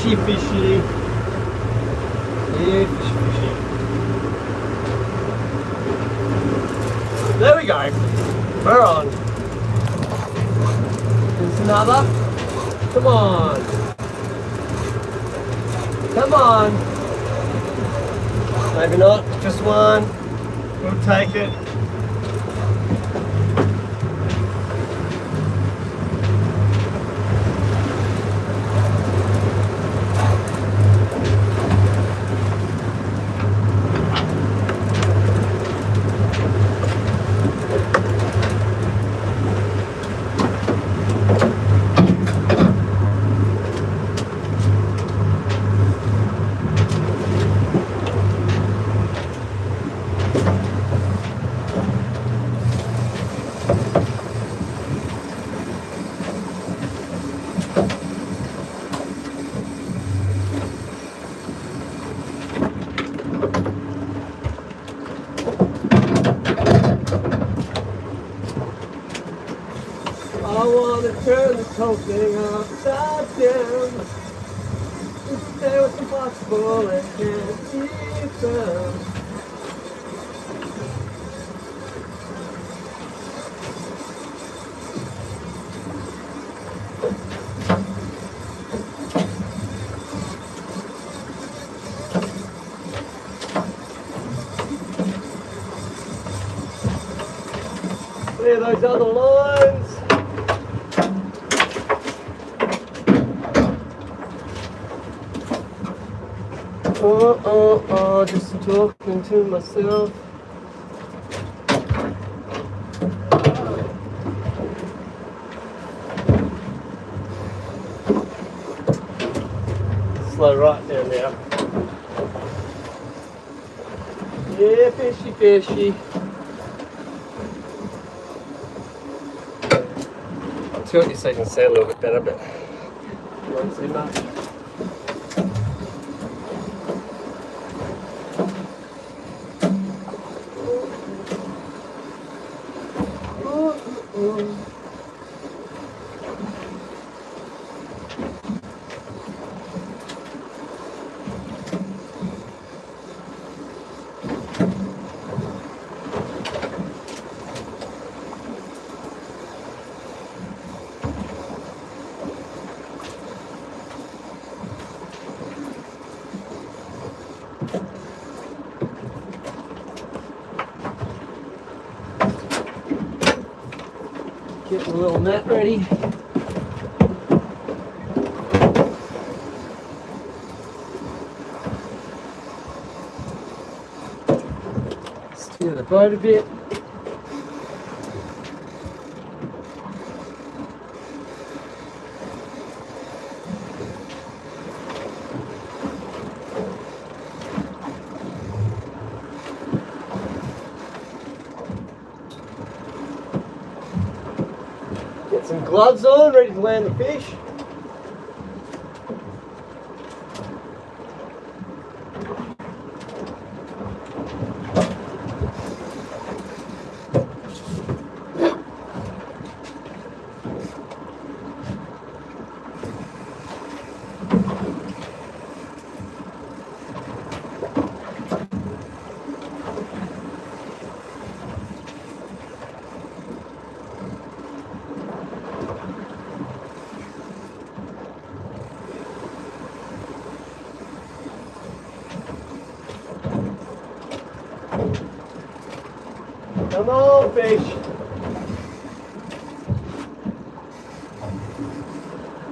fishy, fishy. Yeah, fishy, fishy. There we go. We're on. There's another. Come on. Come on. Maybe not. Just one. We'll take it. I wanna turn this whole thing upside down. If there was impossible and can't be found. Clear those other lines. Just talking to myself. Slow right down now. Yeah, fishy, fishy. I'll tilt you so you can see a little bit better, but you won't see much. Get a little net ready. Steer the boat a bit. Get some gloves on, ready to land the fish. Come on, fish.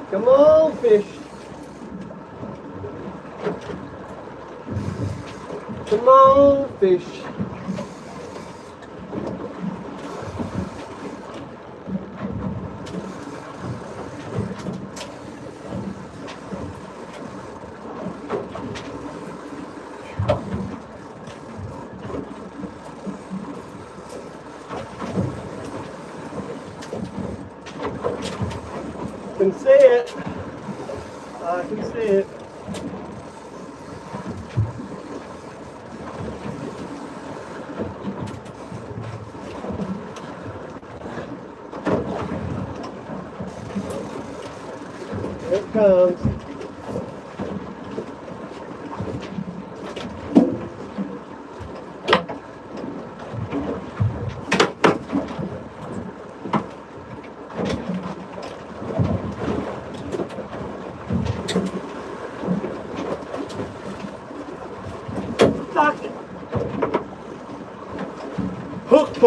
Come on, fish. Come on, fish. I can see it. I can see it. Here it comes.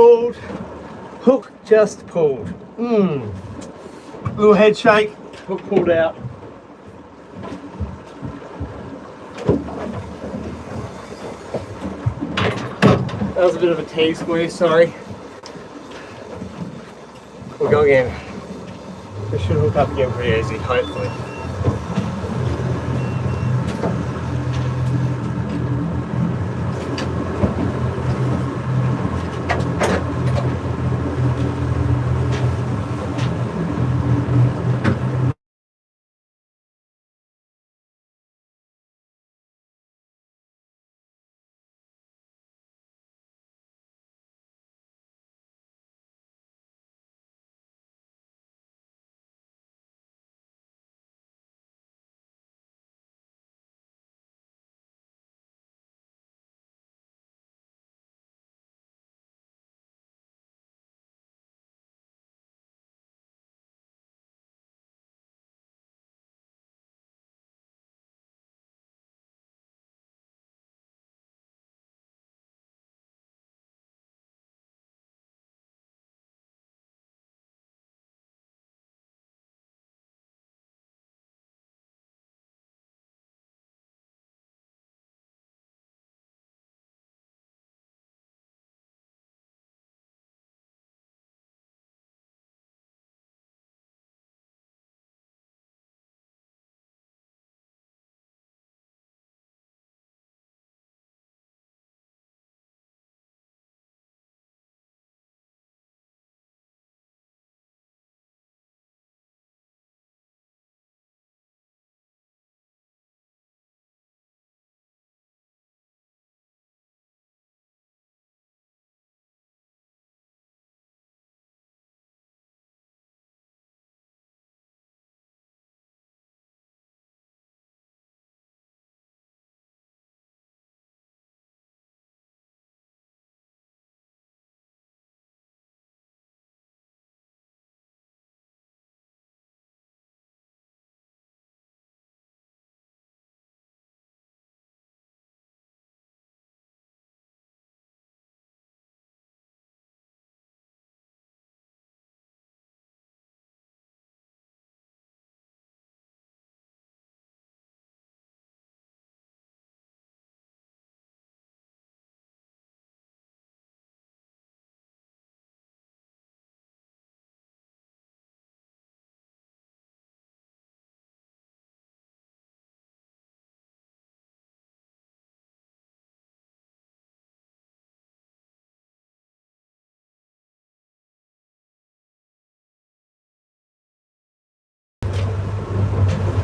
pulled. Hook just pulled. Little head shake. Hook pulled out. That was a bit of a tease for you, sorry. We'll go again. This should hook up again pretty easy, hopefully.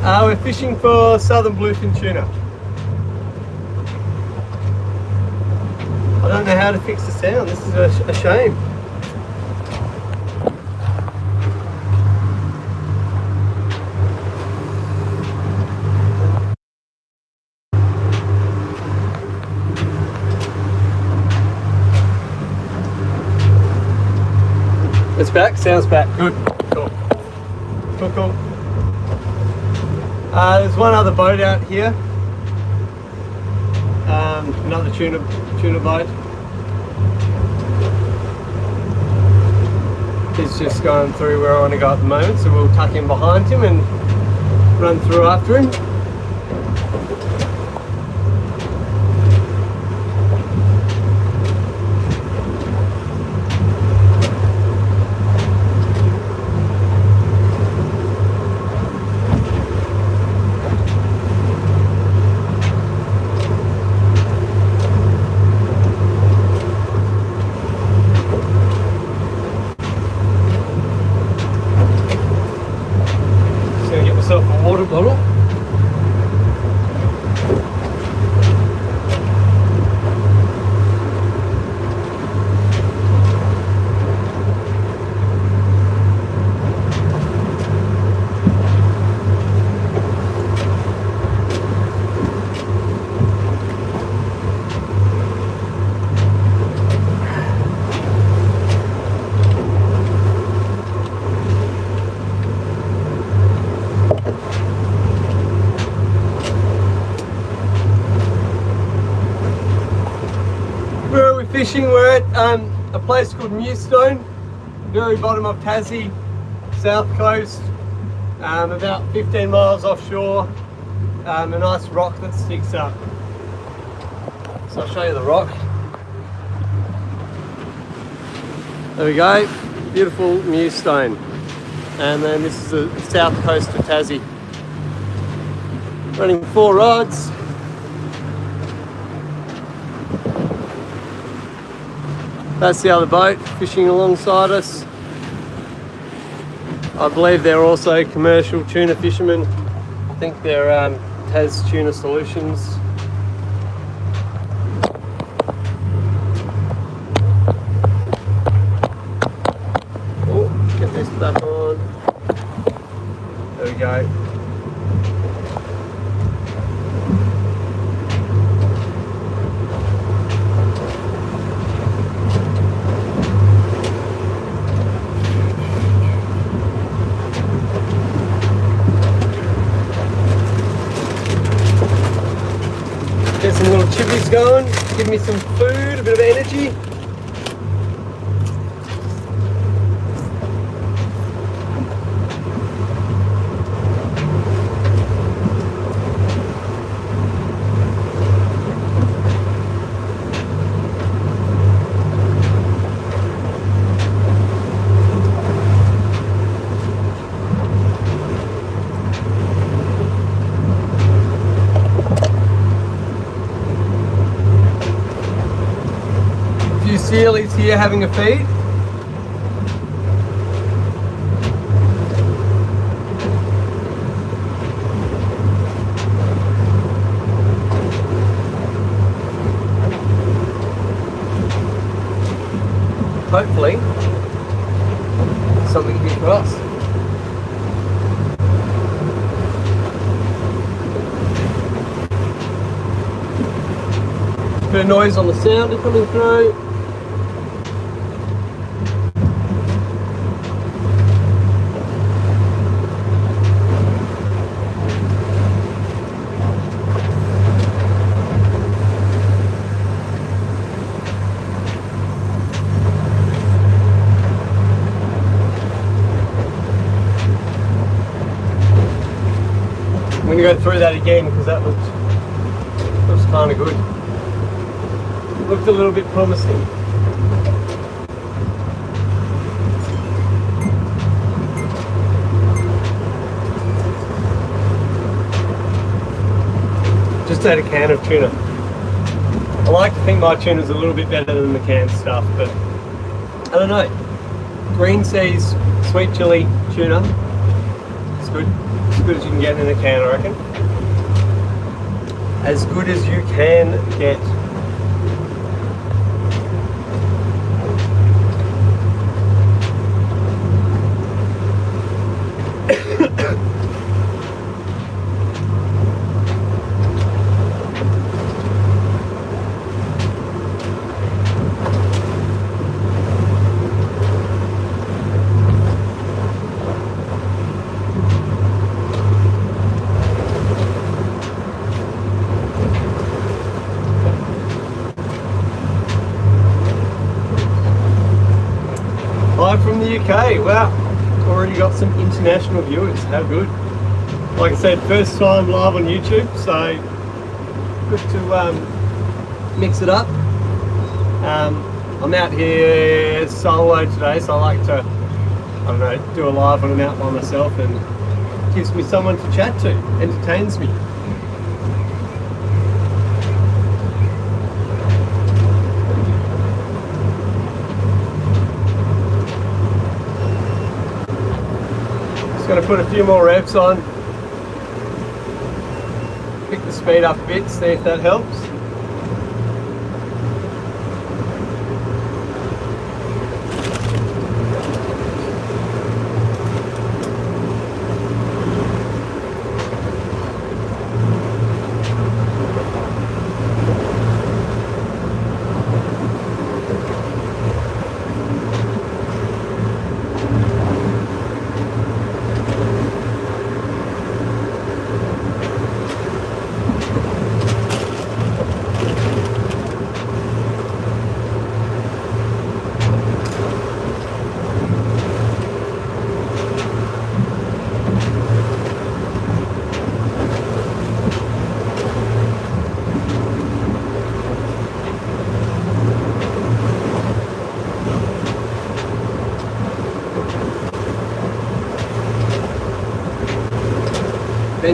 We're fishing for southern bluefin tuna. I don't know how to fix the sound, this is a shame. It's back, sounds back, good, cool. Cool. There's one other boat out here, another tuna boat. He's just going through where I want to go at the moment, so we'll tuck in behind him and run through after him. Myself a water bottle. Fishing, we're at a place called Mewstone, very bottom of Tassie, south coast, about 15 miles offshore, a nice rock that sticks up. So I'll show you the rock. There we go, beautiful Mewstone. And then this is the south coast of Tassie. Running 4 rods. That's the other boat fishing alongside us. I believe they're also commercial tuna fishermen. I think they're Tas Tuna Solutions. Oh, get this back on. There we go. Get some little chippies going, give me some food, a bit of energy. Sealies here having a feed. Hopefully, something good for us. Bit of noise on the sounder coming through. I'm going to go through that again because that looks kind of good. Looked a little bit promising. Just had a can of tuna. I like to think my tuna's a little bit better than the canned stuff, but I don't know. Green seas, sweet chili tuna. It's good. As good as you can get in a can, I reckon. As good as you can get. Live from the UK, wow, already got some international viewers, how good. Like I said, first time live on YouTube, so good to mix it up. I'm out here solo today, so I like to, I don't know, do a live when I'm out by myself, and it gives me someone to chat to, entertains me. Going to put a few more revs on, pick the speed up a bit, see if that helps.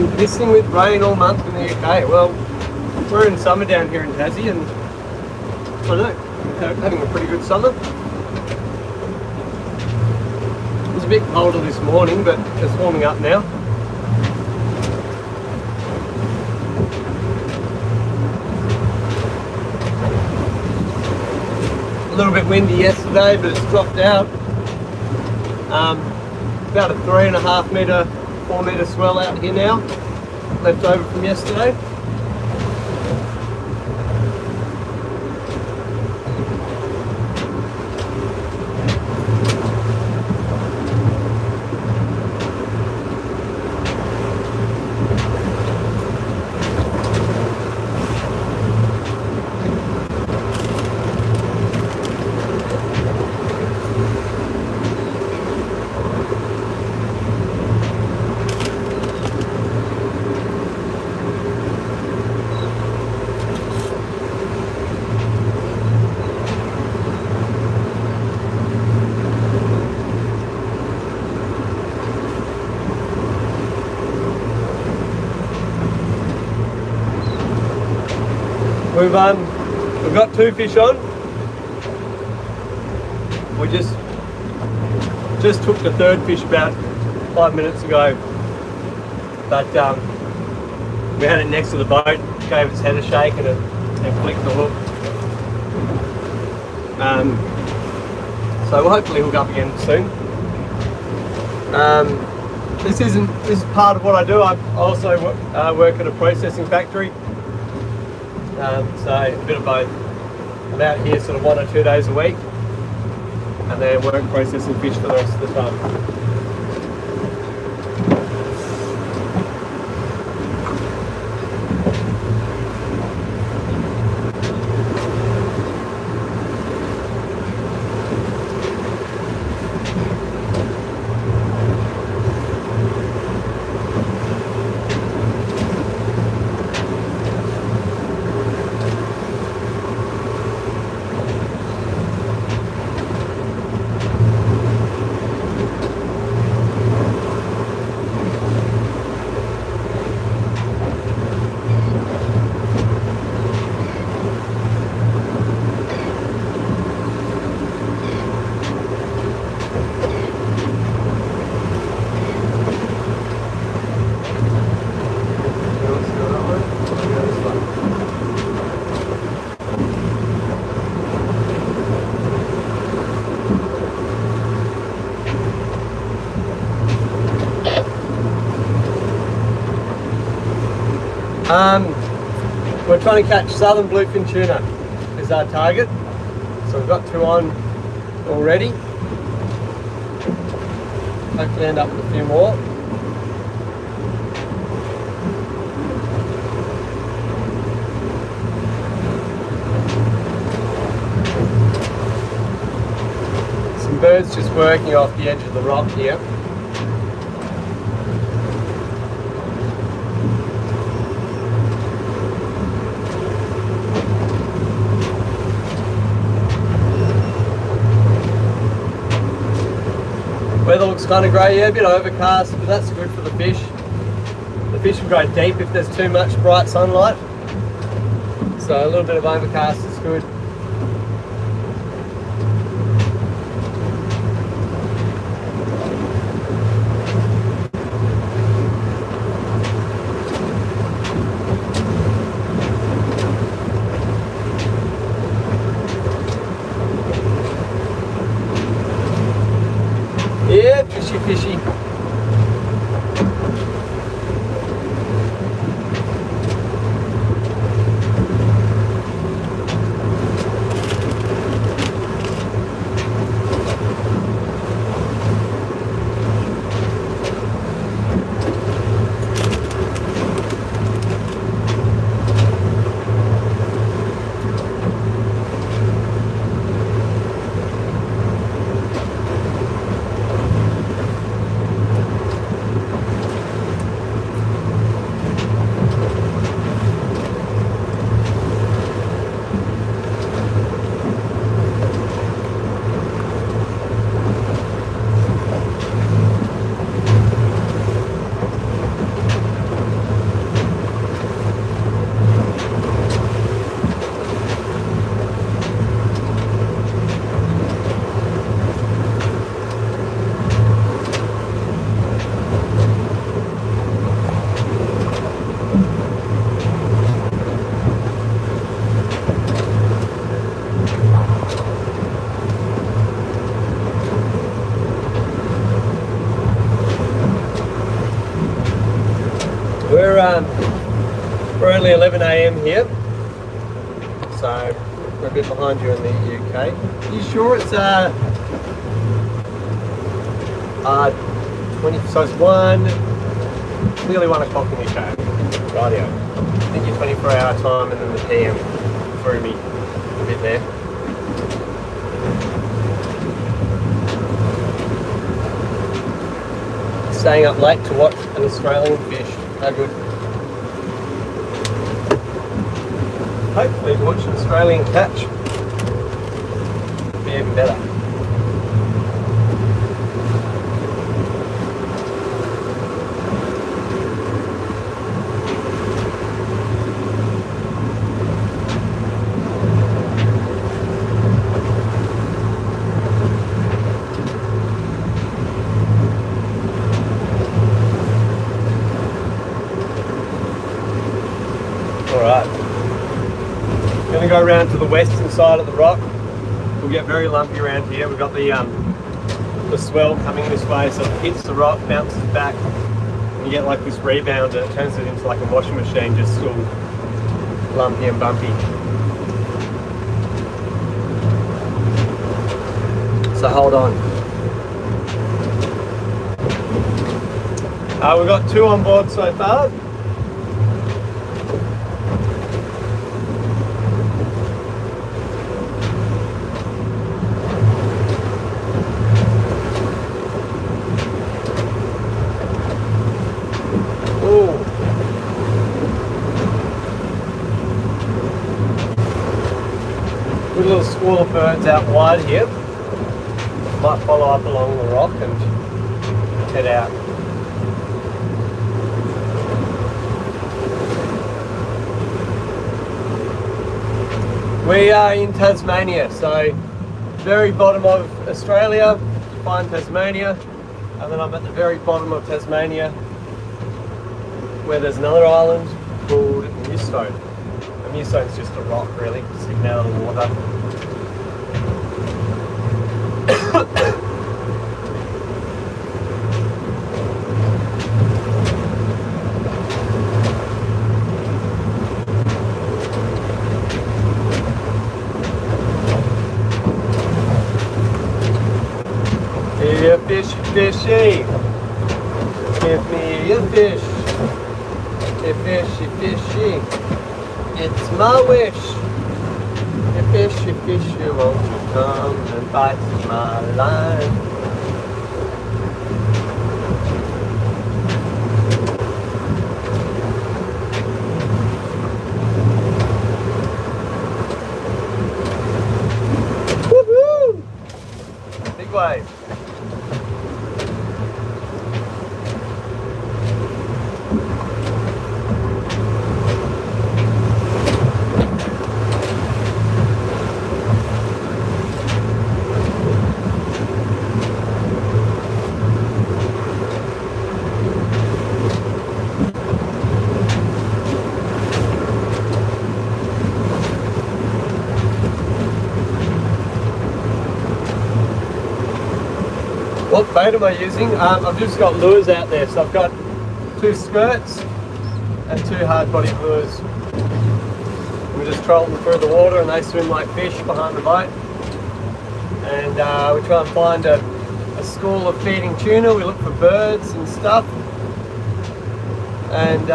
been pissing with rain all month in the UK. Well, we're in summer down here in Tassie, and I don't know, we're having a pretty good summer. It was a bit colder this morning, but it's warming up now. A little bit windy yesterday, but it's dropped out. About a 3.5 metre, 4 metre swell out here now, left over from yesterday. We've got 2 fish on. We just took the 3rd fish about 5 minutes ago, but we had it next to the boat, gave its head a shake and flicked the hook. So we'll hopefully hook up again soon. This is part of what I do. I also work at a processing factory. So a bit of both. I'm out here sort of 1 or 2 days a week, and then work processing fish for the rest of the time. We're trying to catch southern bluefin tuna is our target. So we've got 2 on already. Hopefully end up with a few more. Some birds just working off the edge of the rock here. Weather looks kind of grey, yeah, a bit overcast, but that's good for the fish. The fish will go deep if there's too much bright sunlight. So a little bit of overcast is good. Yeah, fishy, fishy. We're only 11 a.m. here, so we're a bit behind you in the UK. Are you sure it's 20? So it's nearly 1 o'clock in the UK. Rightio. I think your 24-hour time and then the PM threw me a bit there. Staying up late to watch an Australian fish. How good. Hopefully watch an Australian catch. Be even better. Going to go around to the western side of the rock. We'll get very lumpy around here. We've got the swell coming this way, so it hits the rock, bounces back, and you get like this rebound, and it turns it into like a washing machine, just still lumpy and bumpy. So hold on. We've got 2 on board so far. Good little squall of birds out wide here. Might follow up along the rock and head out. We are in Tasmania, so very bottom of Australia, you find Tasmania, and then I'm at the very bottom of Tasmania where there's another island called Mewstone. And Mewstone's just a rock really, sticking out of the water. Hey, fishy, fishy, give me a fish. Hey, fishy, fishy, it's my wish. Hey, fishy, fishy, won't you come and bite my line? Woohoo! Big wave. What bait am I using? I've just got lures out there, so I've got 2 skirts and 2 hard-bodied lures. We just troll them through the water and they swim like fish behind the boat. And we try and find a school of feeding tuna. We look for birds and stuff. And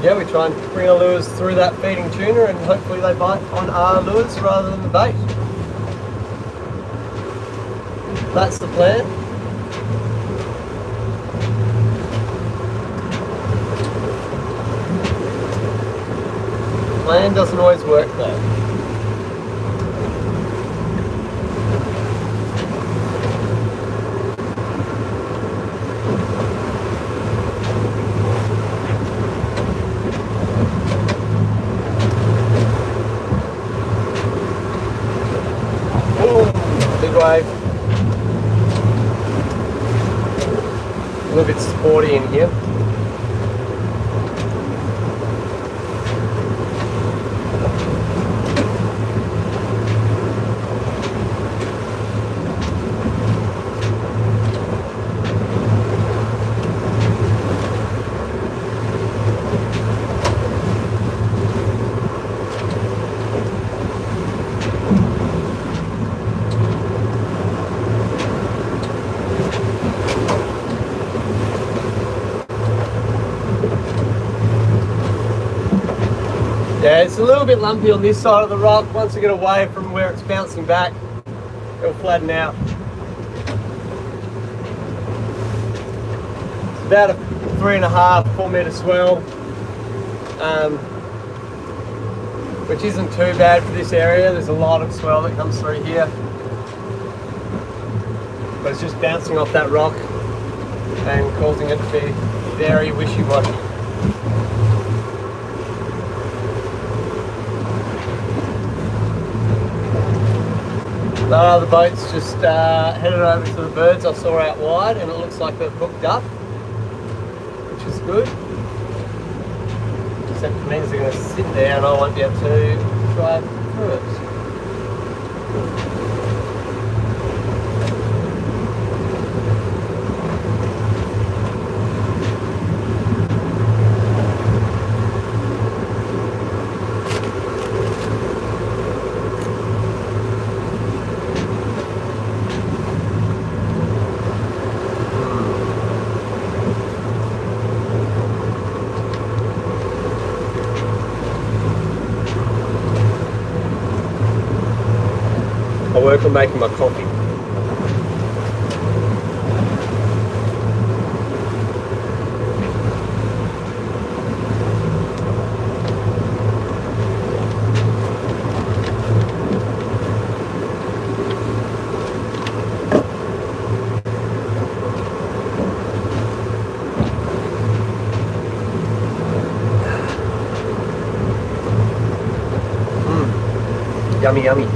yeah, we try and bring our lures through that feeding tuna and hopefully they bite on our lures rather than the bait. That's the plan. Plan doesn't always work though. Ooh, big wave. A little bit sporty in here. Yeah, it's a little bit lumpy on this side of the rock. Once we get away from where it's bouncing back, it'll flatten out. It's about a 3.5, 4 metre swell, which isn't too bad for this area. There's a lot of swell that comes through here, but it's just bouncing off that rock and causing it to be very wishy-washy. The boat's just headed over to the birds I saw out wide, and it looks like they've hooked up, which is good. Except it means they're going to sit there and I won't be able to drive through it. I work on making my coffee. Yummy, yummy.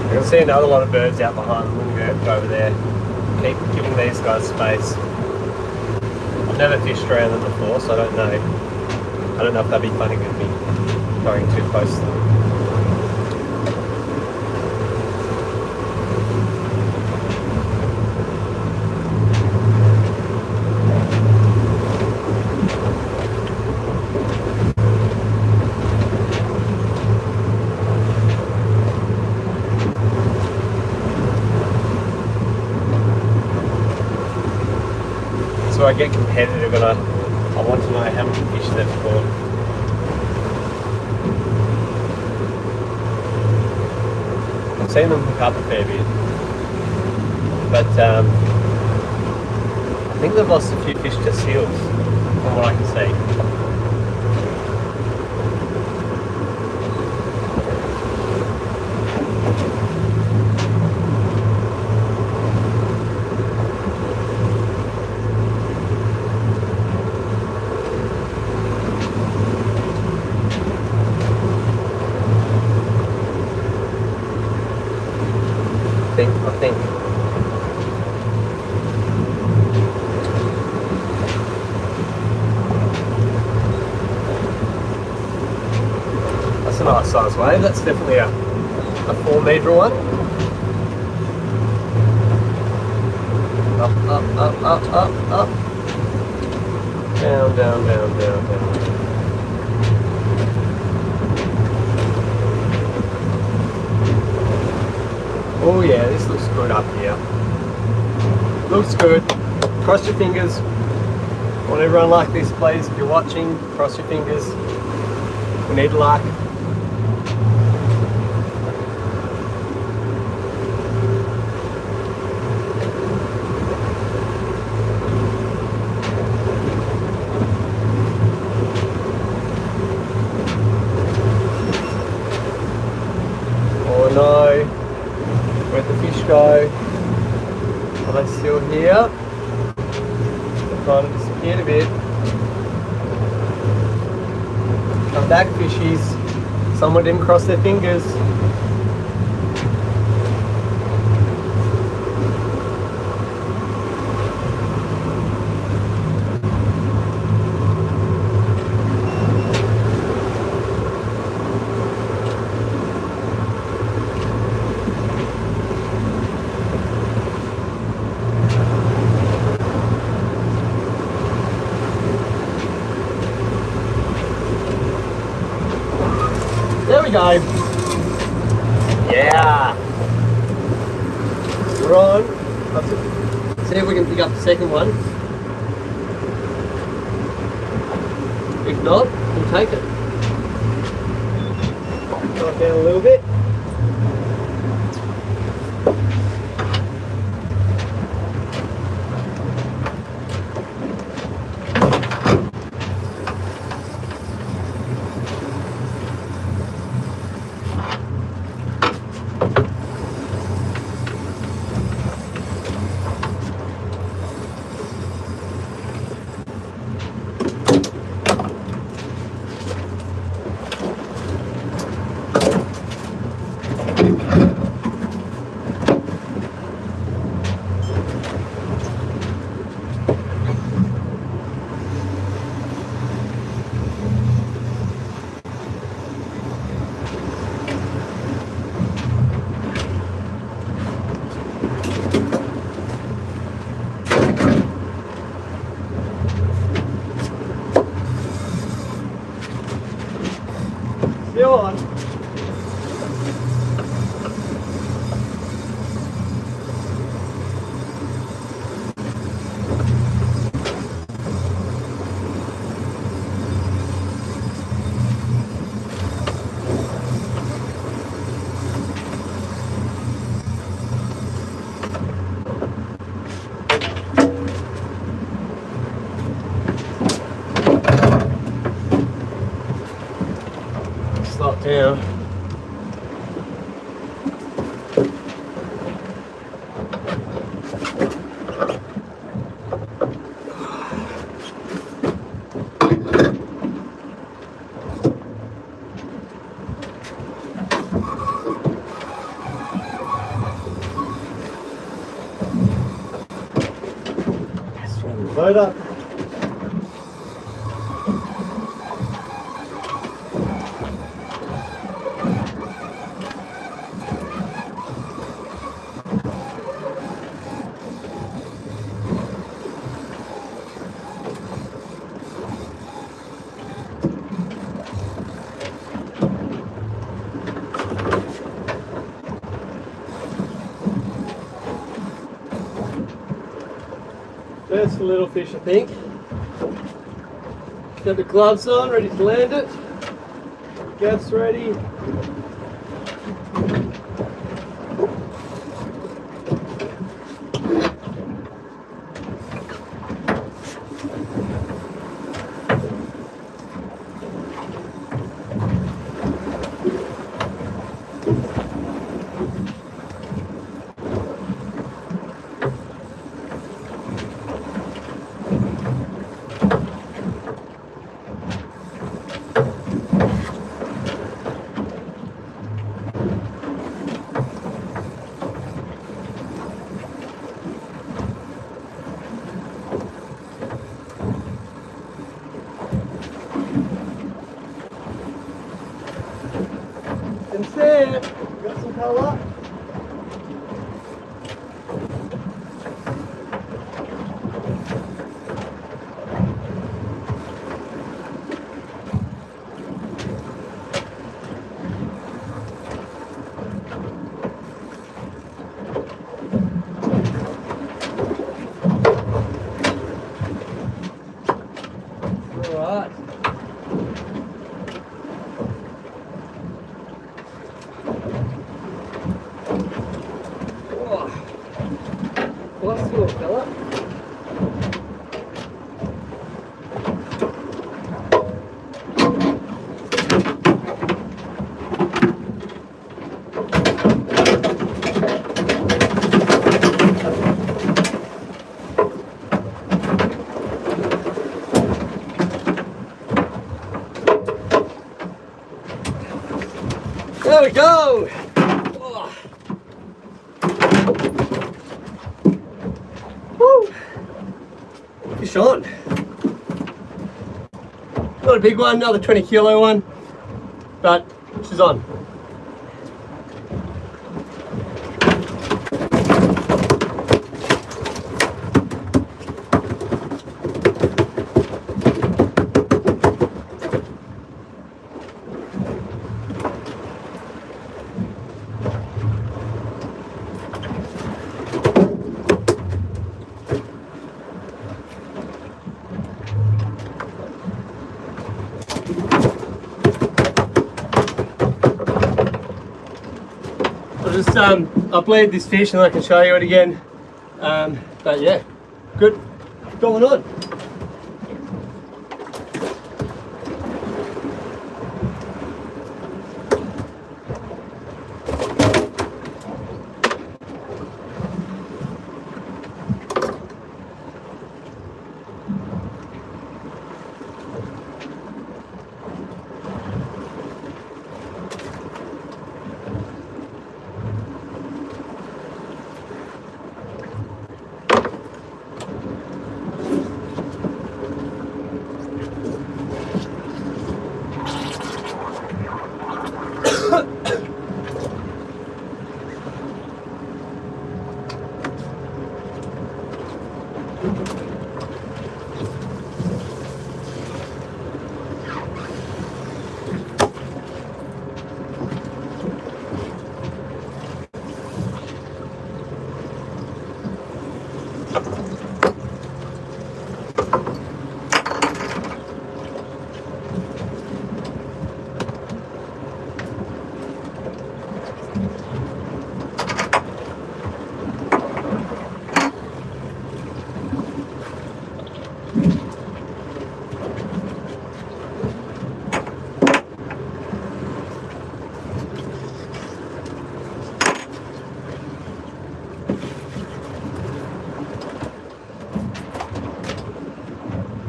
I can see another lot of birds out behind them. I'm going to go over there. Keep giving these guys space. I've never fished around them before, so I don't know. I don't know if they'd be funny with me going too close to them. So I get competitive and I want to know how many fish they've caught. I've seen them hook up a fair bit, but I think they've lost a few fish to seals, from what I can see. I think. That's a nice size wave. That's definitely a 4 metre one. Up, up, up, up, up, up. Down, down, down, down, down. Oh yeah, this looks good up here. Looks good. Cross your fingers. I want everyone like this, please. If you're watching, cross your fingers. We need luck. Oh no. Where'd the fish go? Are they still here? They've kind of disappeared a bit. Come back, fishies. Someone didn't cross their fingers. we go. Yeah. We're on. Let's see if we can pick up the second one. If not, we'll take it. Drop down a little bit. Still on. Slot down. Load up. There's the little fish, I think. Got the gloves on, ready to land it. Gaff's ready. Can see it. Got some colour. Alright. What's cool, fella? There we go! Oh. Woo! Fish on. Not a big one, another 20 kilo one, but she's on. I'll just I'll bleed this fish and I can show you it again. But yeah, good going on.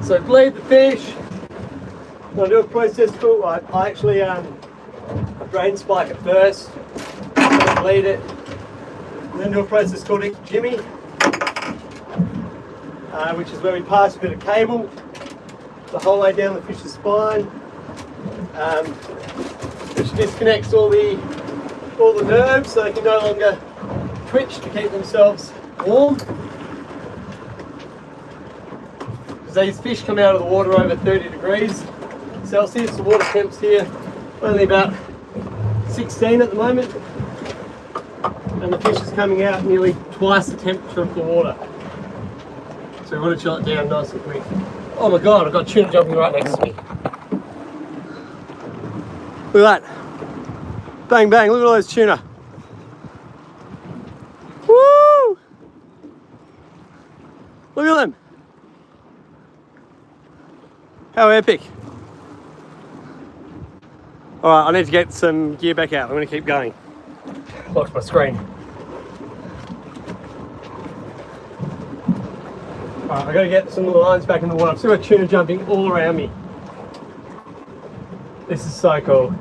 So bleed the fish. I'll do a process cook. I actually drain spike it first, then bleed it, and then do a process called Jimmy, which is where we pass a bit of cable the whole way down the fish's spine, which disconnects all the nerves so they can no longer twitch to keep themselves warm. These fish come out of the water over 30 degrees Celsius. The water temp's here only about 16 at the moment, and the fish is coming out nearly twice the temperature of the water. So we want to chill it down nice and quick. Oh my god, I've got tuna jumping right next to me. Look at that. Bang bang, look at all those tuna. Woo! Look at them. How epic. Alright, I need to get some gear back out. I'm going to keep going. Locked my screen. Alright, I've got to get some of the lines back in the water. I've still got tuna jumping all around me. This is so cool.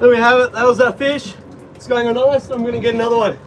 There we have it, that was our fish. It's going on ice, I'm going to get another one.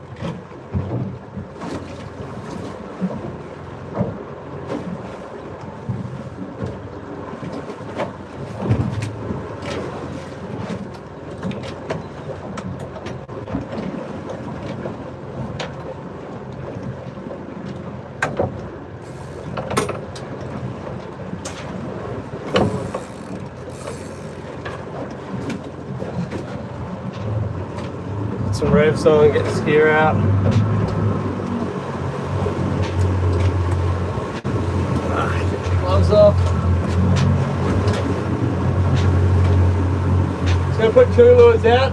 some revs on, get the skier out. Get the gloves off. Just going to put 2 lures out.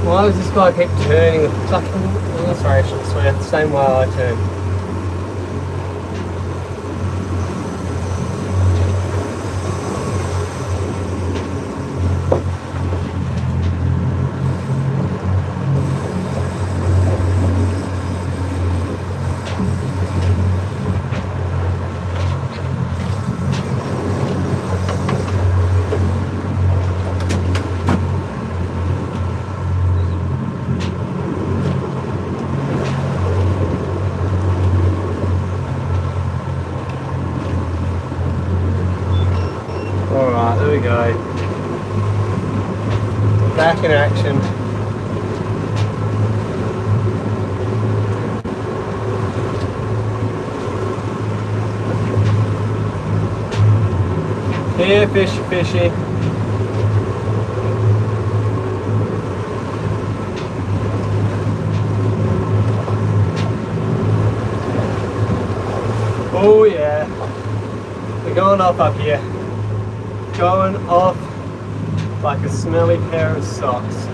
Why does this guy keep turning the fucking... Oh, sorry, I shouldn't swear. The same way I turn. Alright, there we go. Back in action. Here, fishy, fishy. Oh yeah. We're going off up here. Going off like a smelly pair of socks.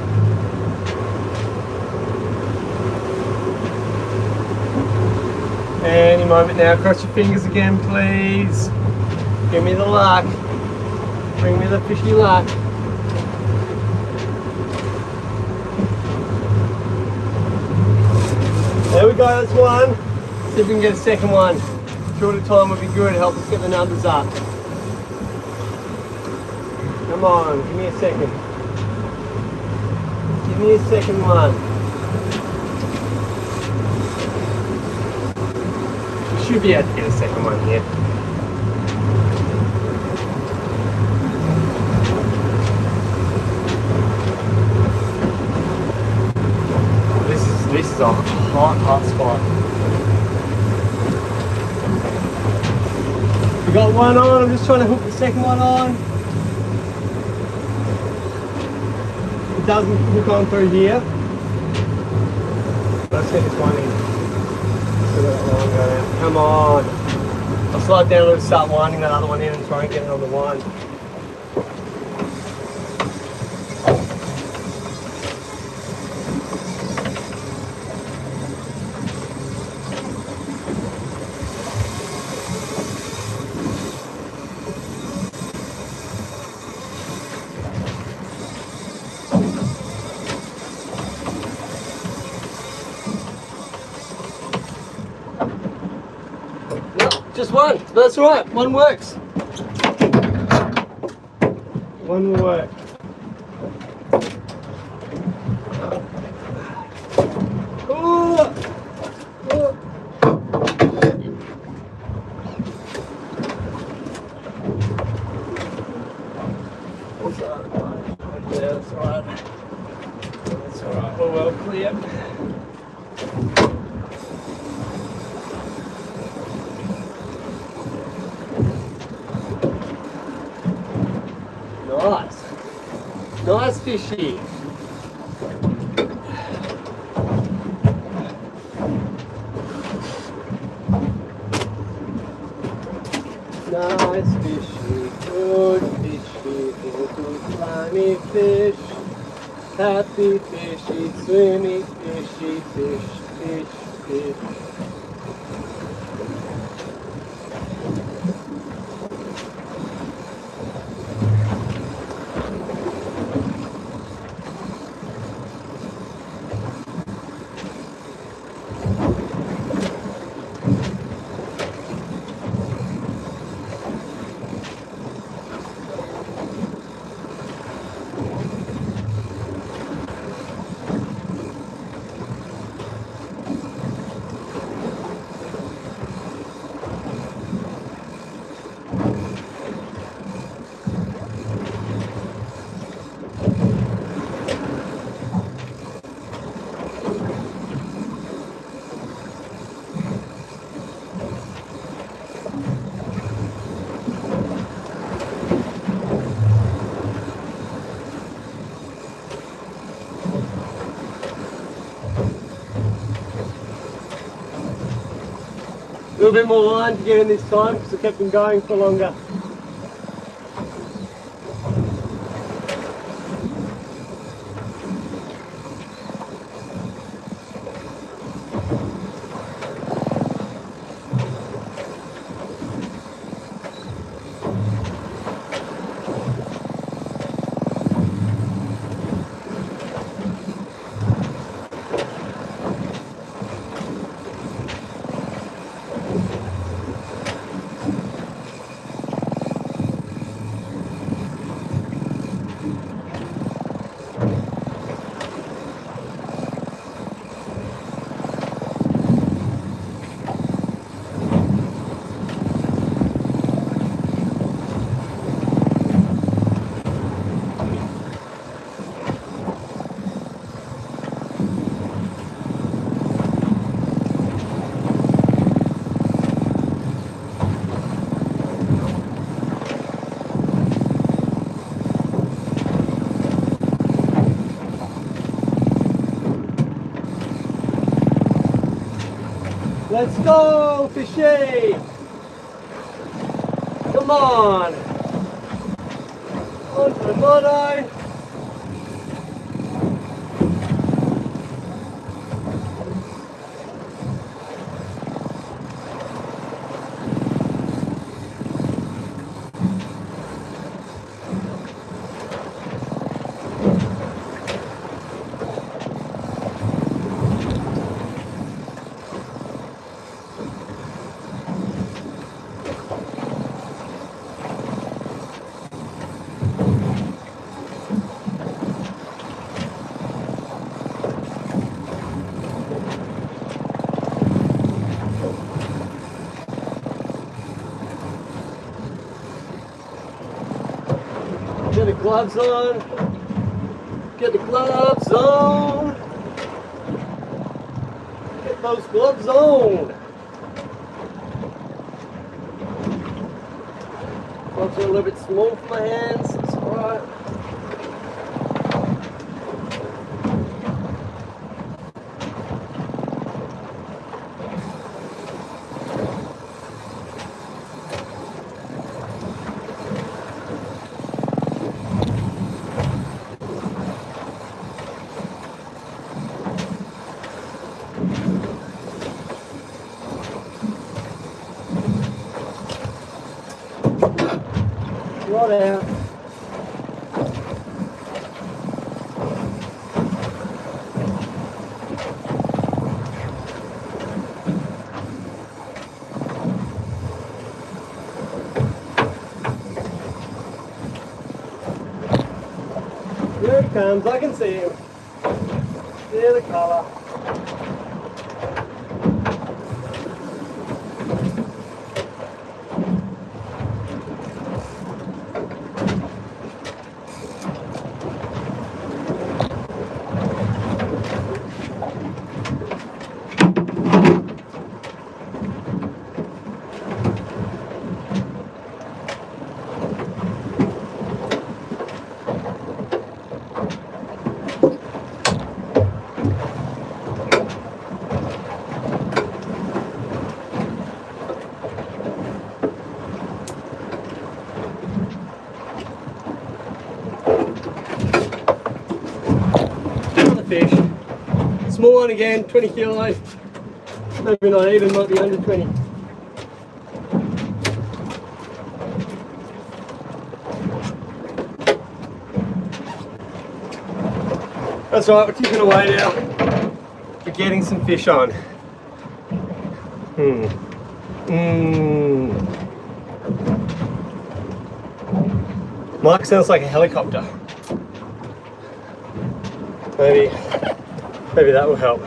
Any moment now, cross your fingers again please. Give me the luck. Bring me the fishy luck. There we go, that's one. See if we can get a second one. Shorter time would be good, help us get the numbers up. Come on, give me a second. Give me a second one. You should be able to get a second one here. This is a hot spot. We got one on, I'm just trying to hook the second one on. It doesn't hook on through here. Let's get this one in. Still got that line going out. Come on. I'll slide down a little, start winding that other one in and try and get it on the wind. Just one, but that's all right. One works. One will work. Oh! Oh! That's all right. Yeah, that's all right. That's all right. We're well clear. Nice. Nice fishy. Nice fishy, good fishy, good slimy fish. Happy fishy, swimmy fishy, fish, fish, fish. little bit more line to get in this time because I kept them going for longer. Let's go, fishy! Come on! On to the motto! Get the gloves on. Get the gloves on. Get those gloves on. Gloves are a little bit small for my hands. It's alright. Rod out. Here it comes, I can see him. See the colour. Fish. Small one again, 20 kilos. Maybe not even, might be under 20. That's right, we're kicking away now. We're getting some fish on. Mike sounds like a helicopter. Maybe that will help.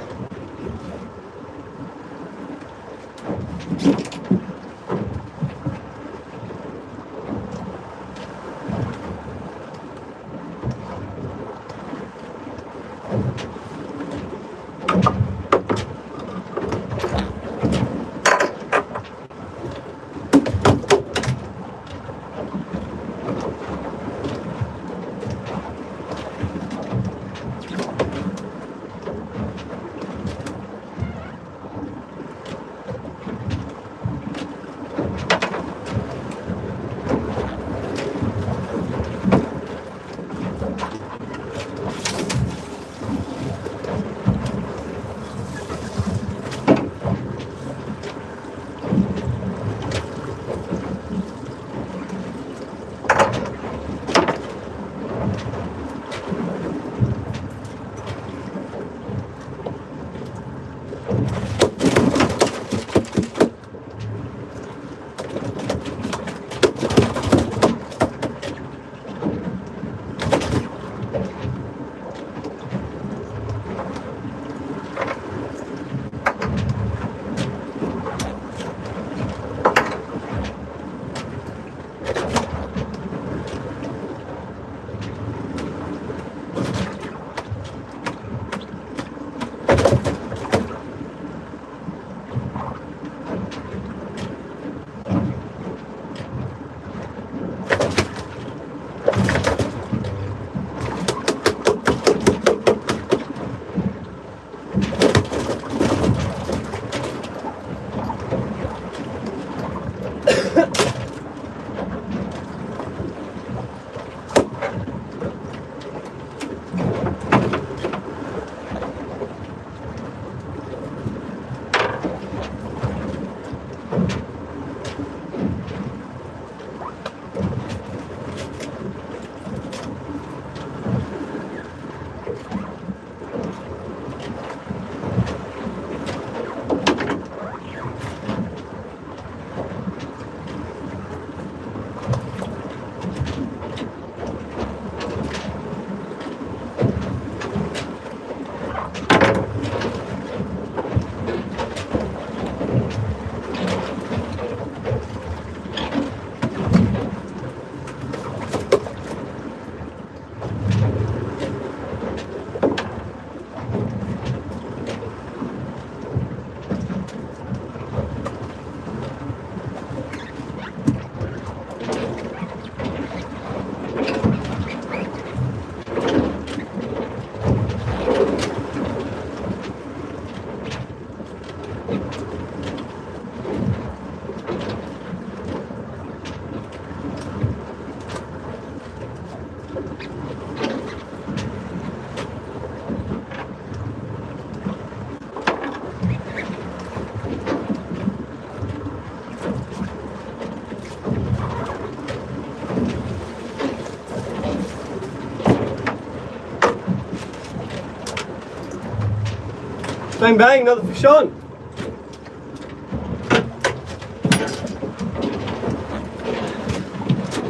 Bang bang, another fish on.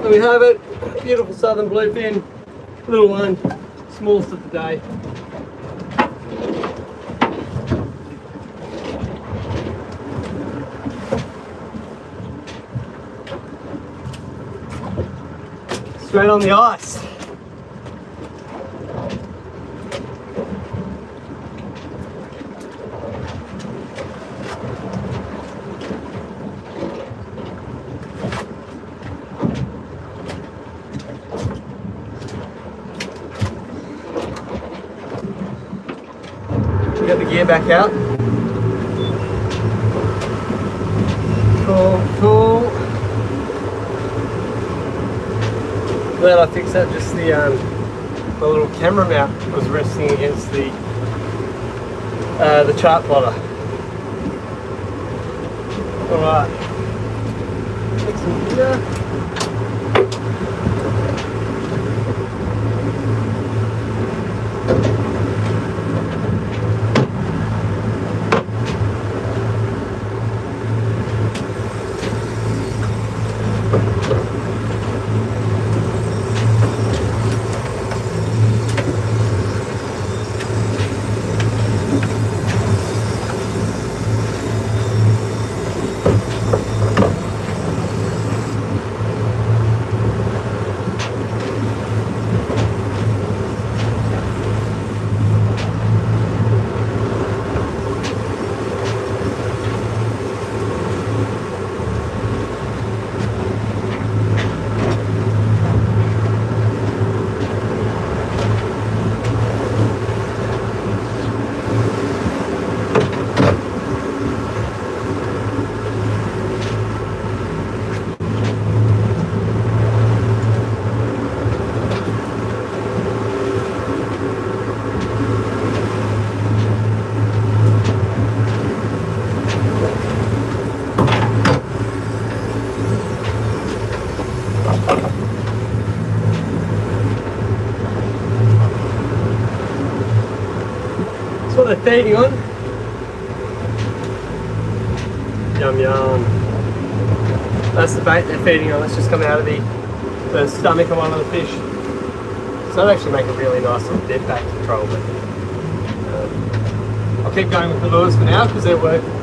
There we have it, beautiful southern bluefin, little one, smallest of the day. Straight on the ice. Get the gear back out. Cool. Glad I fixed that. Just the little camera mount was resting against the chart plotter. All right. Take some gear. What they're feeding on. Yum yum. That's the bait they're feeding on. That's just coming out of the stomach of one of the fish. So that'll actually make a really nice little dead bait control. But I'll keep going with the lures for now because they're working.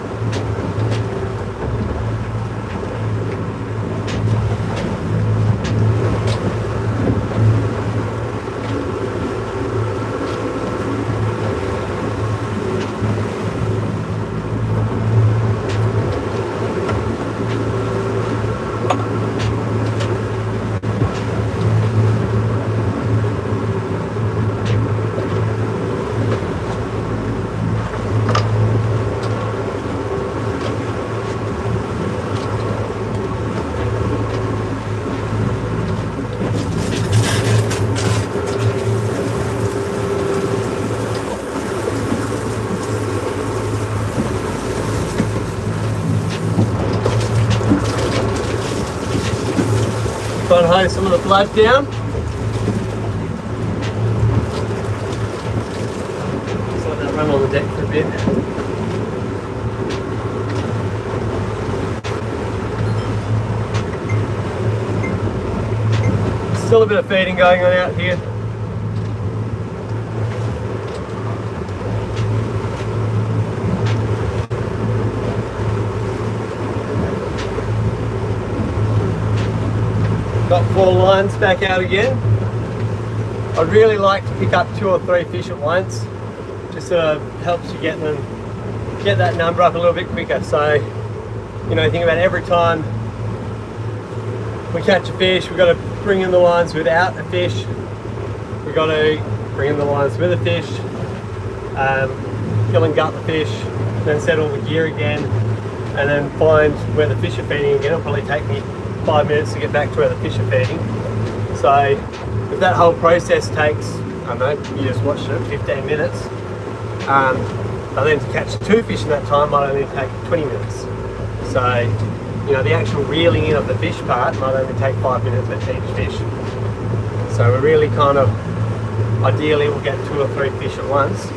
Try and hose some of the blood down. Just let that run on the deck for a bit. Still a bit of feeding going on out here. Got 4 lines back out again. I'd really like to pick up 2 or 3 fish at once. Just sort of helps you get that number up a little bit quicker. So, you know, think about every time we catch a fish, we've got to bring in the lines without a fish. We've got to bring in the lines with a fish, kill and gut the fish, then settle the gear again, and then find where the fish are feeding again. It'll probably take me 5 minutes to get back to where the fish are feeding. So if that whole process takes, I don't know, you just watched it, 15 minutes, but then to catch 2 fish in that time might only take 20 minutes. So, you know, the actual reeling in of the fish part might only take 5 minutes at each fish. So we're really kind of, ideally we'll get 2 or 3 fish at once.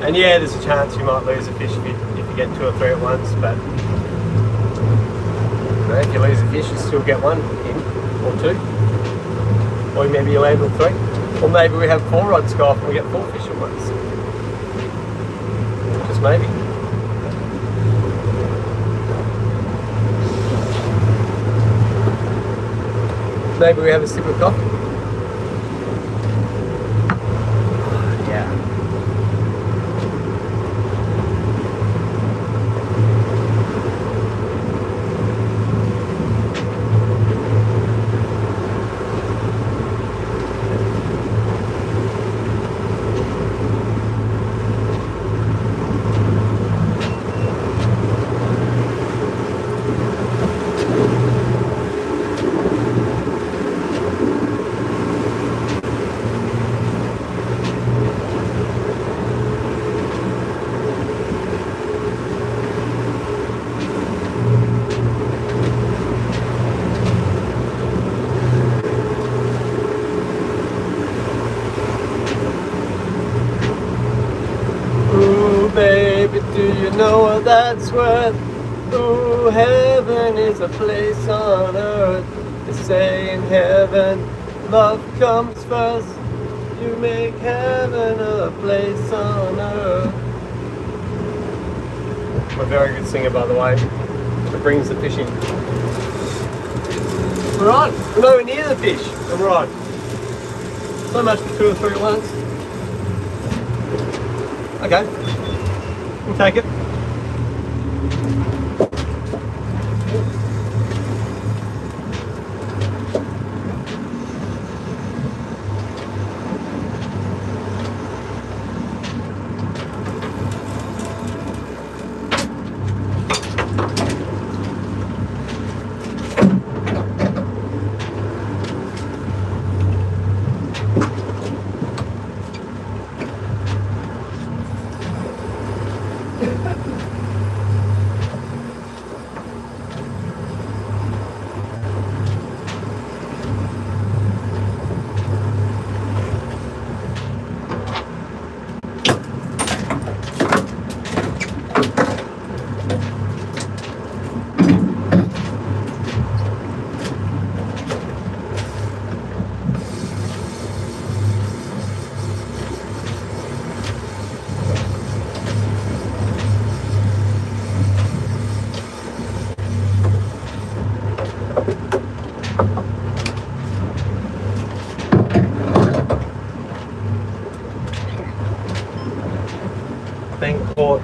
And yeah, there's a chance you might lose a fish if you get 2 or 3 at once, but you know, if you lose a fish, you still get 1 in, or 2. Or maybe you land with 3. Or maybe we have 4 rods go off and we get 4 fish at once. Just maybe. Maybe we have a sip of coffee. Yeah. Baby, do you know what that's worth? Ooh, heaven is a place on earth. They say in heaven, love comes first. You make heaven a place on earth. I'm a very good singer, by the way. It brings the fish in. We're on. We're nowhere near the fish, and we're on. So much for 2 or 3 at once. Okay. We'll take it. Been caught.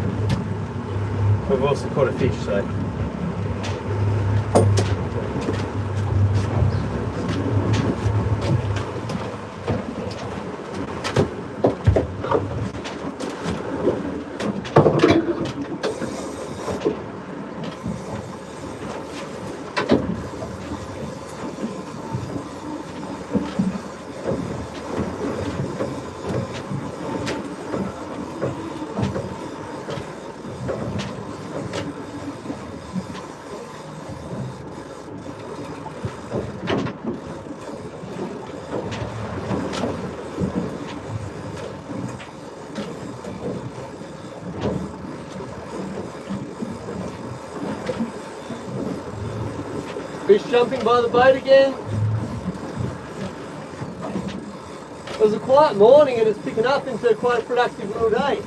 We've also caught a fish, so. Fish jumping by the boat again. It was a quiet morning and it's picking up into quite a productive little day.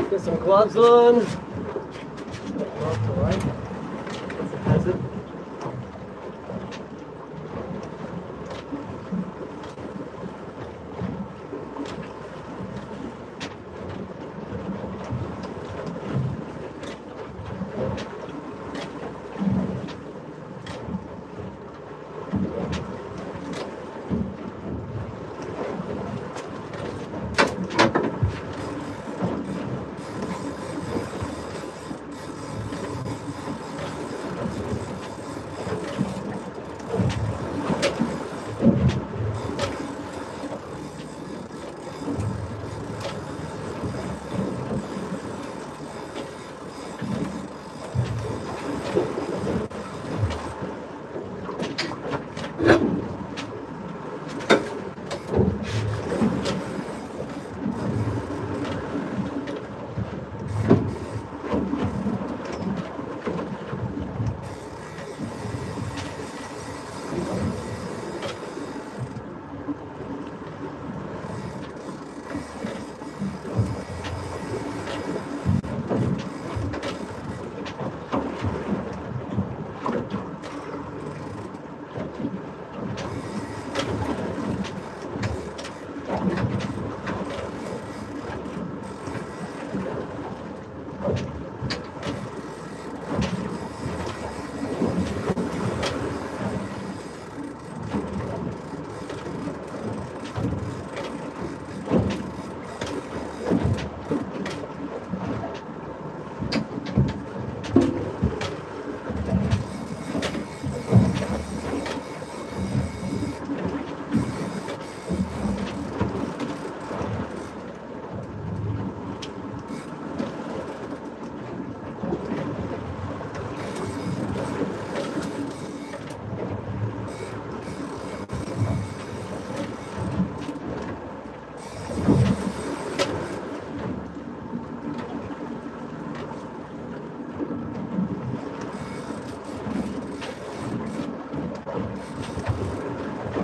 Get some gloves on. Gloves away. That's a hazard.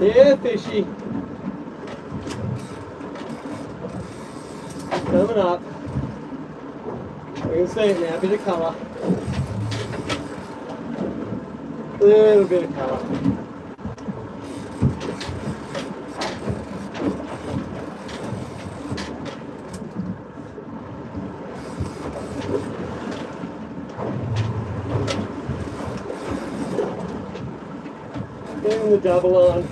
Yeah, fishy. Coming up. We can see it now, a bit of colour. A little bit of colour. Getting the double on.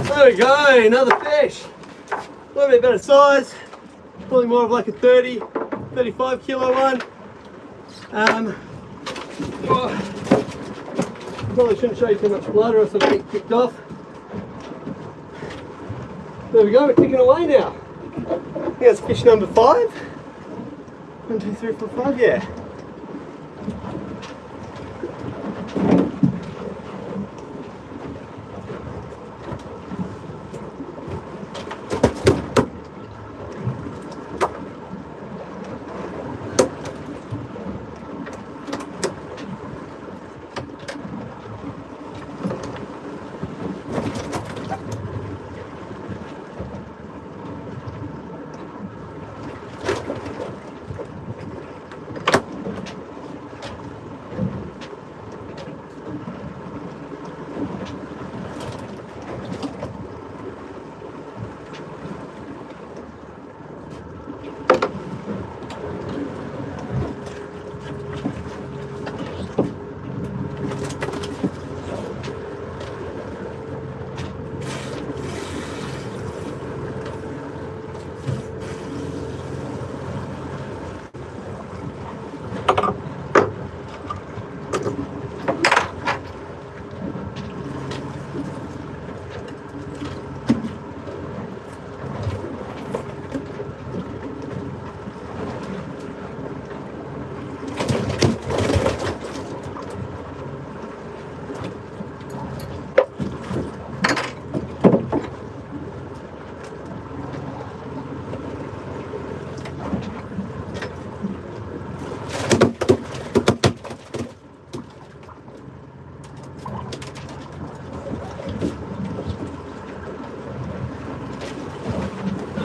There we go, another fish. A little bit better size, probably more of like a 30, 35 kilo one. Probably shouldn't show you too much blood or else I'll get kicked off. There we go, we're ticking away now. I think that's fish number 5. 1, 2, 3, 4, 5, yeah.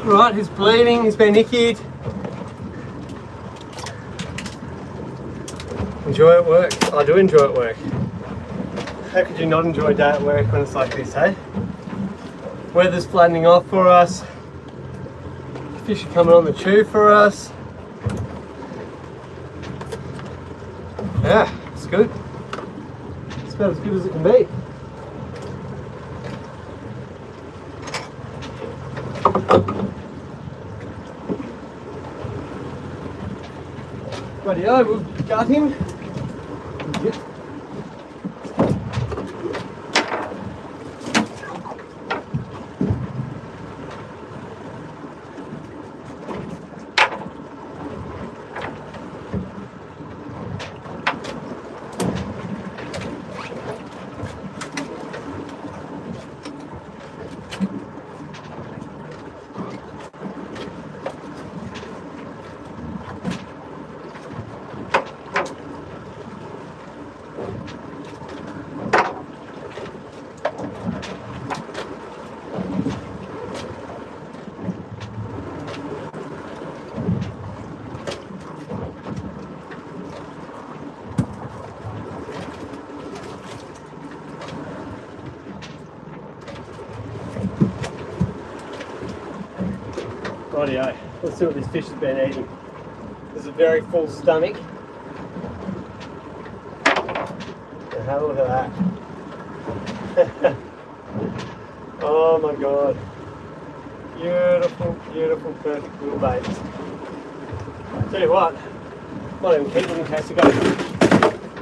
Right, he's bleeding, he's been ickied. Enjoy at work? I do enjoy at work. How could you not enjoy a day at work when it's like this, hey? Weather's flattening off for us. Fish are coming on the chew for us. Yeah, it's good. It's about as good as it can be. Rightio, we've got him. Yep. Let's see what this fish has been eating. There's a very full stomach. And have a look at that. Oh my god. Beautiful, beautiful, perfect little bait. Tell you what, might even keep them in case I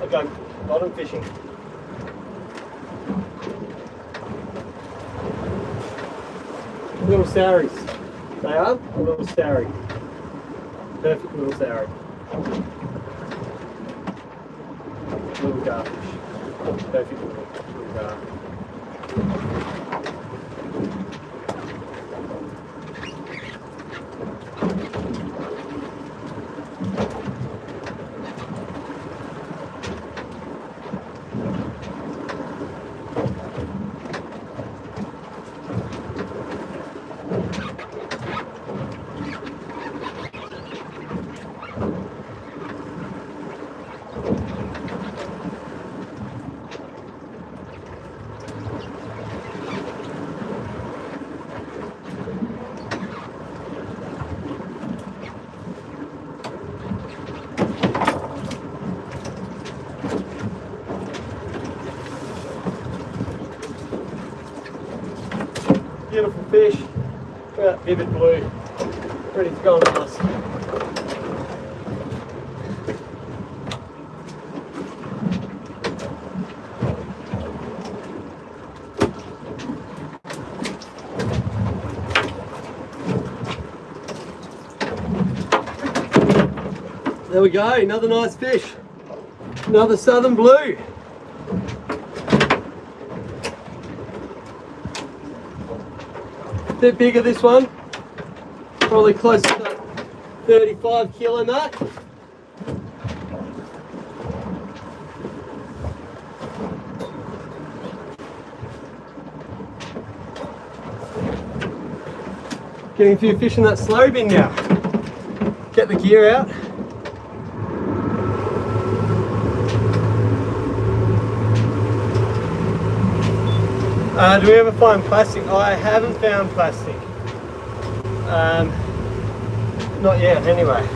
go bottom fishing. Little sauries. They are a little saury. Perfect little saury. Little garfish. Perfect little gar. Beautiful fish, about vivid blue, ready to go on us. There we go, another nice fish, another southern blue. Bit bigger this one, probably close to 35 kilo nut. Getting a few fish in that slow bin now. Get the gear out. Do we ever find plastic? I haven't found plastic. Not yet, anyway.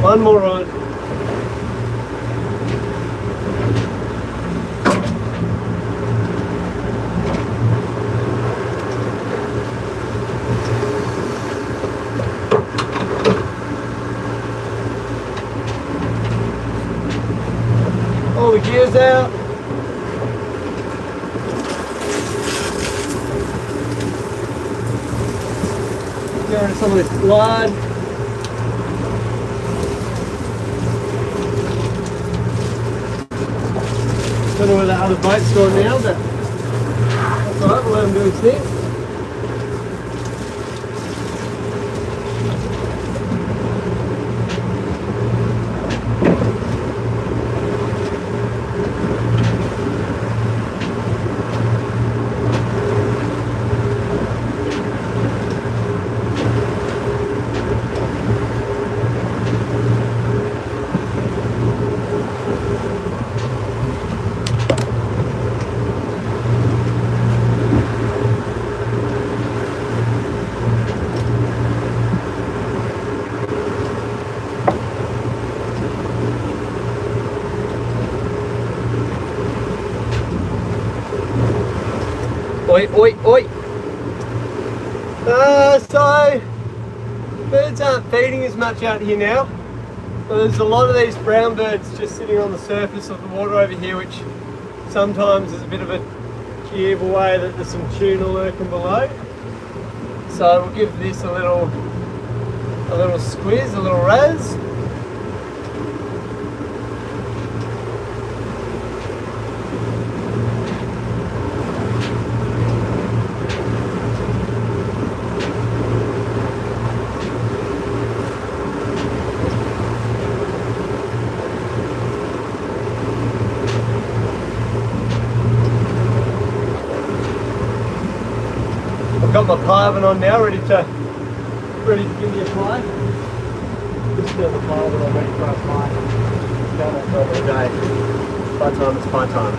One more on. All the gears out. Get rid of some of this blood. Don't know where that other boat's gone now, but that's alright, we'll let him do his thing. Oi, oi, oi. So, birds aren't feeding as much out here now. So there's a lot of these brown birds just sitting on the surface of the water over here, which sometimes is a bit of a giveaway that there's some tuna lurking below. So we'll give this a little squeeze, a little razz. I've got my pivot on now, ready to give me a pie. Just turn the pivot on, ready for a pie. Done that time of the day. Pie time, it's pie time.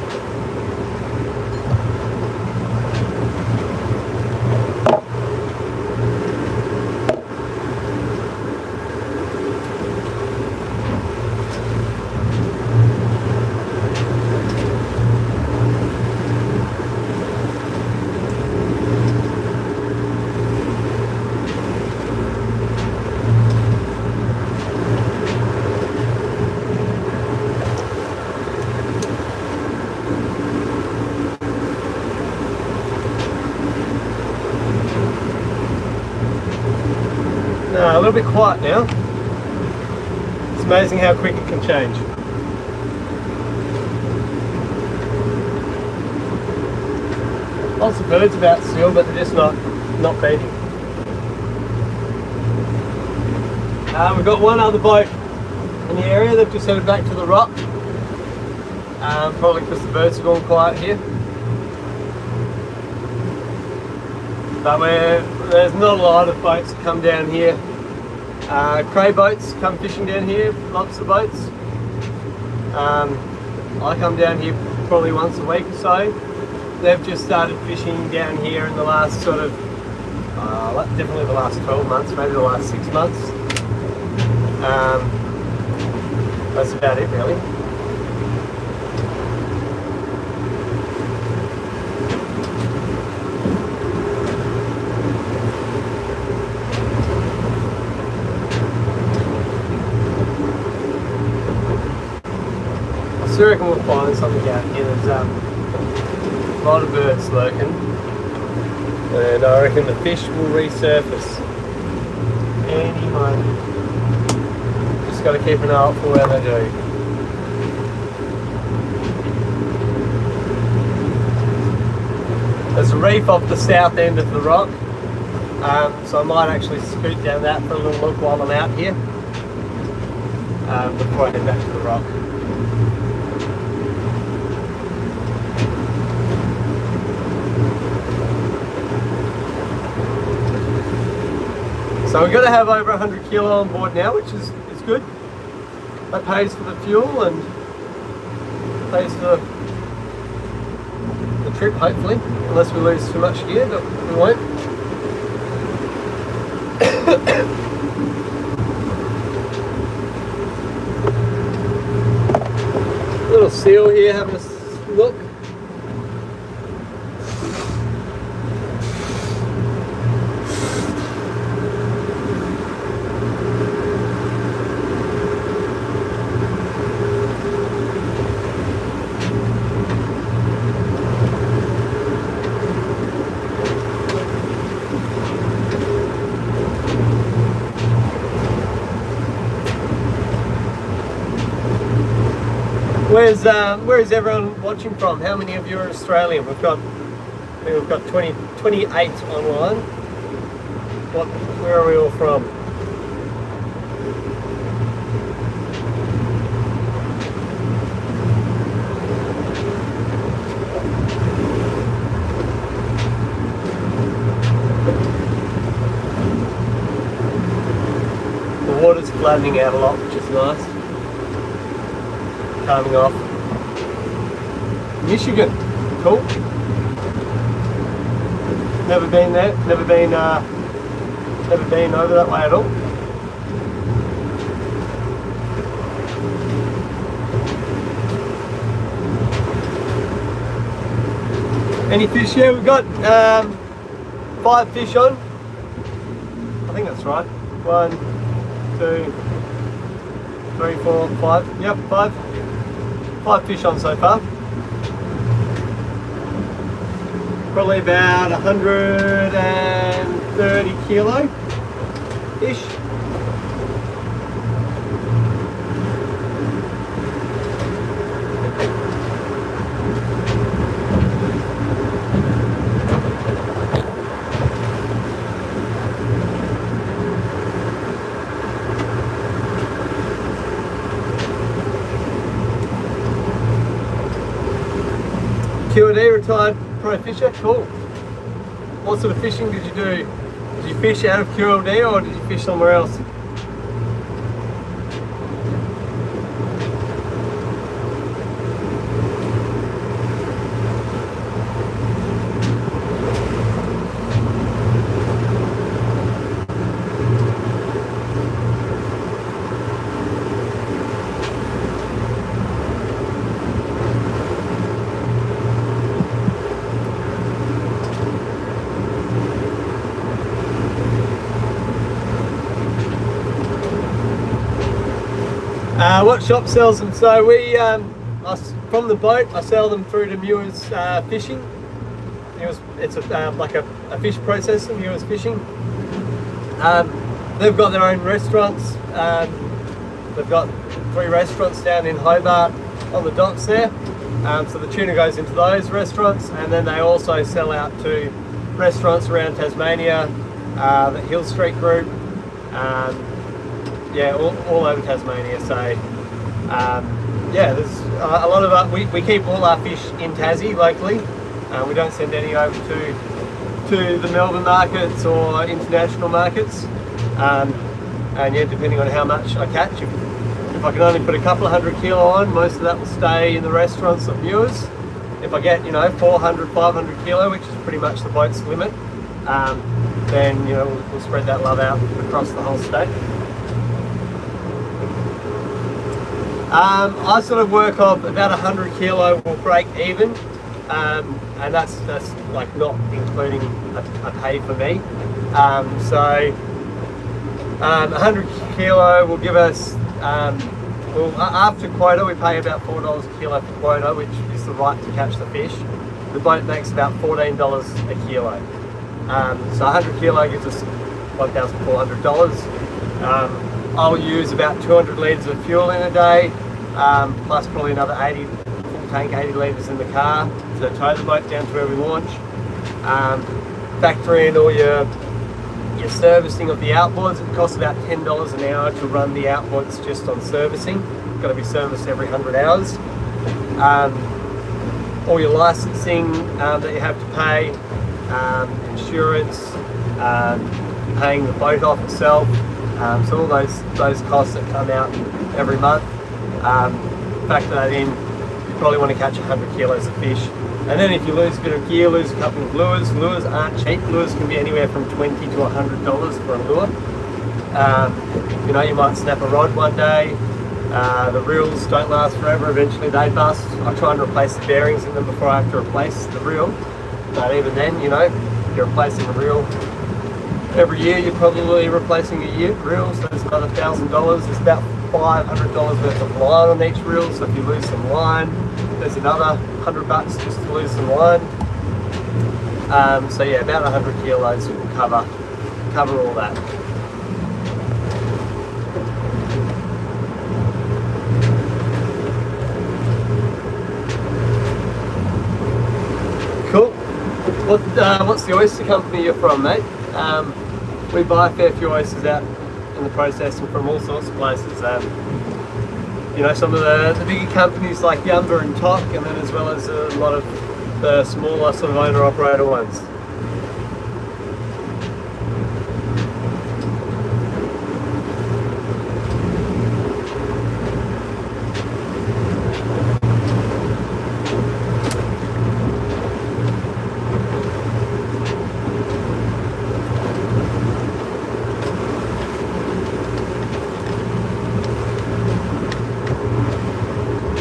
A little bit quiet now. It's amazing how quick it can change. Lots of birds about still, but they're just not feeding. We've got one other boat in the area. They've just headed back to the rock. Probably because the birds have gone quiet here. But there's not a lot of boats that come down here. Cray boats come fishing down here, lobster boats. I come down here probably once a week or so. They've just started fishing down here in the last sort of, definitely the last 12 months, maybe the last 6 months. That's about it really. I reckon we'll find something out here. There's a lot of birds lurking, and I reckon the fish will resurface any moment. Just got to keep an eye out for where they do. There's a reef off the south end of the rock, so I might actually scoot down that for a little look while I'm out here before I head back to the rock. So we've got to have over 100 kilo on board now, which is good. That pays for the fuel and pays for the trip, hopefully, unless we lose too much gear, but we won't. Little seal here having a look. Where is everyone watching from? How many of you are Australian? We've got 28 online. Where are we all from? The water's flattening out a lot, which is nice. Calming off. Michigan, cool. Never been there. Never been over that way at all. Any fish? Yeah, we've got 5 fish on. I think that's right. 1, 2, 3, 4, 5. Yep, 5. 5 fish on so far. Probably about 130 kilo-ish. Q&A, retired pro fisher, cool. What sort of fishing did you do? Did you fish out of QLD or did you fish somewhere else? What shop sells them? So we, from the boat, I sell them through to Muir's Fishing. It's like a fish processor, Muir's Fishing. They've got their own restaurants. They've got 3 restaurants down in Hobart on the docks there. So the tuna goes into those restaurants, and then they also sell out to restaurants around Tasmania, the Hill Street Group. Yeah, all over Tasmania. So yeah, there's a lot of we keep all our fish in Tassie locally. We don't send any over to the Melbourne markets or international markets. And yeah, depending on how much I catch, if I can only put a couple of 100 kilo on, most of that will stay in the restaurants of Muir's. If I get 400, 500 kilo, which is pretty much the boat's limit, then we'll spread that love out across the whole state. I sort of work off about 100 kilo will break even, and that's like not including a pay for me. So 100 kilo will give us, well, after quota we pay about $4 a kilo for quota, which is the right to catch the fish. The boat makes about $14 a kilo. So 100 kilo gives us $1,400. I'll use about 200 litres of fuel in a day, plus probably another 80 litres in the car to tow the boat down to where we launch. Factor in all your servicing of the outboards. It costs about $10 an hour to run the outboards just on servicing. It's got to be serviced every 100 hours. All your licensing that you have to pay, insurance, paying the boat off itself. So all those costs that come out every month, factor that in. You probably want to catch 100 kilos of fish. And then if you lose a bit of gear, lose a couple of lures. Lures aren't cheap. Lures can be anywhere from $20 to $100 for a lure. You might snap a rod one day. The reels don't last forever. Eventually they bust. I try and replace the bearings in them before I have to replace the reel. But even then, if you're replacing a reel every year, you're probably replacing a reel, so there's another $1,000. There's about $500 worth of line on each reel, so if you lose some line, there's another $100 just to lose some line. So yeah, about 100 kilos will cover all that. Cool. What's the oyster company you're from, mate? We buy a fair few oysters out in the processing from all sorts of places. Some of the bigger companies like Yumba and Tok, and then as well as a lot of the smaller sort of owner-operator ones.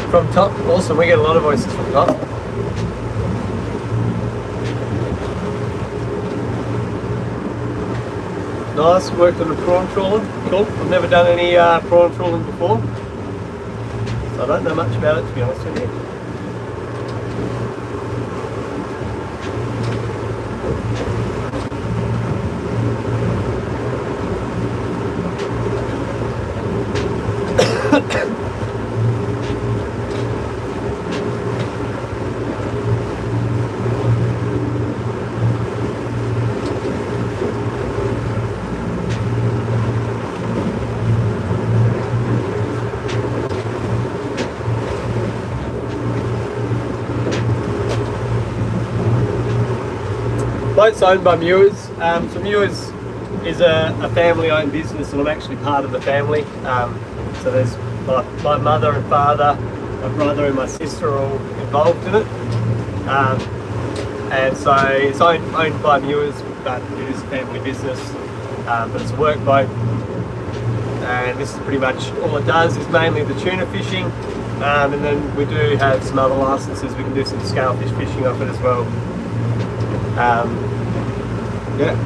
From Top, awesome. We get a lot of oysters from Top. Nice, worked on a prawn trawler. Cool. I've never done any prawn trawling before, so I don't know much about it, to be honest with you. Boat's owned by Mewers. So Mewers is a family-owned business, and I'm actually part of the family. So there's my mother and father, my brother and my sister are all involved in it. And so it's owned by Mewers, but it is a family business. But it's a work boat, and this is pretty much all it does. Is mainly the tuna fishing, and then we do have some other licenses. We can do some scalefish fishing off it as well. Yeah.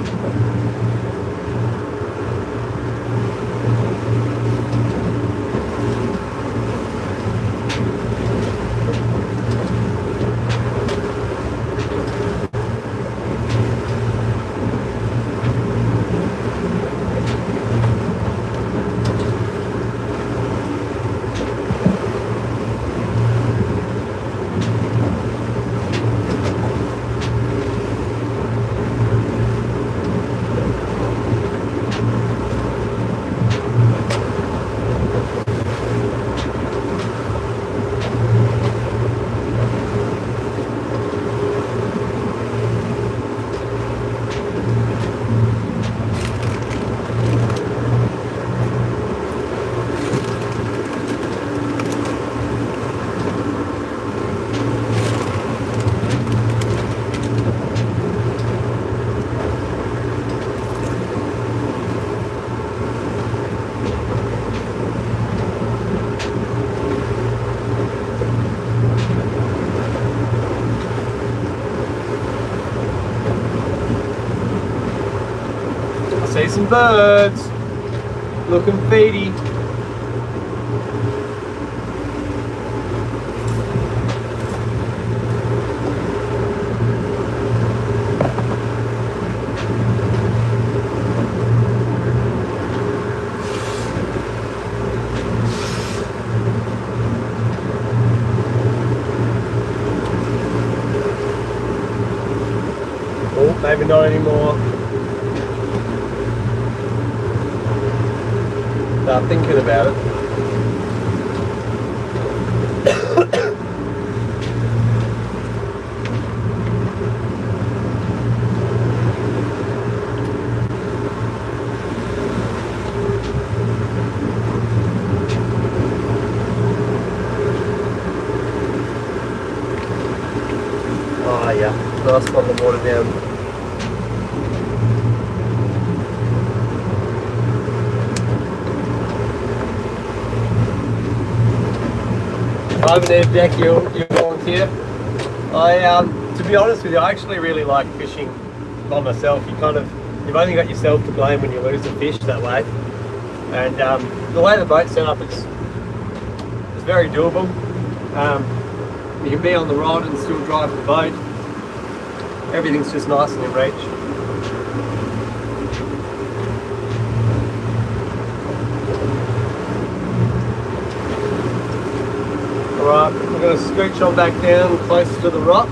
See some birds, looking feedy. Oh, maybe not anymore. Start thinking about it. Oh yeah, nice on the water down. Over there, Jack, you volunteer. To be honest with you, I actually really like fishing by myself. You've only got yourself to blame when you lose a fish that way. And the way the boat's set up, it's very doable. You can be on the rod and still drive the boat. Everything's just nice and in reach. Alright, we're going to scooch on back down close to the rock.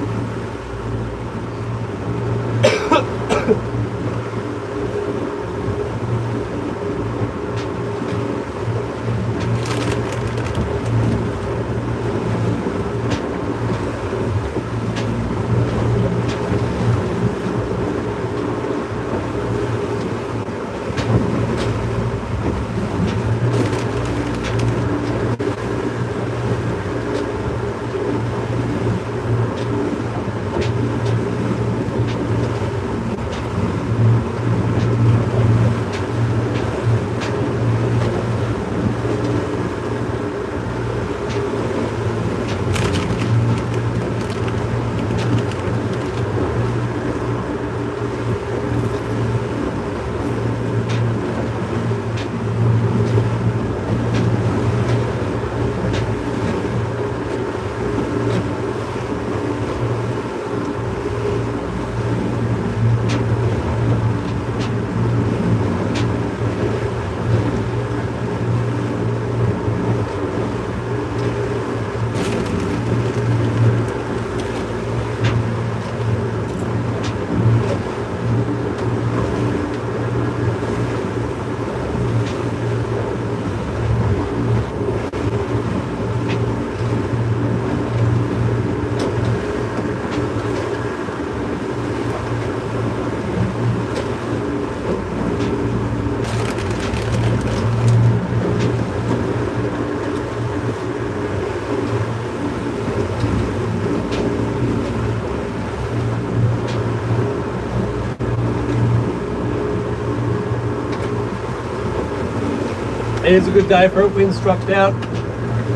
It is a good day for it. Wind struck out.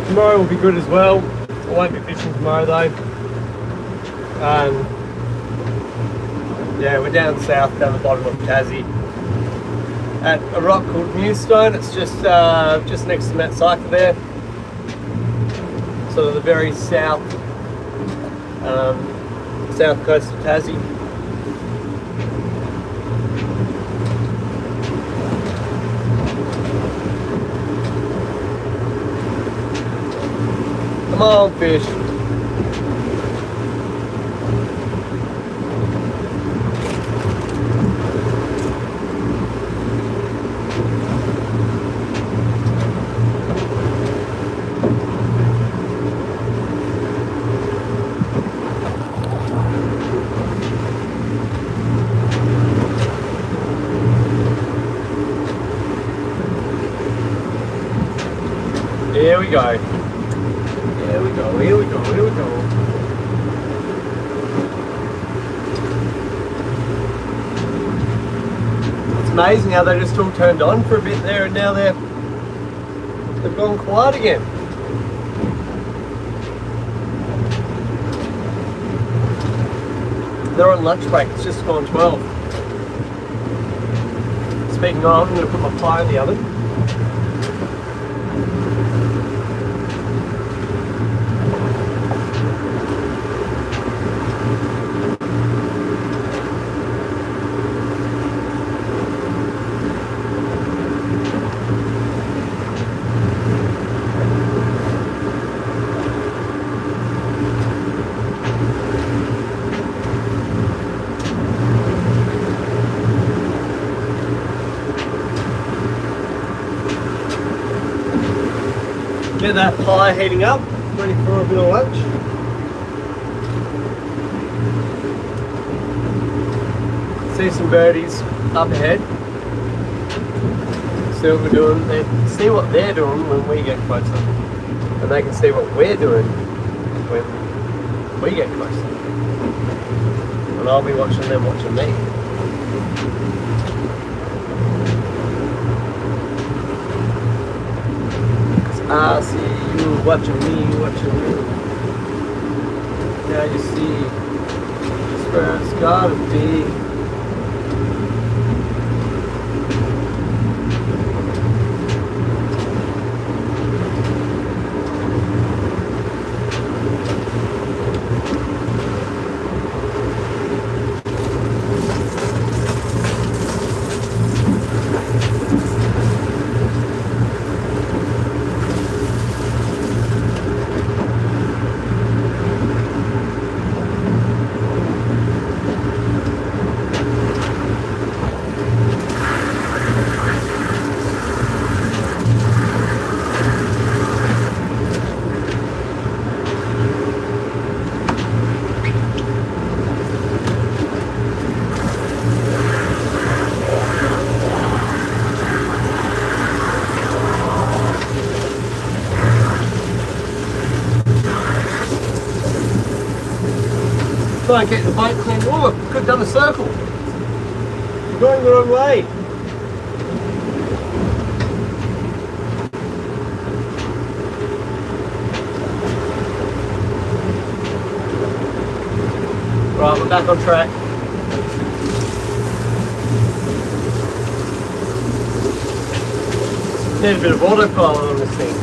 Tomorrow will be good as well. I won't be fishing tomorrow though. Yeah, we're down south, down the bottom of Tassie, at a rock called Mewstone. It's just next to Mount Cycle there. So the very south coast of Tassie. Come on, fish. Here we go. Here we go, here we go, here we go. It's amazing how they just all turned on for a bit there and now they've gone quiet again. They're on lunch break, it's just gone 12. Speaking of, I'm going to put my pie in the oven. Get that pie heating up, ready for a bit of lunch. See some birdies up ahead. See what we're doing. They see what they're doing when we get closer, and they can see what we're doing when we get closer. And I'll be watching them watching me. I see you watching me, watching you. Now you see just where it's gotta be. Try and get the boat cleaned. Oh, could have done a circle. You're going the wrong way. Right, we're back on track. Need a bit of autopilot on this thing.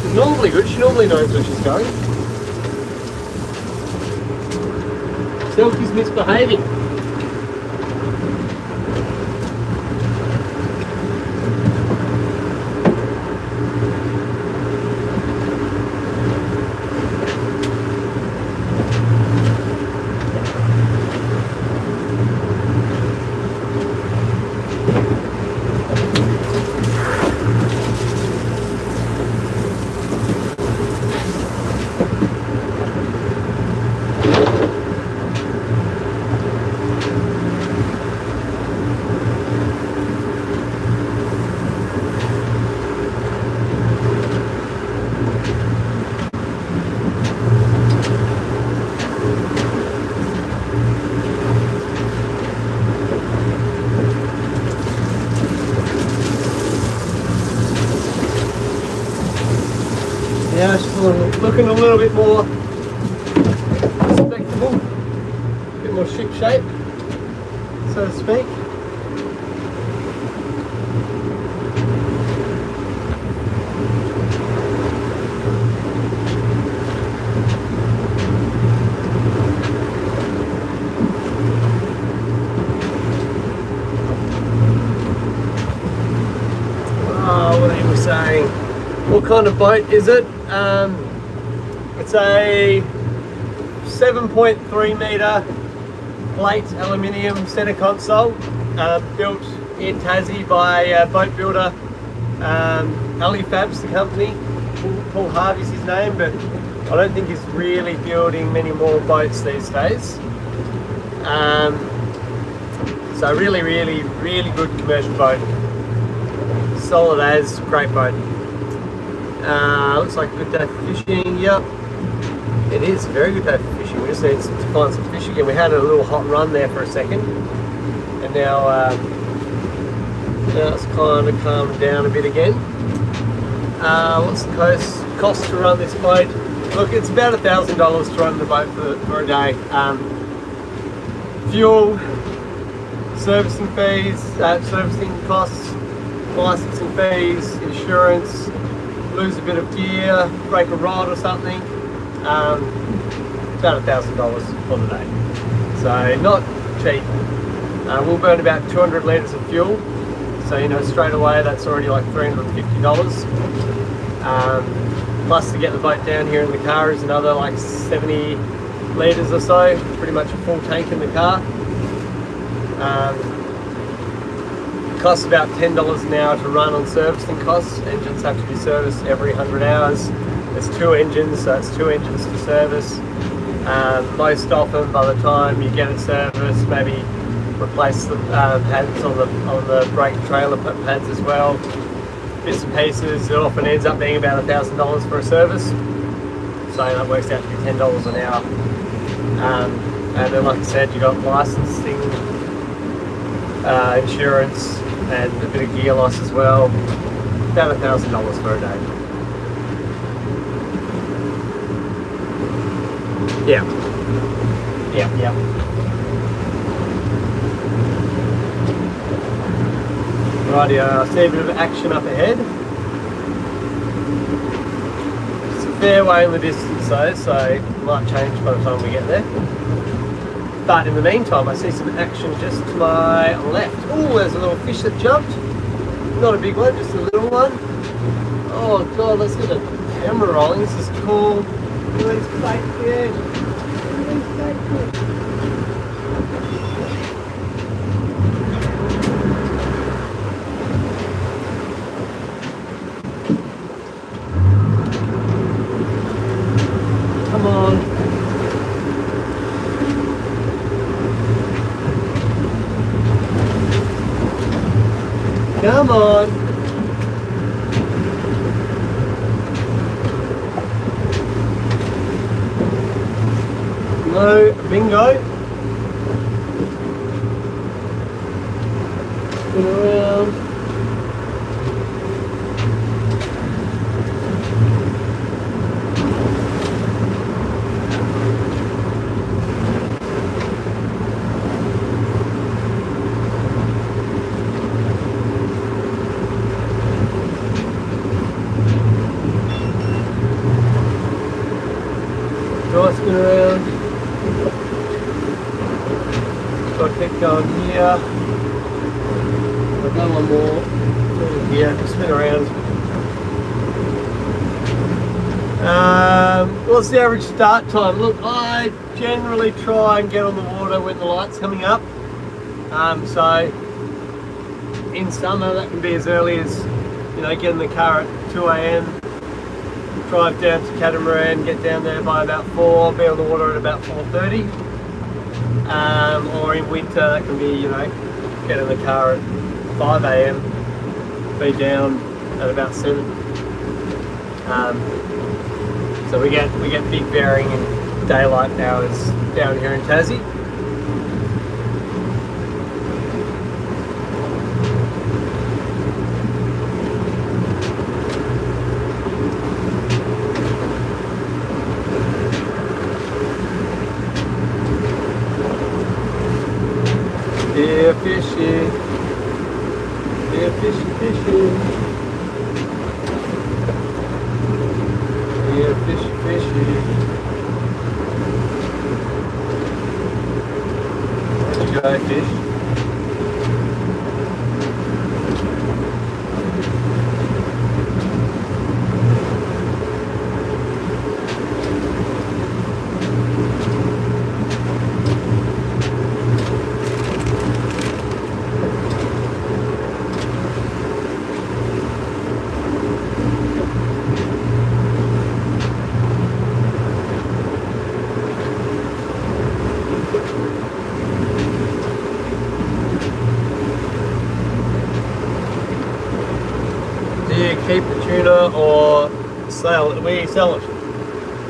She's normally good, she normally knows where she's going. Silky's misbehaving. looking a little bit more respectable, a bit more ship shape, so to speak. What he was saying. What kind of boat is it? It's a 7.3 metre plate aluminium centre console, built in Tassie by a boat builder, Fabs, the company. Paul Harvey's his name, but I don't think he's really building many more boats these days. So really good commercial boat. Solid as, great boat. Looks like a good day for fishing. Yep, it is a very good day for fishing. We just need to find some fish again. We had a little hot run there for a second, and now it's kind of calmed down a bit again. What's the cost to run this boat? Look, it's about $1,000 to run the boat for a day. Fuel, servicing fees, servicing costs, licensing fees, insurance, lose a bit of gear, break a rod or something, about $1,000 for the day. So not cheap. We'll burn about 200 litres of fuel, so you know straight away that's already like $350. Plus to get the boat down here in the car is another like 70 litres or so, pretty much a full tank in the car. Costs about $10 an hour to run on servicing costs. Engines have to be serviced every 100 hours. There's 2 engines, so it's 2 engines to service. Most often, by the time you get it serviced, maybe replace the pads on the brake trailer pads as well. Bits and pieces. It often ends up being about $1,000 for a service. So that works out to be $10 an hour. And then, like I said, you got licensing, insurance, and a bit of gear loss as well. About $1,000 for a day. Yeah. Rightio, I see a bit of action up ahead. It's a fair way in the distance though, so it might change by the time we get there. But in the meantime, I see some action just to my left. Oh, there's a little fish that jumped. Not a big one, just a little one. Oh God, let's get the camera rolling. This is cool. Look at his bait fish. Look at his bait fish. Come on. Come on. No, bingo. Spin around. Spin around. So I keep going here. I've got one more here. Spin around. What's the average start time? Look, I generally try and get on the water when the light's coming up. So in summer that can be as early as, you know, get in the car at 2 AM. Drive down to Catamaran, get down there by about 4, be on the water at about 4:30. Or in winter that can be, you know, get in the car at 5 AM, be down at about 7. So we get big varying in daylight hours down here in Tassie. Yeah, fishy. Yeah, fishy, fishy. Yeah, fishy, fishy. There you go, fish. Do you keep the tuna or sell it? We sell it.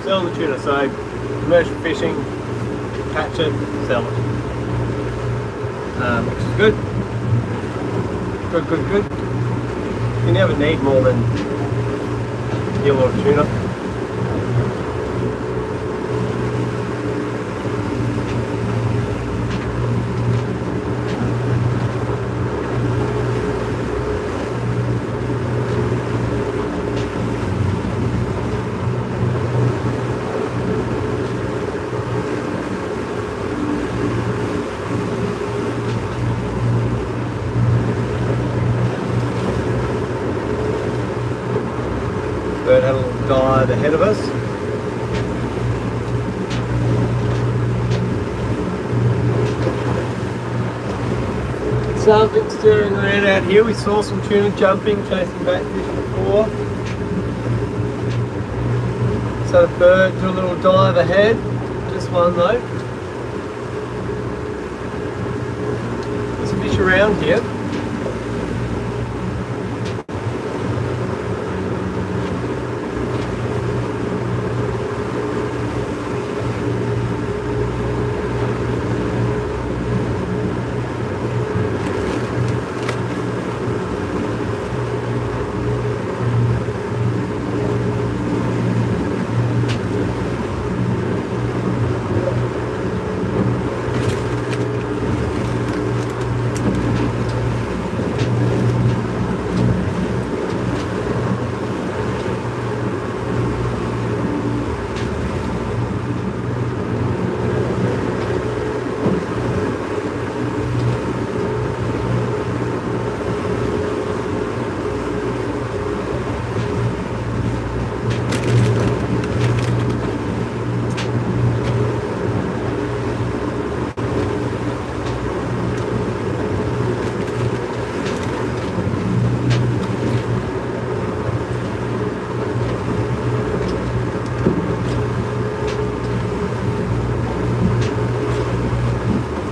Sell the tuna. So commercial fishing, catch it, sell it. Which is good. Good, good, good. You never need more than a kilo of tuna. Bird had a little dive ahead of us. Something stirring around out here. We saw some tuna jumping, chasing backfish before. So the bird did a little dive ahead. Just one though. There's a fish around here.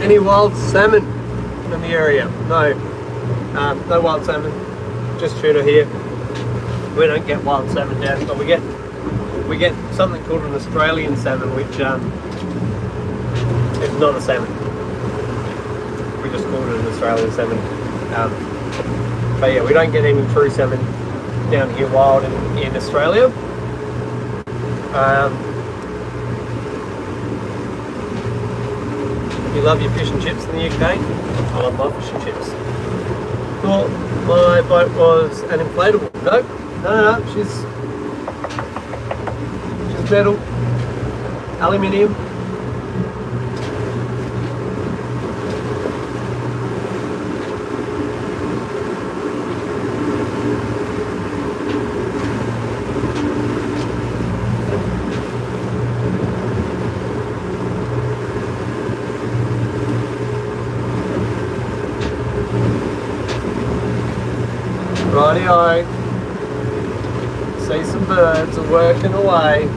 Any wild salmon in the area? No, no wild salmon, just tuna here. We don't get wild salmon down, but we get something called an Australian salmon, which is not a salmon. We just called it an Australian salmon. But yeah, we don't get any true salmon down here wild in Australia. You love your fish and chips in the UK? I love my fish and chips. Thought my boat was an inflatable. Nope, no, she's metal, aluminium. Rightio. See some birds are working away.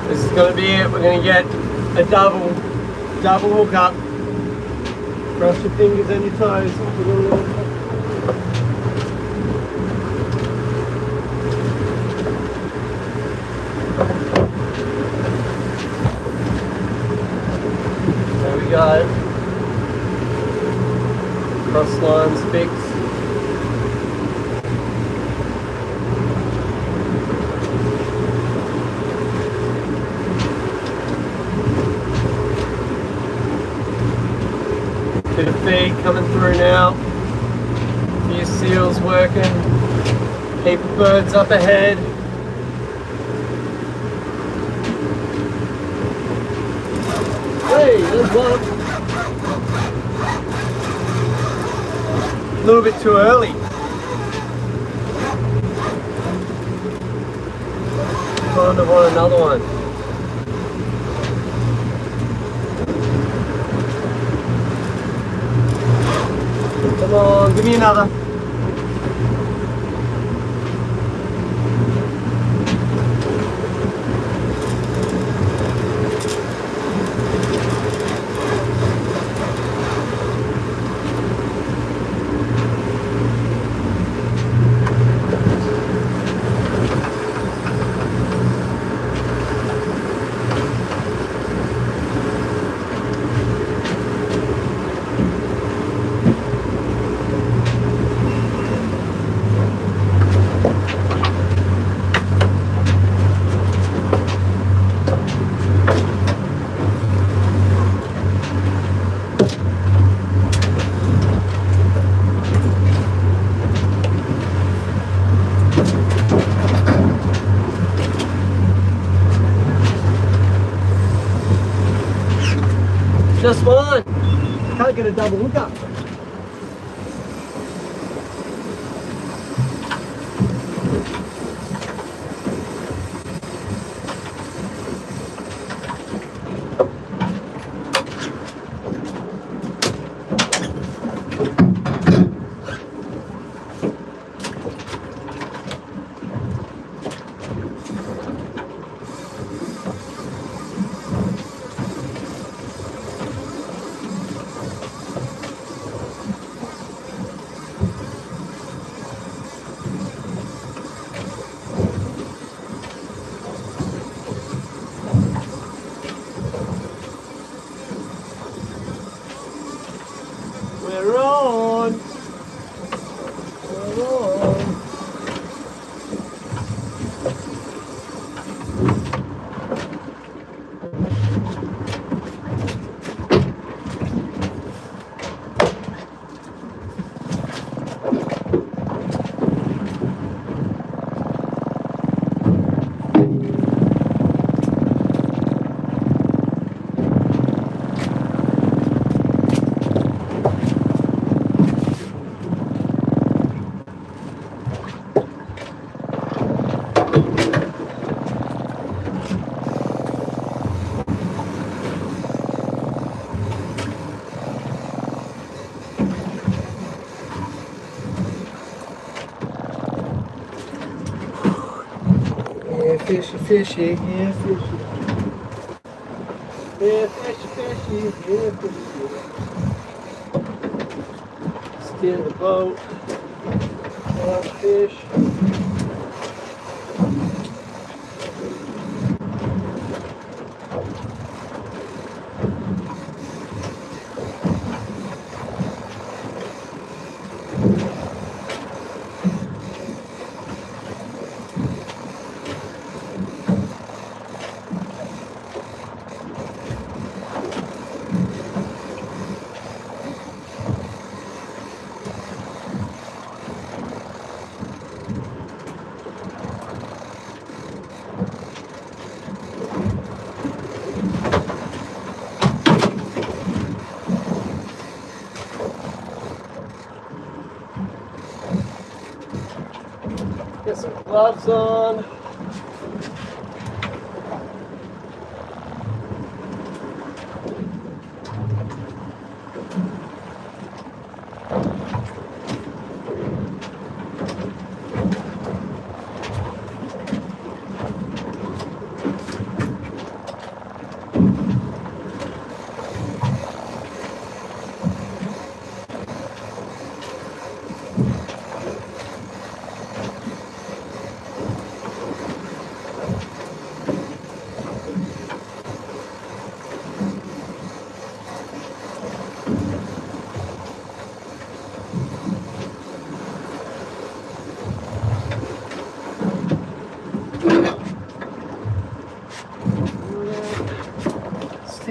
This is going to be it. We're going to get a double hookup. Cross your fingers and your toes. line's fixed. Bit of feed coming through now. Few seals working. Heap of birds up ahead. Hey, there's one. A little bit too early. Kind of want another one. Come on, give me another. Just one. Can't get a double hookup. We're on. We're on. Fishy, fishy, yeah, fishy. Yeah, fishy, fishy, yeah, fishy. Steer the boat. Fish. Get some gloves on.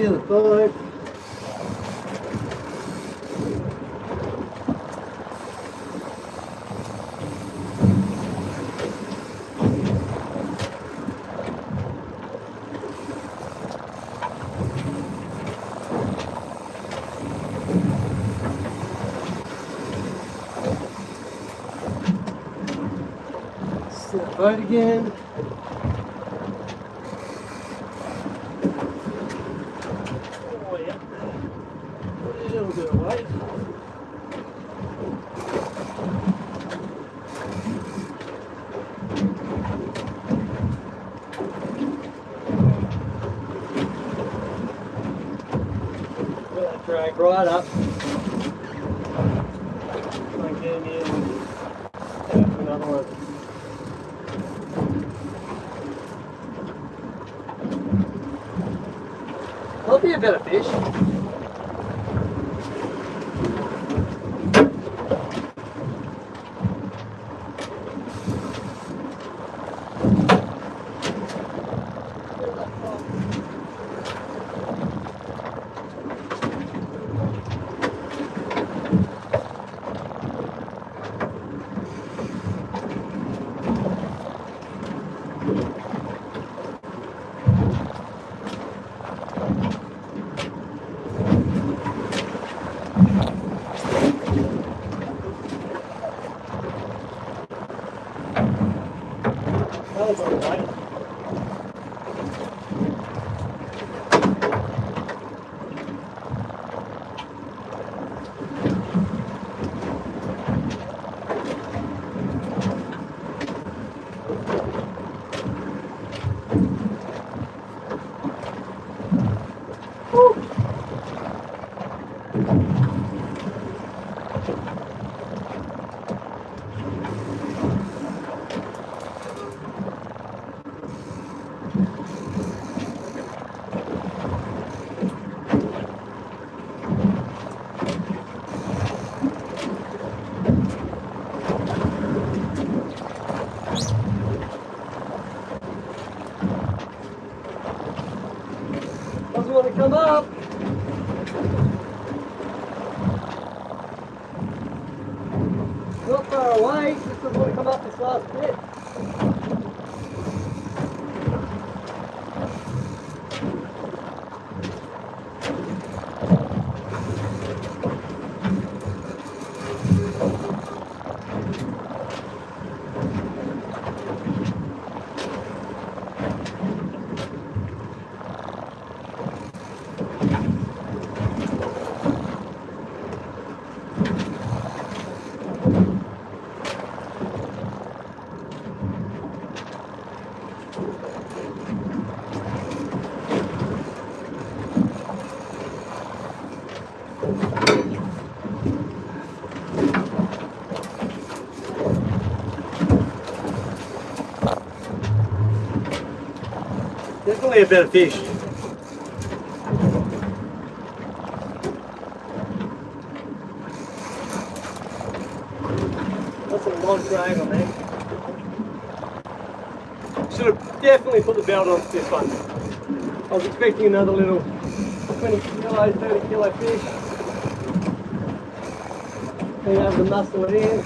the other boat. Set the boat again. Oh yeah. A little bit of weight. Let that drag right up. Try and get him in and go for another one. Might be a better fish. That was all right. Doesn't want to come up. Not far away, just doesn't want to come up this last bit. Definitely a better fish. That's a long drag on there. Should have definitely put the belt on this one. I was expecting another little 20 kilo, 30 kilo fish. Being able to muscle it in.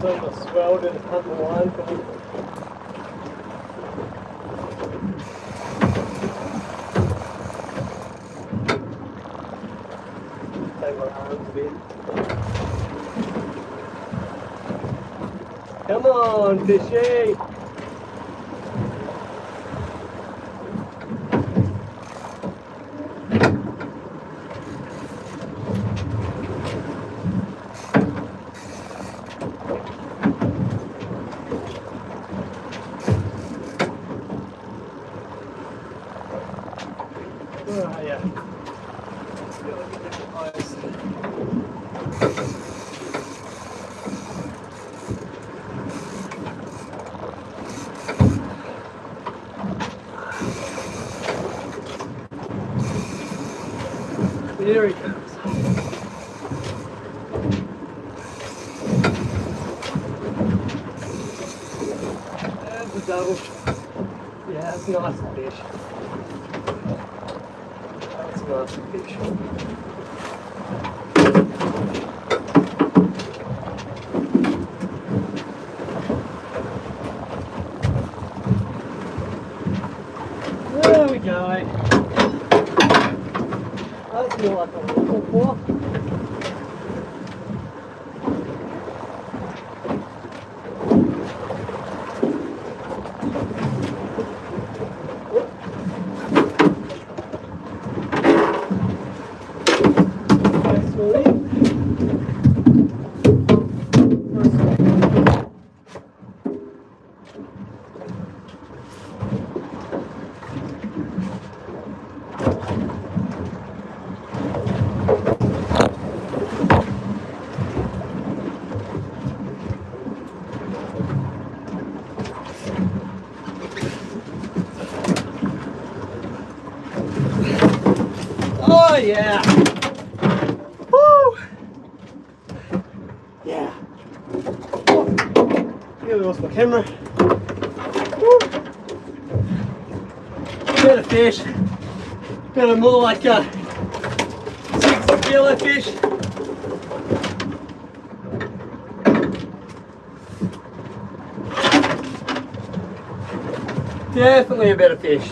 Almost swelled and cut the line for me. Take my my arms a bit. Come on, fishy! Oh, yeah. Here he comes. There's the double. Yeah, that's a nice fish. That's a nice fish. There we go. That's more like I'm looking for. Oh yeah! Woo! Yeah. Oh, nearly lost my camera. Woo! Better fish. Better more like a 6 kilo fish. Definitely a better fish.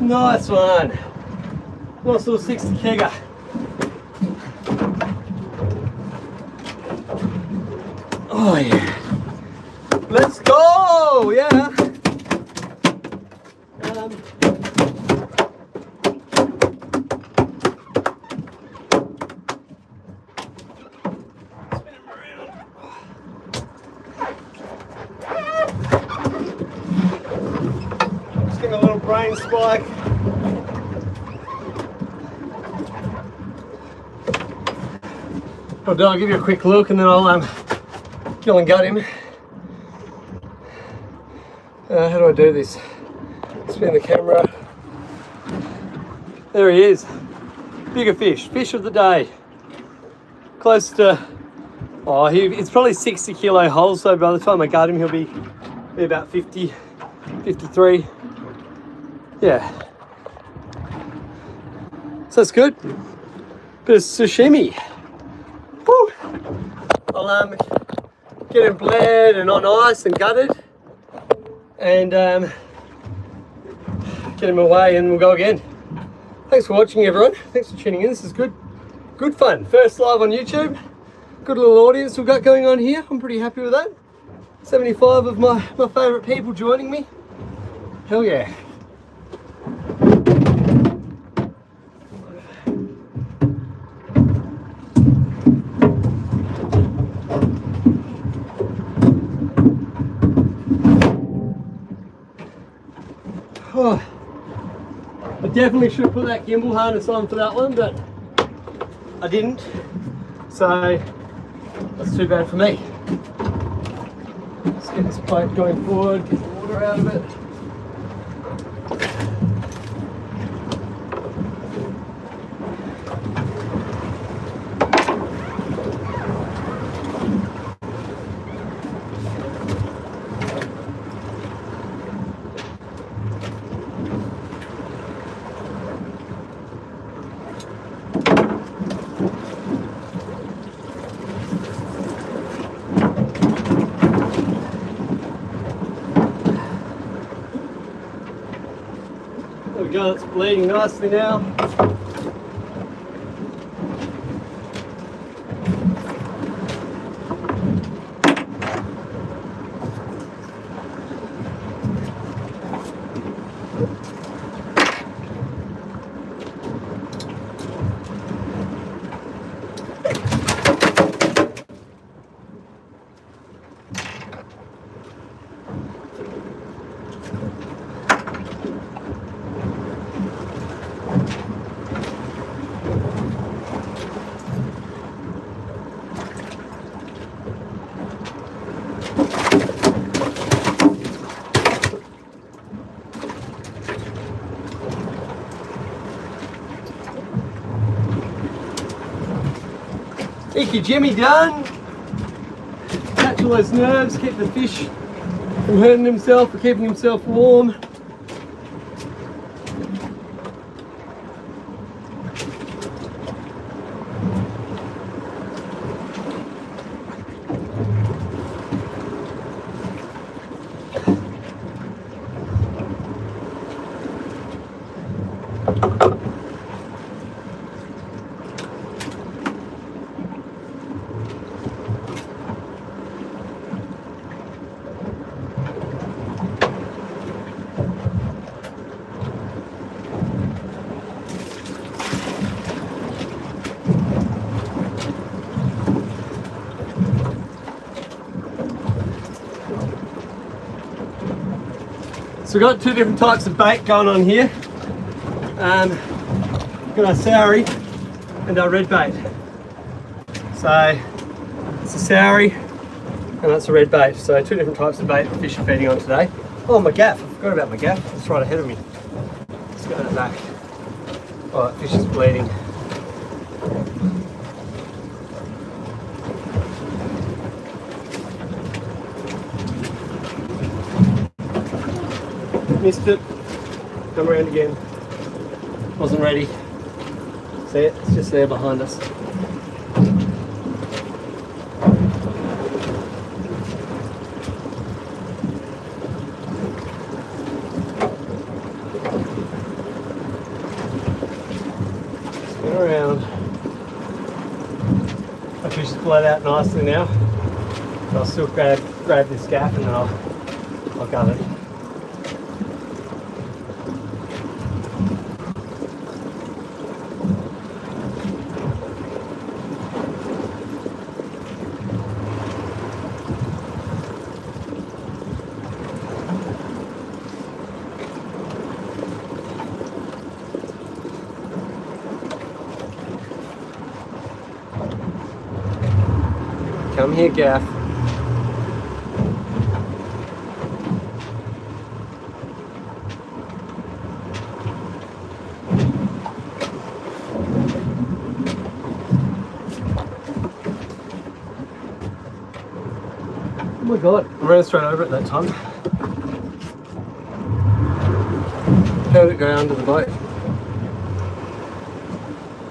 Nice one. Nice little 60 kegger. Oh yeah. Let's go. Yeah. Spin him around. Just give him a little brain spike. I'll give you a quick look and then I'll go and gut him. How do I do this? Spin the camera. There he is. Bigger fish. Fish of the day. Close to, it's probably 60 kilo whole, so by the time I gut him he'll be about 50, 53. Yeah. So that's good. Bit of sashimi. Woo. I'll get him bled and on ice and gutted and get him away and we'll go again. Thanks for watching everyone. Thanks for tuning in. This is good fun. First live on YouTube. Good little audience we've got going on here. I'm pretty happy with that. 75 of my favourite people joining me. Hell yeah. Oh, I definitely should have put that gimbal harness on for that one, but I didn't, so that's too bad for me. Let's get this plate going forward, get the water out of it. There we go, it's bleeding nicely now. Icky Jimmy done. Catch all those nerves, keep the fish from hurting himself, or keeping himself warm. So we've got two different types of bait going on here. Got our Sowie and our red bait. So it's a Sowie and that's a red bait. So two different types of bait the fish are feeding on today. Oh, my gaff, I forgot about my gaff. It's right ahead of me. Let's go that back. Oh, that fish is bleeding. Missed it. Come around again. Wasn't ready. See it? It's just there behind us. Spin around. The fish is bled out nicely now. I'll still grab this gaff and then I'll gut it. Come here, gaff. Oh my god, I ran straight over it that time. Heard it go under the boat.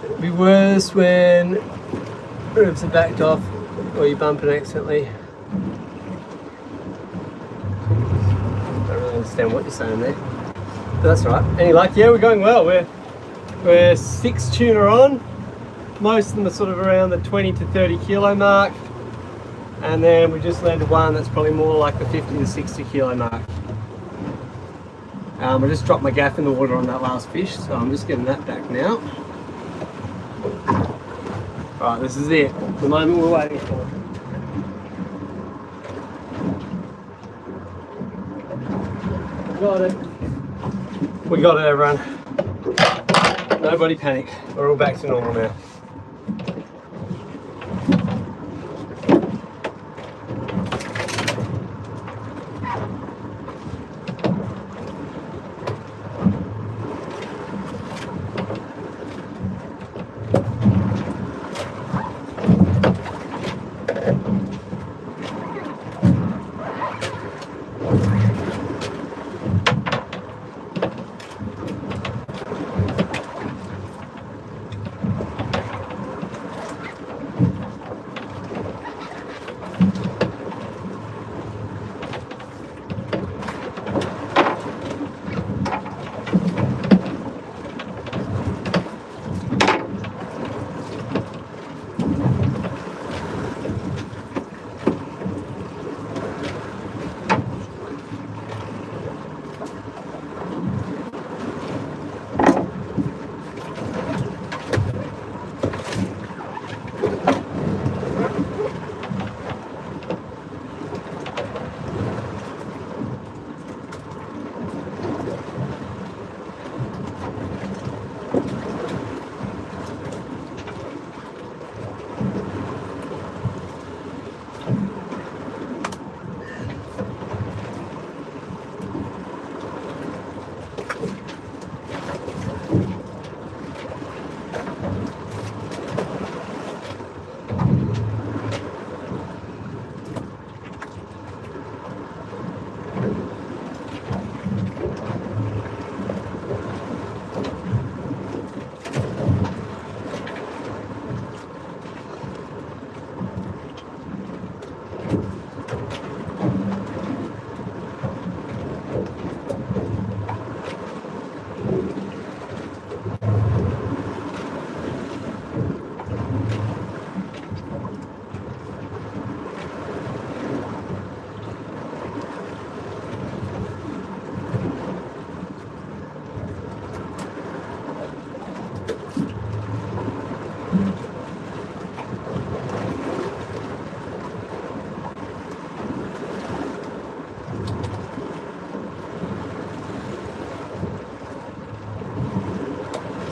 It'd be worse when ribs are backed off or you bump it accidentally. I don't really understand what you're saying there. But that's all right. Any luck? Yeah, we're going well. We're 6 tuna on. Most of them are sort of around the 20 to 30 kilo mark. And then we just landed one that's probably more like the 50 to 60 kilo mark. I just dropped my gaff in the water on that last fish, so I'm just getting that back now. Alright, this is it. The moment we're waiting for. Got it. We got it, everyone. Nobody panic. We're all back to normal now.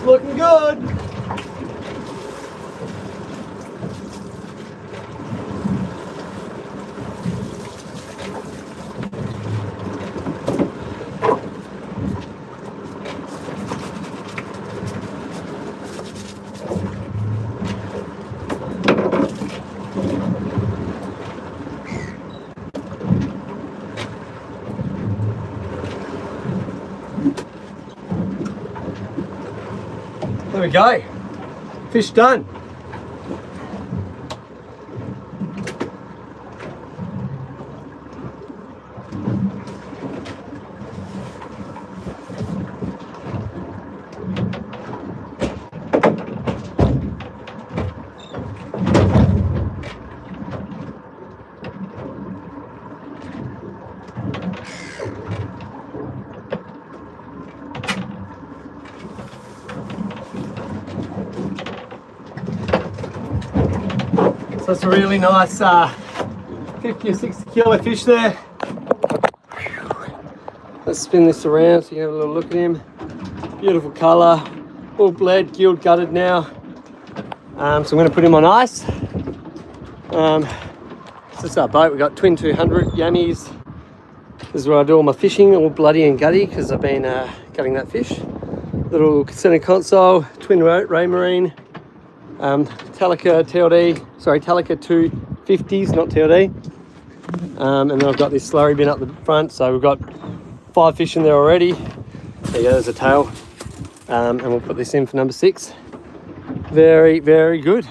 looking good. There we go. Fish done. So it's a really nice 50 or 60 kilo fish there. Let's spin this around so you have a little look at him. Beautiful colour, all bled, gilled, gutted now. So I'm going to put him on ice. This is our boat. We've got twin 200 yammies. This is where I do all my fishing, all bloody and gutty because I've been gutting that fish. Little center console, twin ray marine. Talica TLD, sorry, Talica 250s, not TLD. And then I've got this slurry bin up the front, so we've got 5 fish in there already. There you go, there's a tail. And we'll put this in for number 6. Very, very good.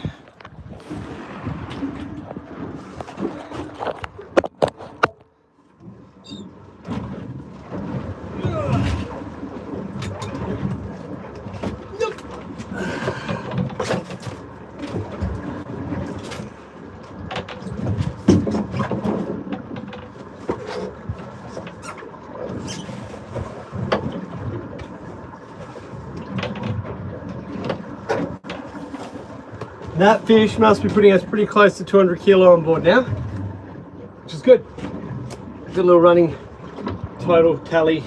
That fish must be putting us pretty close to 200 kilo on board now, which is good. Good little running total tally.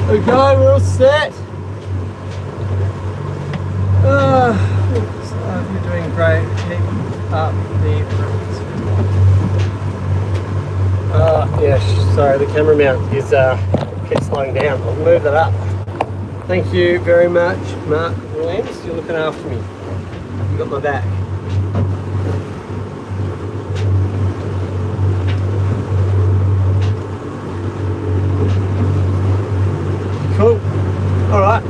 There we go, we're all set. Sorry, the camera mount is keeps slowing down. I'll move that up. Thank you very much, Mark Williams. You're looking after me. You got my back. Cool. All right.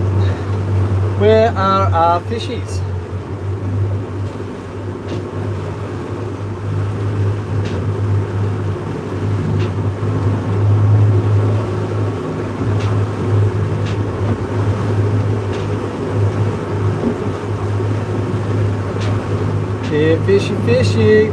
Where are our fishies? Yeah, fishy, fishy.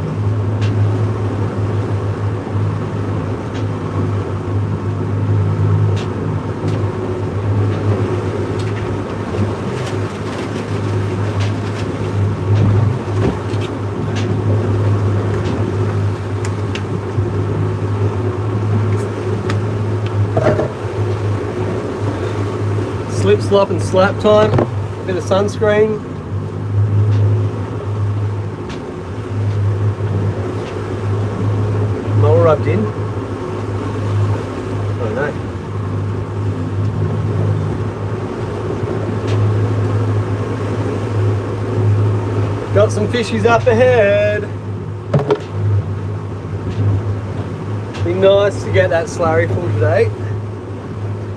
Slip, slop and slap time. A bit of sunscreen. All rubbed in. Oh no. Got some fishies up ahead. Be nice to get that slurry full today.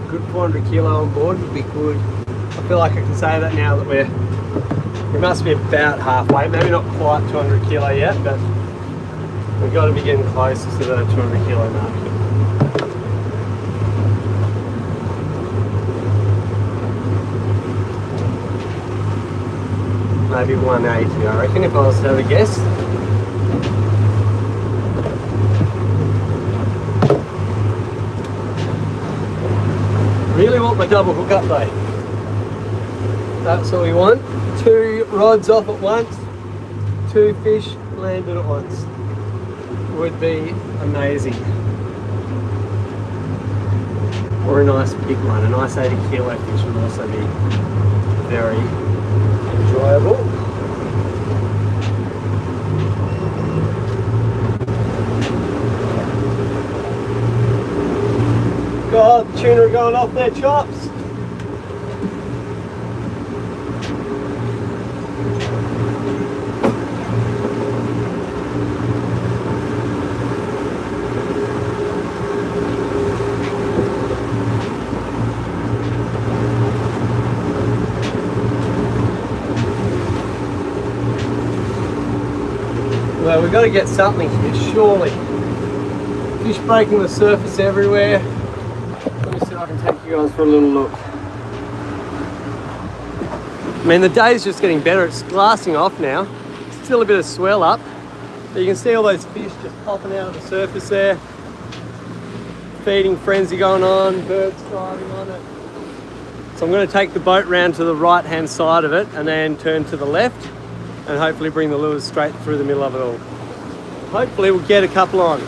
Good 400 kilo on board would be good. I feel like I can say that now that we must be about halfway, maybe not quite 200 kilo yet, but we've got to be getting close to the 200 kilo mark. Maybe 180, I reckon, if I was to have a guess. Really want my double hookup though. That's what we want. 2 rods off at once, 2 fish landed at once. Would be amazing. Or a nice big one, a nice 80 kilo fish would also be very enjoyable. God, the tuna are going off their chops. Well, we've got to get something here, surely. Fish breaking the surface everywhere. Let me see if I can take you guys for a little look. I mean, the day's just getting better. It's glassing off now. Still a bit of swell up. But you can see all those fish just popping out of the surface there. Feeding frenzy going on, birds driving on it. So I'm going to take the boat round to the right-hand side of it and then turn to the left and hopefully bring the lures straight through the middle of it all. Hopefully we'll get a couple on.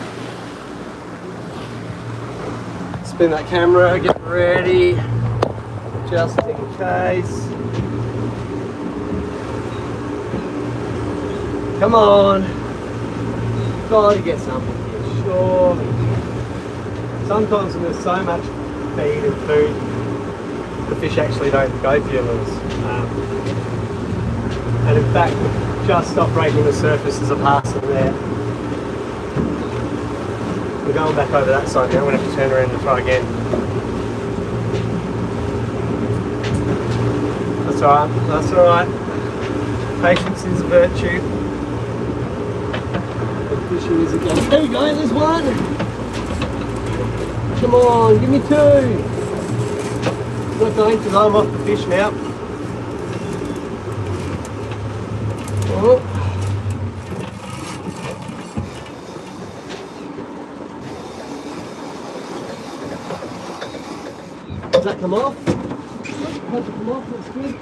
Spin that camera, get ready, just in case. Come on. Gotta get something here, surely. Sometimes when there's so much feed and food, the fish actually don't go for your lures. And in fact, we've just stopped breaking the surface as I pass them there. We're going back over that side now. I'm going to have to turn around and try again. That's alright, that's alright. Patience is a virtue. The fishing is again. There you go, there's one! Come on, give me 2! I'm not going because I'm off the fish now. Oh. Does that come off? Does it come off? That's good.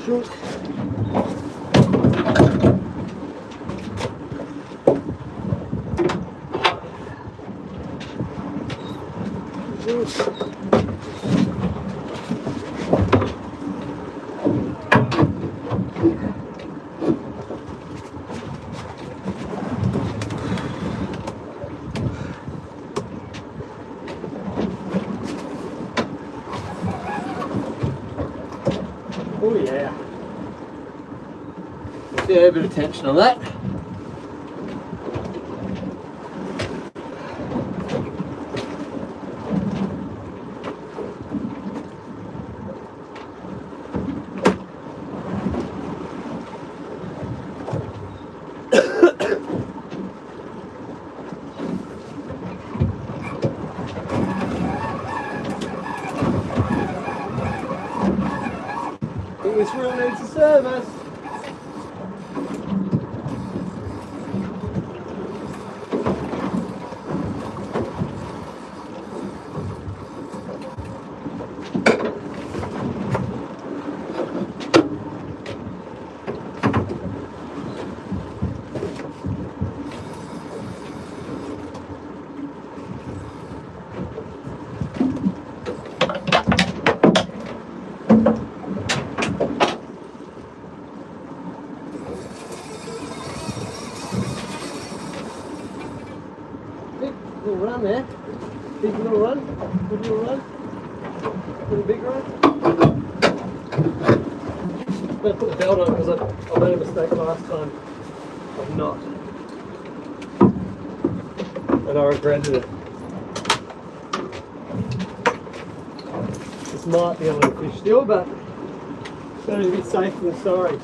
short. Oh yeah. Yeah, a bit of tension on that. This reel needs a service. Little run there. Big little run. Good little run. Little big run. I'm going to put the belt on because I made a mistake last time of not. And I regretted it. This might be a little fish still, but it's better to be safe than sorry.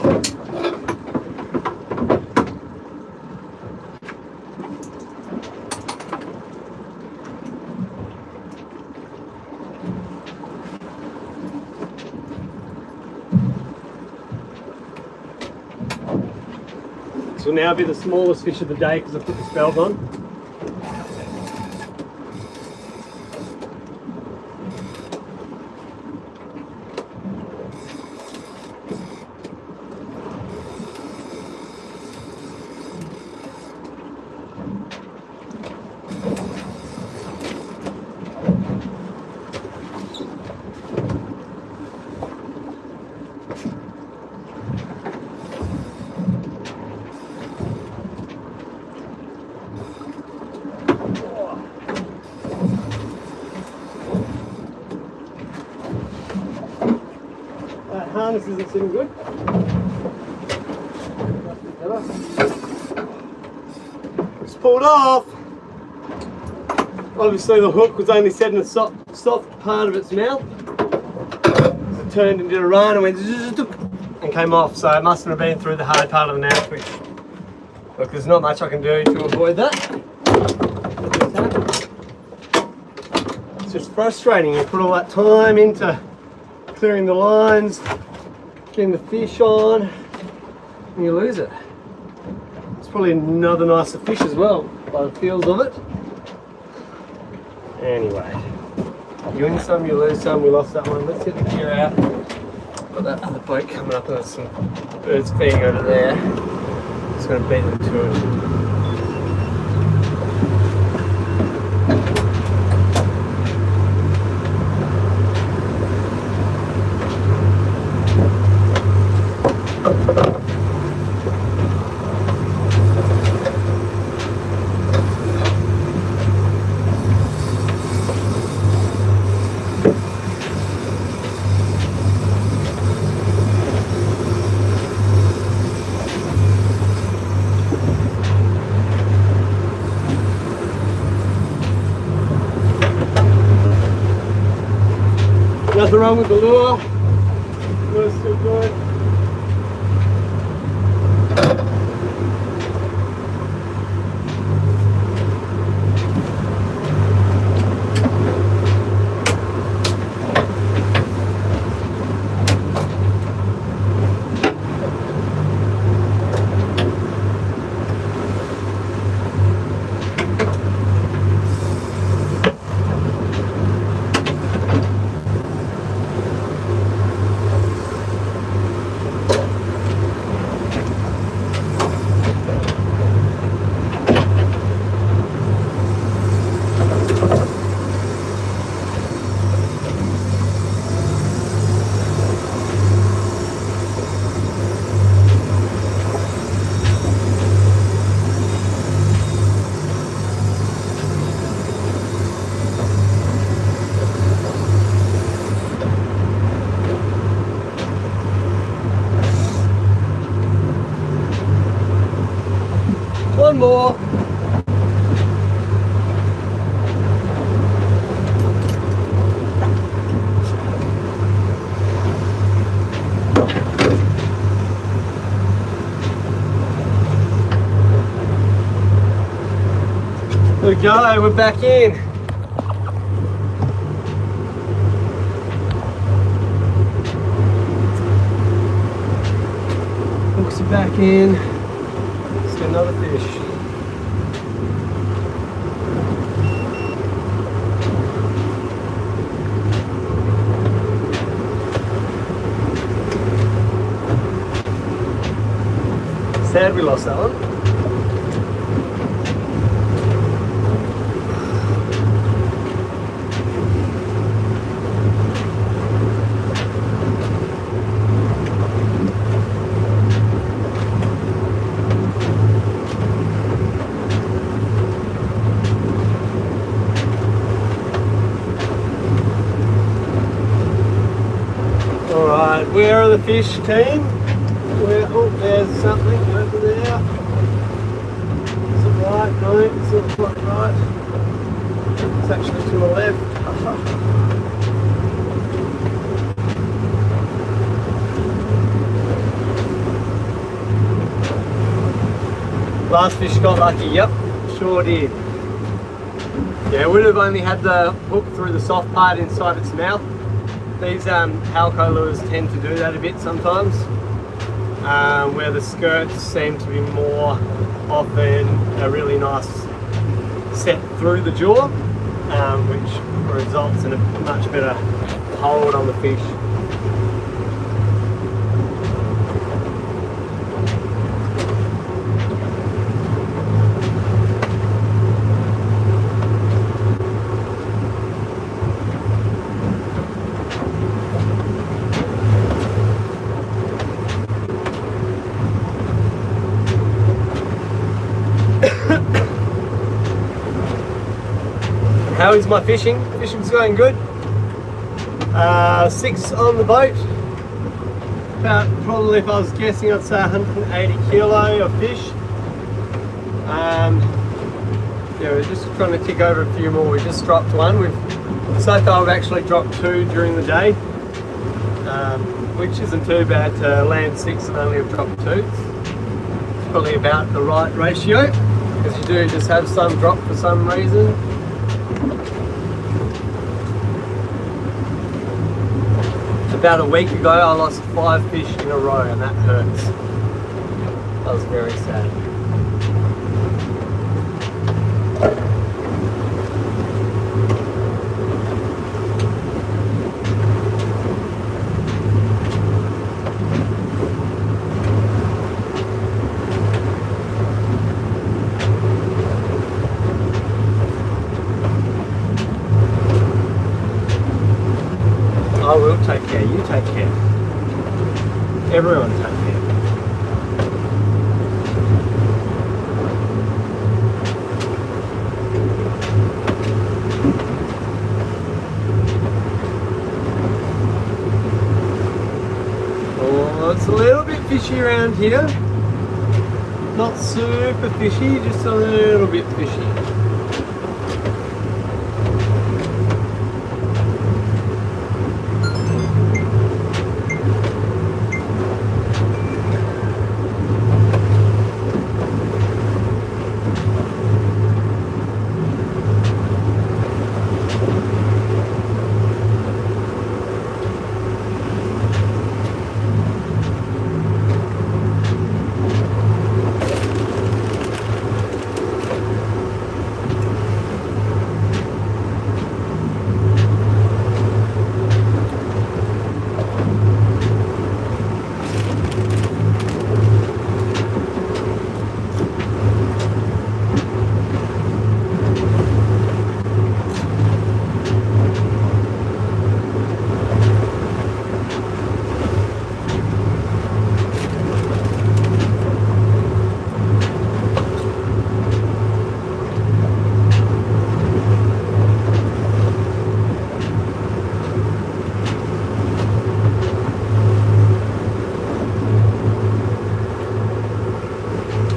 This will now be the smallest fish of the day because I put the spells on. Harness isn't sitting good. It's pulled off. Obviously the hook was only set in a soft part of its mouth. It turned into a run and went and came off, so it mustn't have been through the hard part of the now twitch. Look, there's not much I can do to avoid that. It's just frustrating. You put all that time into clearing the lines, getting the fish on, and you lose it. It's probably another nicer fish as well, by the feels of it. Anyway, you win some, you lose some. We lost that one. Let's get the gear out. Got that other boat coming up, and there's some birds feeding over there. Just going to beat them to it. Nothing wrong with the lure. Lure's still good. we go, we're back in. Hooks are back in. Let's get another fish. Sad we lost that one. Alright, where are the fish, team? Where, oh, there's something over there. Is it right? No, it's not quite right. It's actually to the left. Last fish got lucky, yep, sure did. Yeah, it would have only had the hook through the soft part inside its mouth. These Halco lures tend to do that a bit sometimes, where the skirts seem to be more often a really nice set through the jaw, which results in a much better hold on the fish. How is my fishing? Fishing's going good. 6 on the boat. About, probably if I was guessing, I'd say 180 kilo of fish. Yeah, we're just trying to tick over a few more. We just dropped one. So far we've actually dropped 2 during the day, which isn't too bad to land 6 and only have dropped 2. It's probably about the right ratio, because you do just have some drop for some reason. About a week ago I lost 5 fish in a row, and that hurts. That was very sad. I will take care, you take care. Everyone take care. Oh, it's a little bit fishy around here. Not super fishy, just a little bit fishy.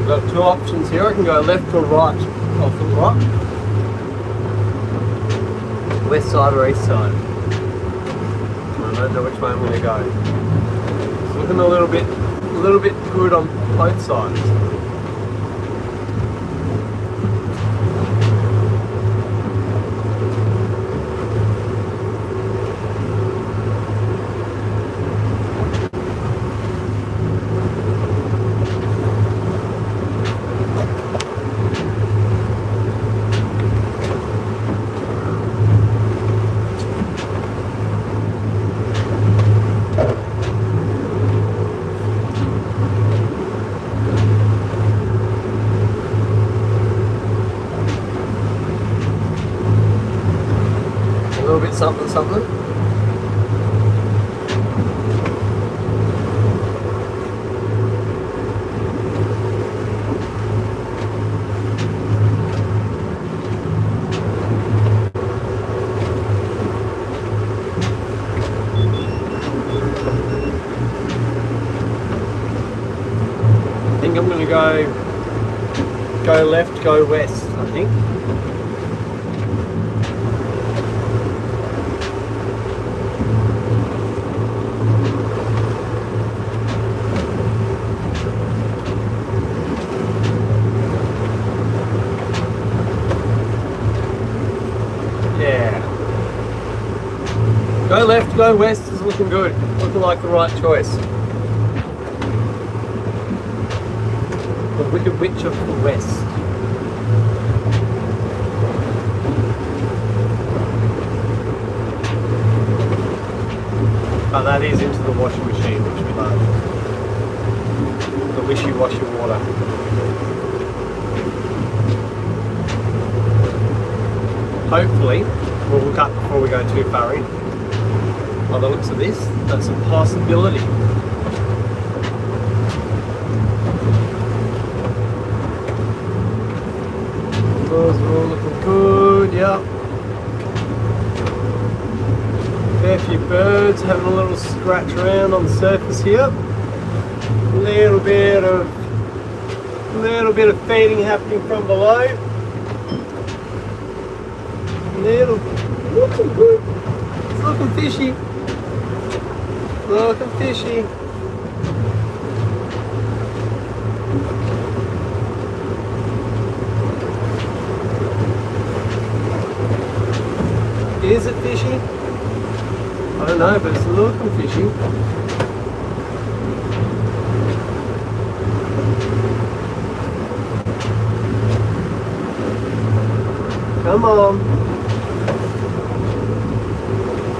Got 2 options here. I can go left or right off the rock. West side or east side. I don't know which way I'm going to go. It's looking a little bit good on both sides. something, something. I think I'm going to go left, go west, I think. Yeah. Go left, go west is looking good. Looking like the right choice. The Wicked Witch of the West. Oh, that is into the washing machine, which we love. The wishy-washy water. Hopefully, we'll look up before we go too far in. By the looks of this, that's a possibility. Those are all looking good, yeah. Fair few birds having a little scratch around on the surface here. Little bit of feeding happening from below. Looking good. It's looking fishy. Looking fishy. Is it fishy? I don't know, but it's looking fishy. Come on.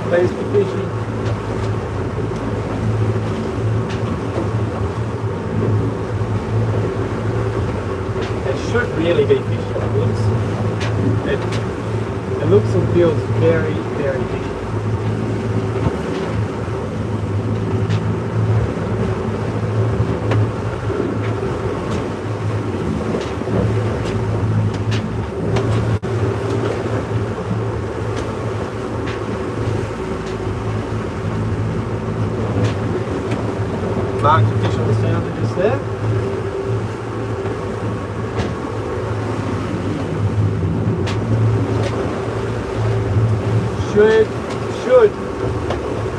Please be fishy. It should really be fishy. It looks and feels very, very fishy. Mark the fish on the sounder just there.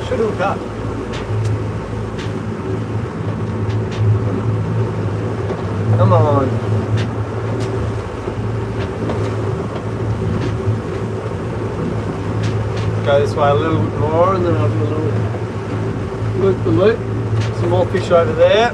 Should hook up. Come on. Go this way a little bit more and then I'll do a little loop the loop. Some more fish over there.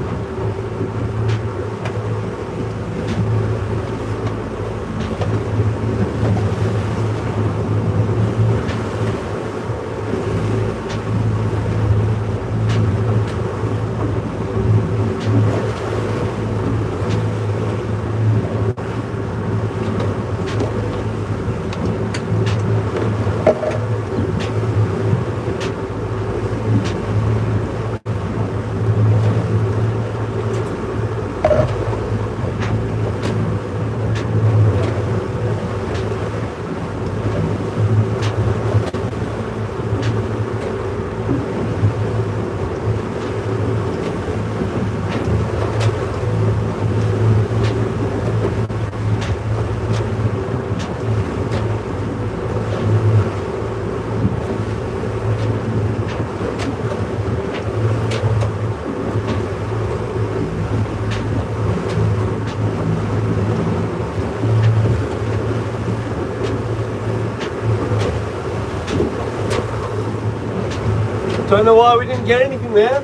Don't know why we didn't get anything there.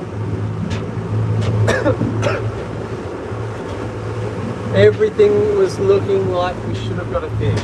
Everything was looking like we should have got a fish.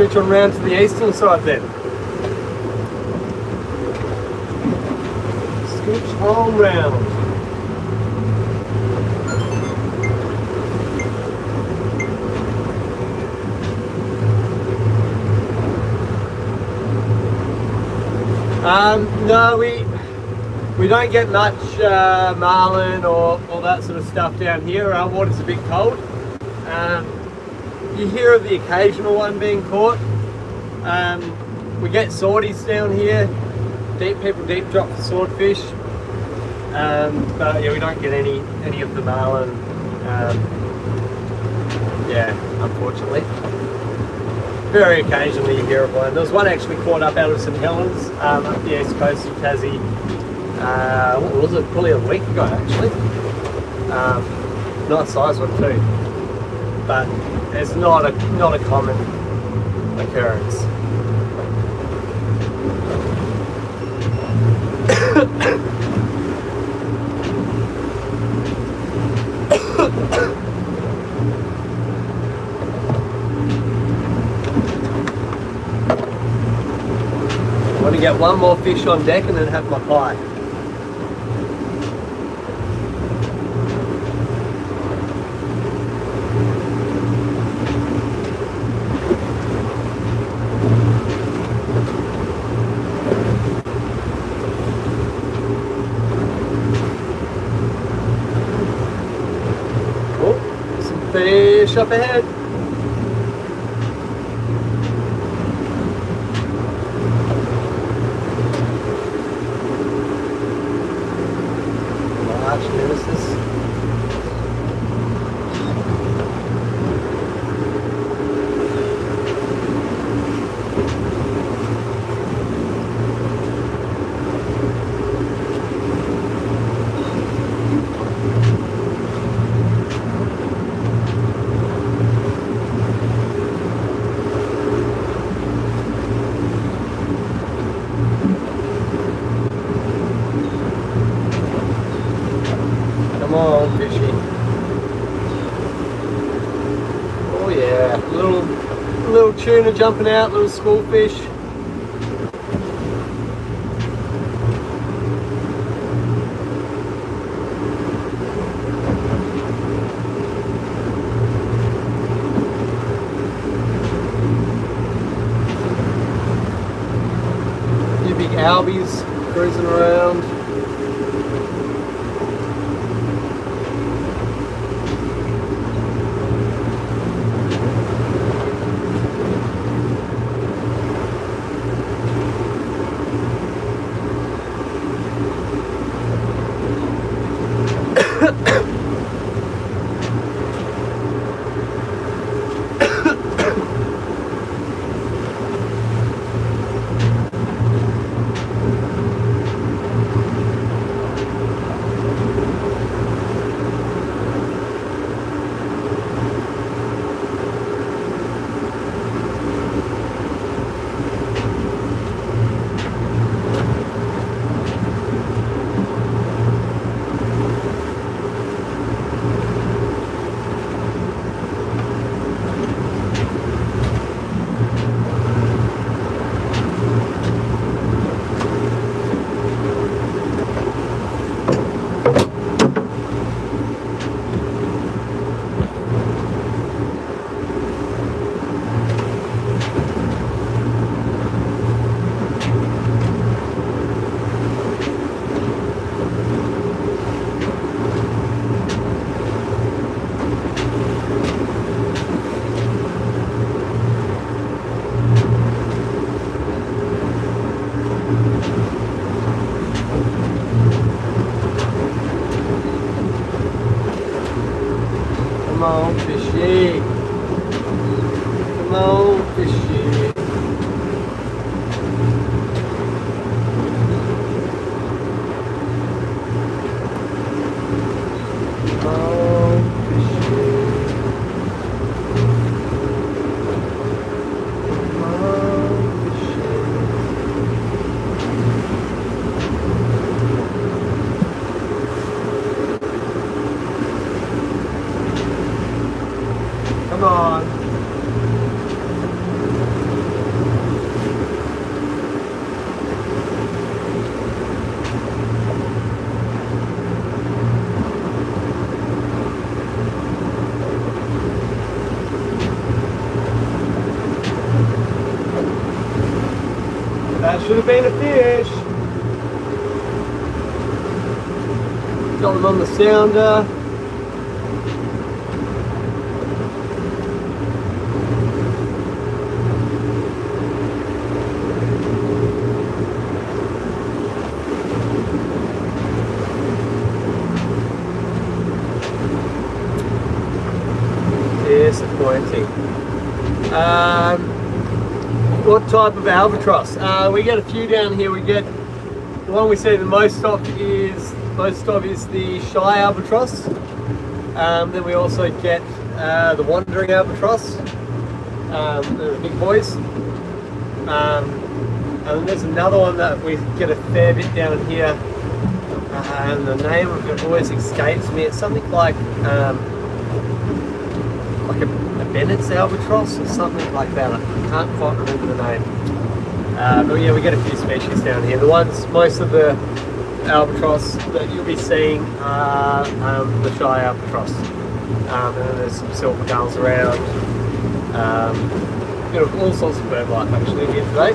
switch on round to the eastern side then. Switch on round. No, we don't get much marlin or all that sort of stuff down here. Our water's a bit cold. You hear of the occasional one being caught. We get swordies down here. People deep drop for swordfish. But yeah, we don't get any of the marlin. Yeah, unfortunately. Very occasionally you hear of one. There was one actually caught up out of St Helens, up the east coast of Tassie. What was it? Probably a week ago actually. Nice size one too, but it's not a common occurrence. I want to get one more fish on deck and then have my pie. Oh, some fish up ahead. Come on, fishy. Oh yeah, little tuna jumping out, little school fish. Few big albies cruising around. That should have been a fish. Got them on the sounder. Disappointing. What type of albatross? We get a few down here. We get the one we see the most of is the shy albatross. Then we also get the wandering albatross. They're the big boys. And then there's another one that we get a fair bit down here. And the name of it always escapes me. It's something like a Bennett's albatross or something like that. I can't quite remember the name. But yeah, we get a few species down here. Most of the albatross that you'll be seeing are the shy albatross. And then there's some silver gulls around. All sorts of bird life actually here today.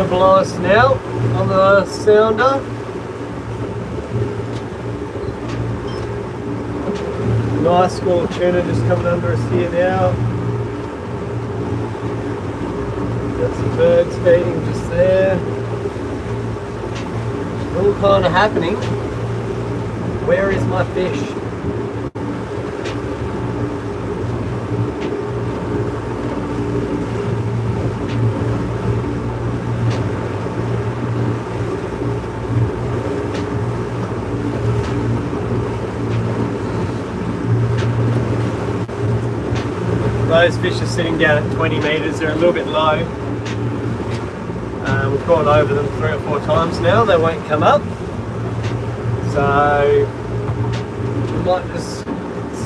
Below us now on the sounder. Nice school of tuna just coming under us here now. Got some birds feeding just there. All kind of happening. Where is my fish? Those fish are sitting down at 20 metres, they're a little bit low. We've gone over them 3 or 4 times now, they won't come up. So we might just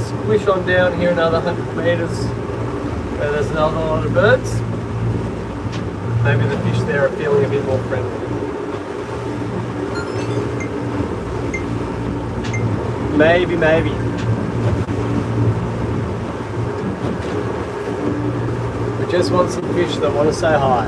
squish on down here another 100 metres where there's another lot of birds. Maybe the fish there are feeling a bit more friendly. Maybe. Just want some fish that want to say hi.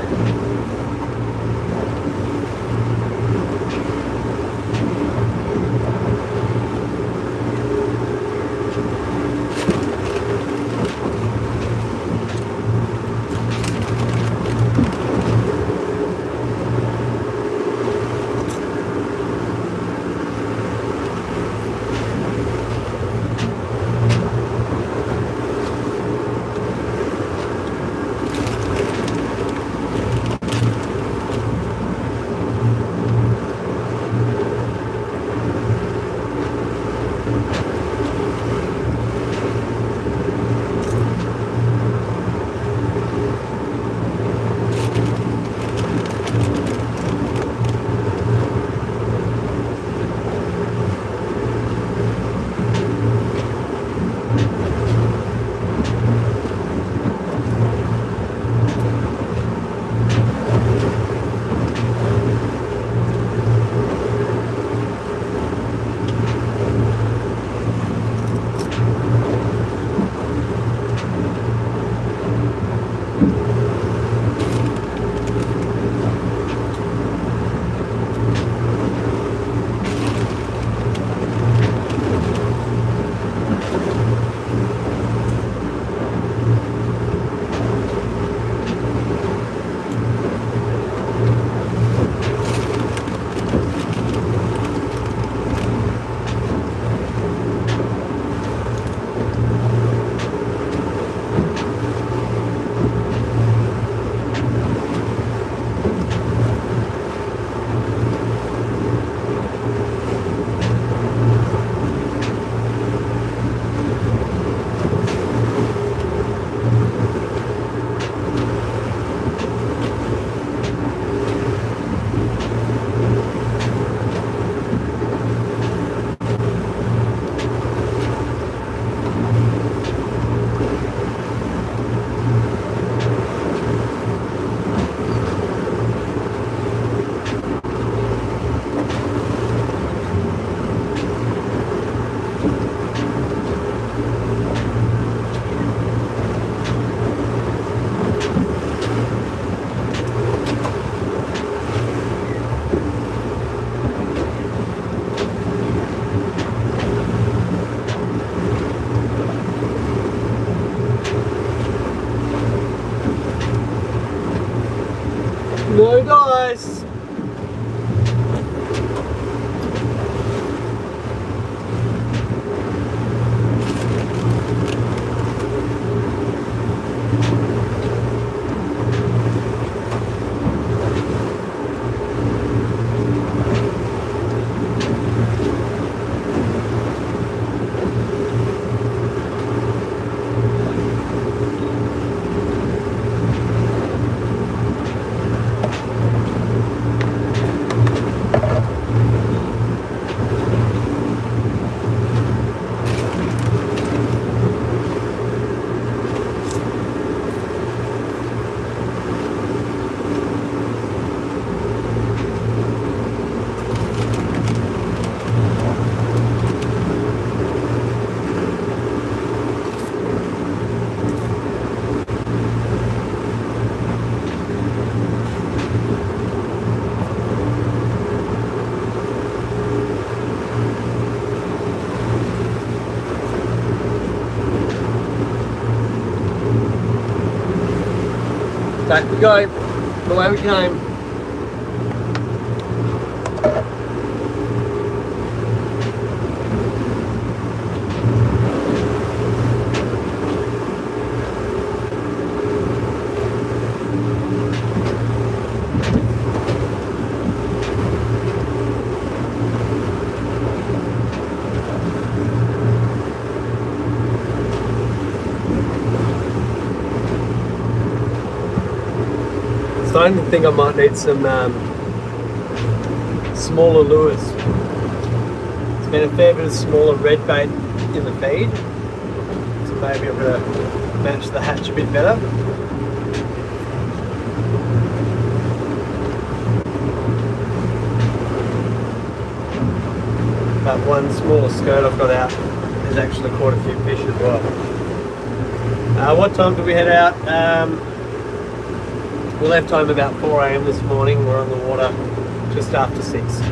Back we go, the way we came. Starting to think I might need some smaller lures. There's been a fair bit of smaller red bait in the feed, so maybe I'm going to match the hatch a bit better. That one smaller skirt I've got out has actually caught a few fish as well. What time did we head out? We left home about 4 AM this morning. We're on the water just after 6.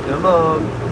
Come on.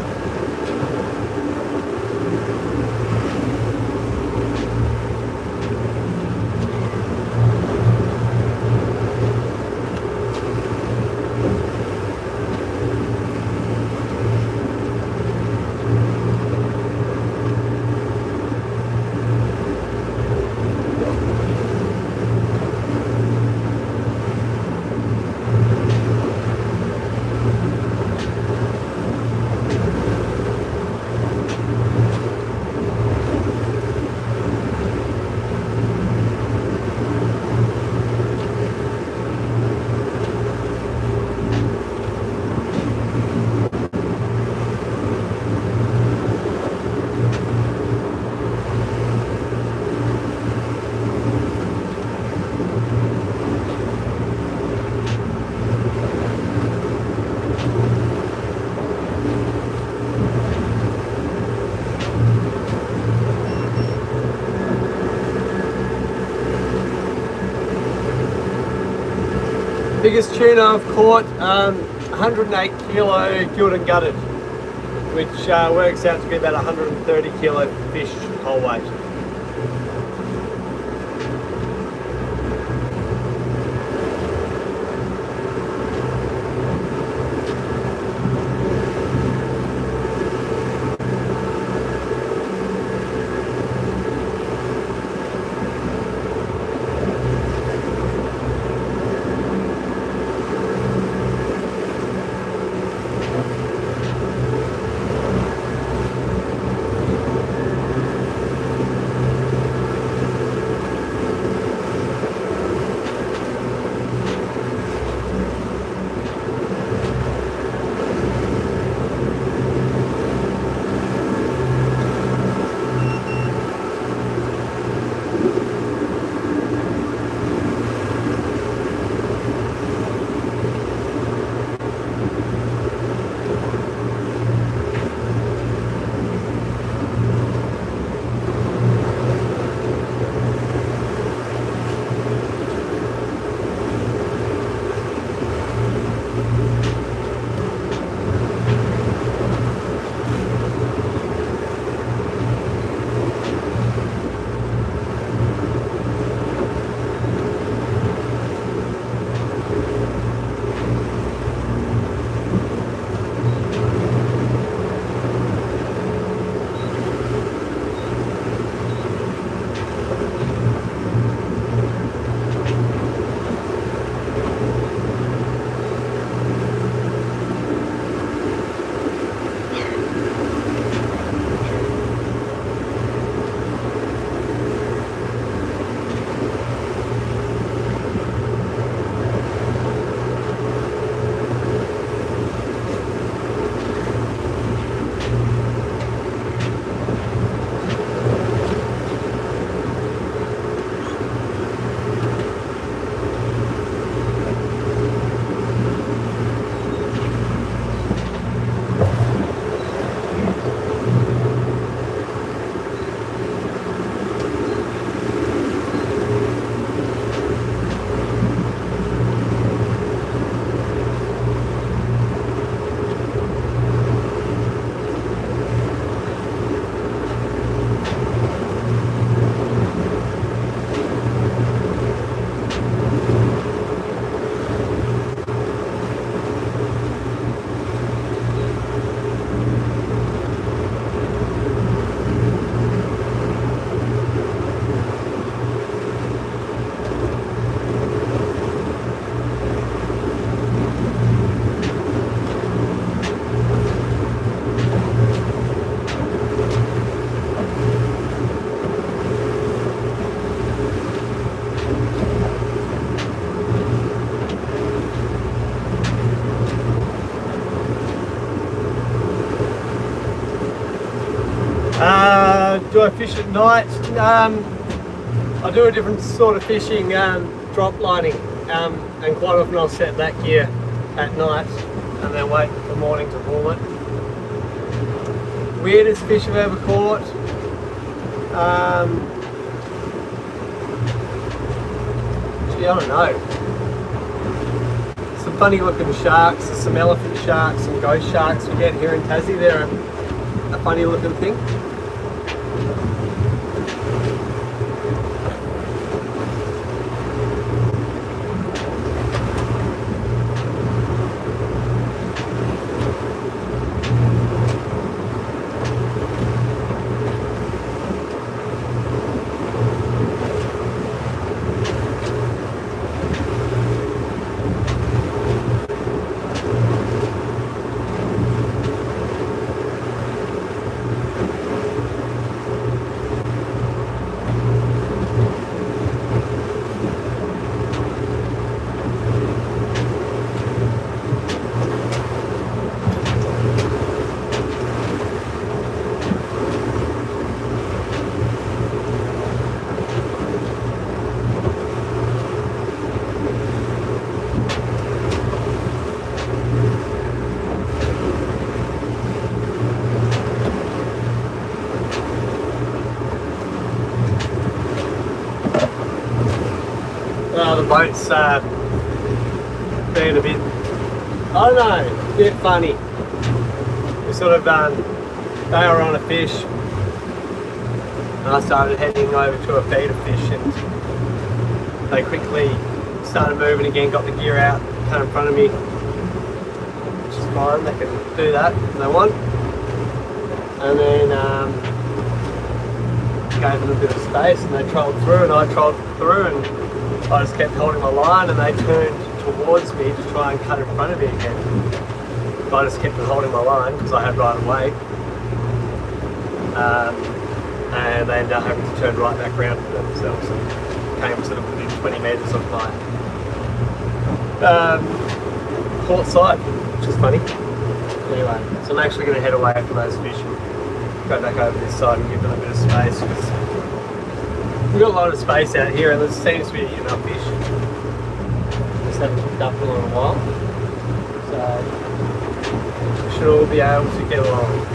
Biggest tuna I've caught, 108 kilo gilled and gutted, which works out to be about 130 kilo fish whole weight. Do I fish at night? I do a different sort of fishing, drop lining, and quite often I'll set that gear at night and then wait for morning to haul it. Weirdest fish I've ever caught? Gee, I don't know. Some funny looking sharks, there's some elephant sharks, some ghost sharks we get here in Tassie. They're a funny looking thing. The boat's being a bit, I don't know, a bit funny. We sort of, they were on a fish and I started heading over to a feeder fish and they quickly started moving again, got the gear out, cut in front of me, which is fine, they can do that if they want. And then gave them a bit of space and they trolled through and I trolled through and I just kept holding my line and they turned towards me to try and cut in front of me again. But I just kept on holding my line because I had right of way. And they ended up having to turn right back around for themselves and came sort of within 20 metres of my port side, which is funny. Anyway, so I'm actually going to head away from those fish and go back over this side and give them a bit of space because we've got a lot of space out here and there seems to be enough fish. Just haven't picked up for a little while. So we should all be able to get along.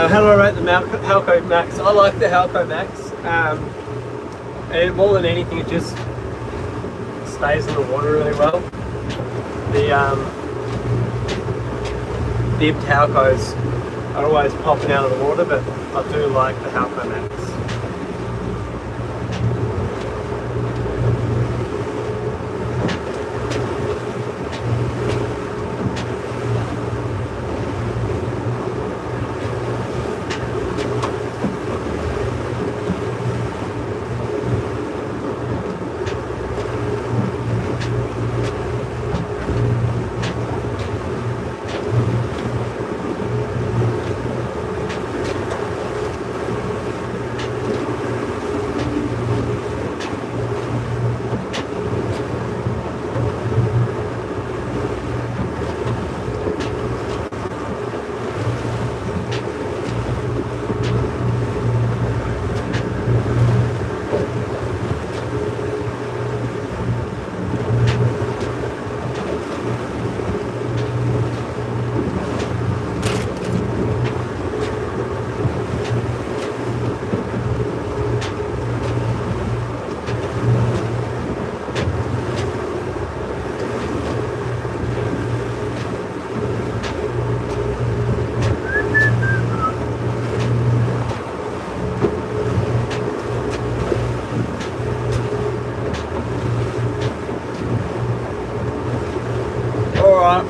How do I rate the Halco Max? I like the Halco Max, and more than anything it just stays in the water really well. The dipped Halcos are always popping out of the water, but I do like the Halco Max.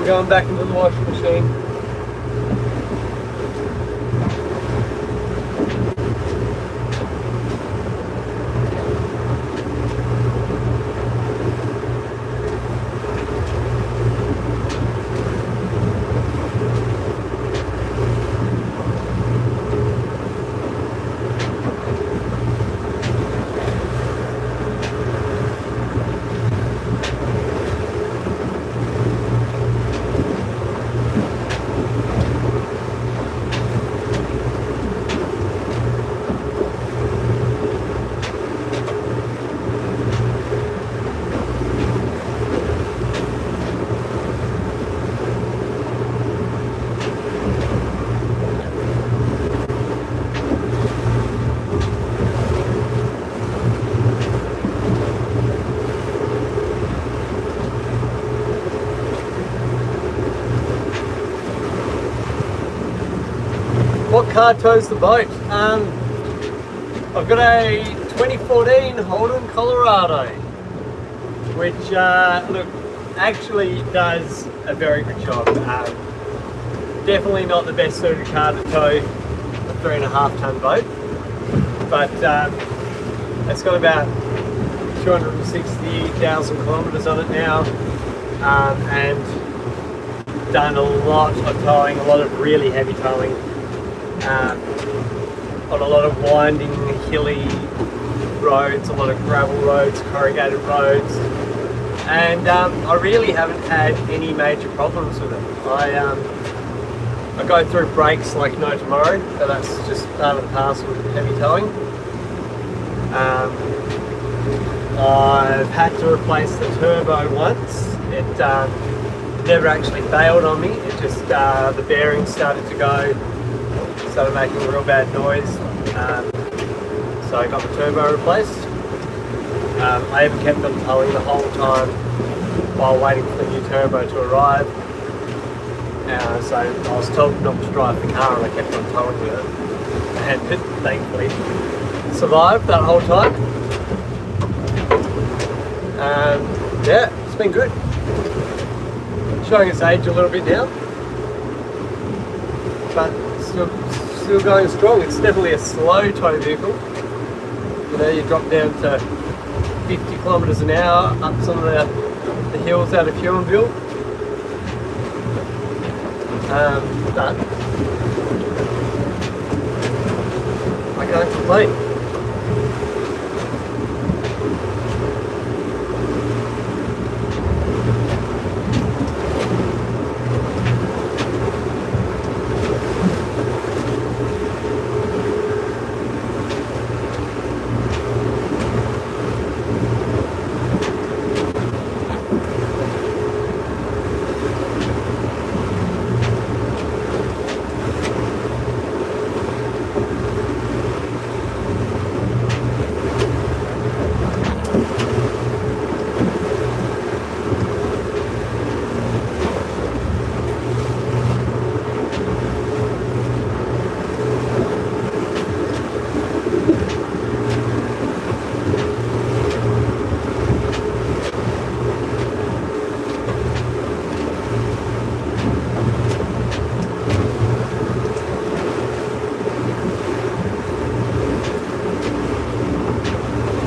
We're going back into the washing machine. What car tows the boat? I've got a 2014 Holden Colorado, which look, actually does a very good job. Definitely not the best suited car to tow a 3.5 ton boat, but it's got about 260,000 kilometres on it now, and done a lot of towing, a lot of really heavy towing. On a lot of winding, hilly roads, a lot of gravel roads, corrugated roads, and I really haven't had any major problems with it. I go through brakes like no tomorrow, but that's just part of the parcel with heavy towing. I've had to replace the turbo once. It never actually failed on me, it just the bearings started to go, started making a real bad noise, so I got the turbo replaced. I even kept on towing the whole time while waiting for the new turbo to arrive. So I was told not to drive the car and I kept on towing with it, and it thankfully survived that whole time. Yeah, it's been good. Showing its age a little bit now, but still going strong. It's definitely a slow tow vehicle. You know, you drop down to 50 kilometres an hour up some of the hills out of Huonville. But I can't complain.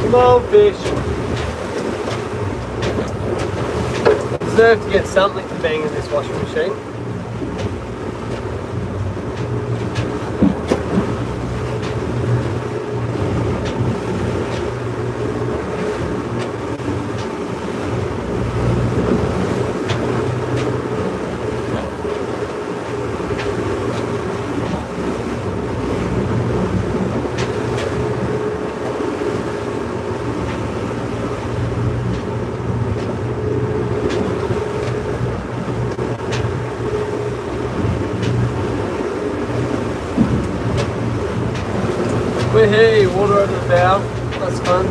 Small fish. Deserve to get something for being in this washing machine. Hey, water over the bow, that's fun.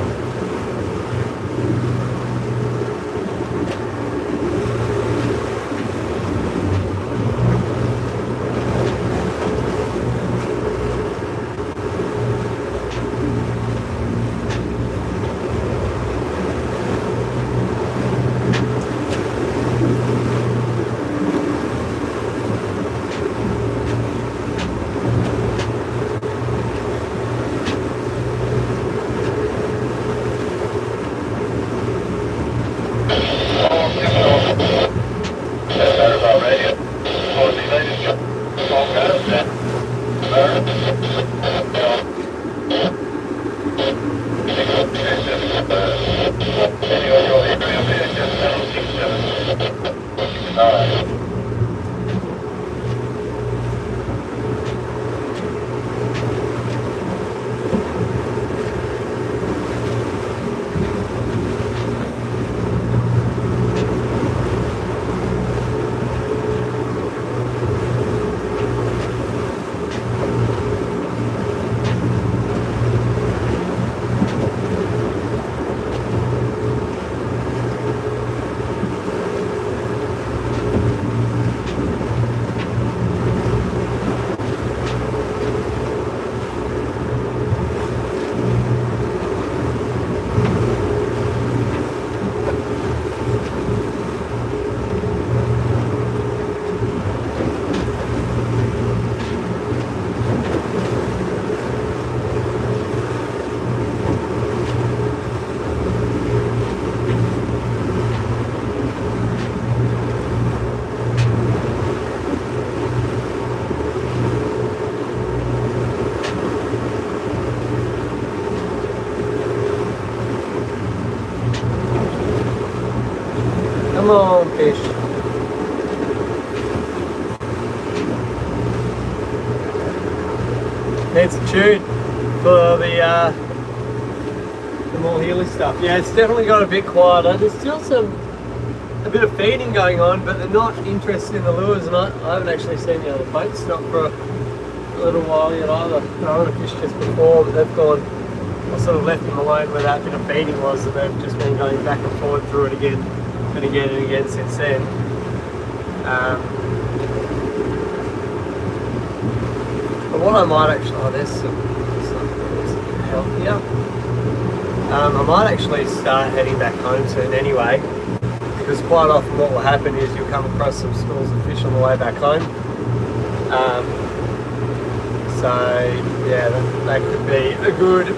Come on, fish. Needs a tune for the more healy stuff. Yeah, it's definitely got a bit quieter. There's still a bit of feeding going on, but they're not interested in the lures, and I haven't actually seen the other boats, not for a little while yet either. I would have fished just before, but they've gone. I sort of left them alone where that bit of feeding was, and they've just been going back and forward through it again and again and again since then. But what I might actually, there's some healthier. I might actually start heading back home soon anyway, because quite often what will happen is you'll come across some schools of fish on the way back home. So yeah, that could be a good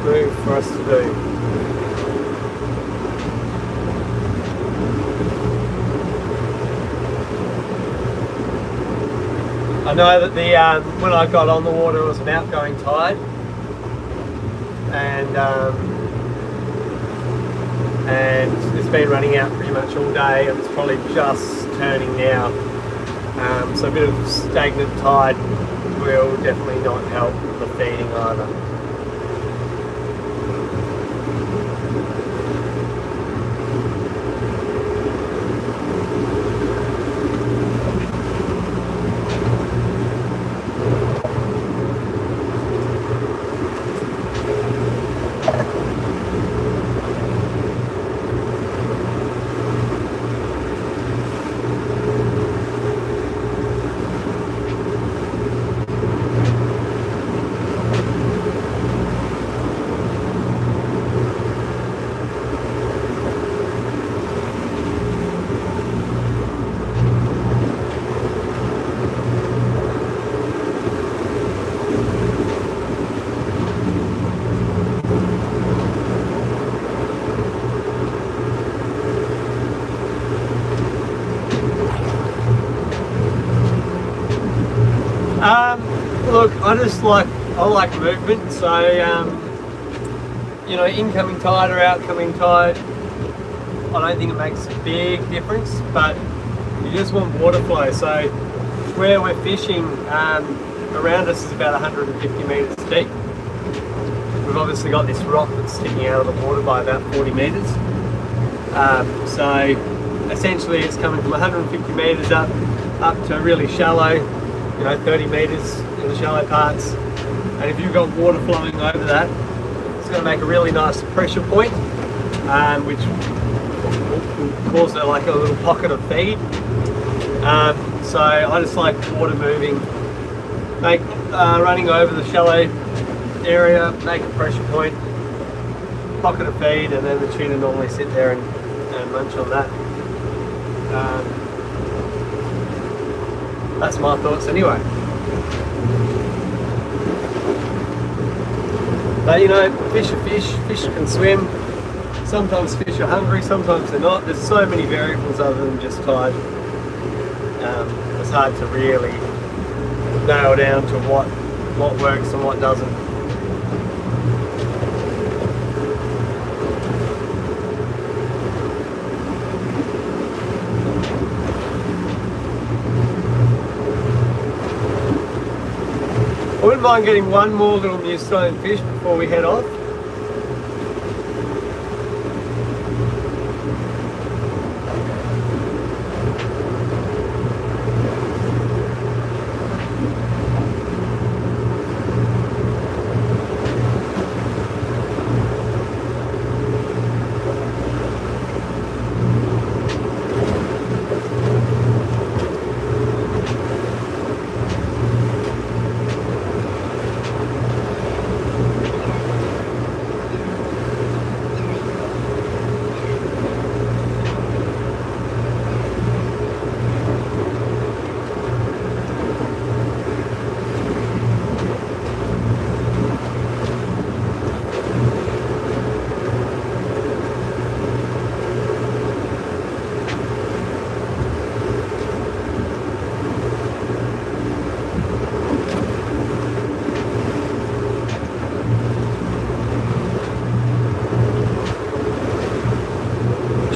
move for us to do. I know that when I got on the water it was an outgoing tide, and it's been running out pretty much all day, and it's probably just turning now. So a bit of stagnant tide will definitely not help the feeding either. Look, I like movement, so you know, incoming tide or outcoming tide, I don't think it makes a big difference, but you just want water flow. So where we're fishing, around us is about 150 metres deep. We've obviously got this rock that's sticking out of the water by about 40 metres. So essentially it's coming from 150 metres up to really shallow, you know, 30 metres in the shallow parts. And if you've got water flowing over that, it's going to make a really nice pressure point, which will cause like a little pocket of feed. So I just like water moving, running over the shallow area, make a pressure point, pocket of feed, and then the tuna normally sit there and munch on that. That's my thoughts anyway. But you know, fish are fish, fish can swim. Sometimes fish are hungry, sometimes they're not. There's so many variables other than just tide. it's hard to really nail down to what works and what doesn't. I wouldn't mind getting one more little mewstone fish before we head off.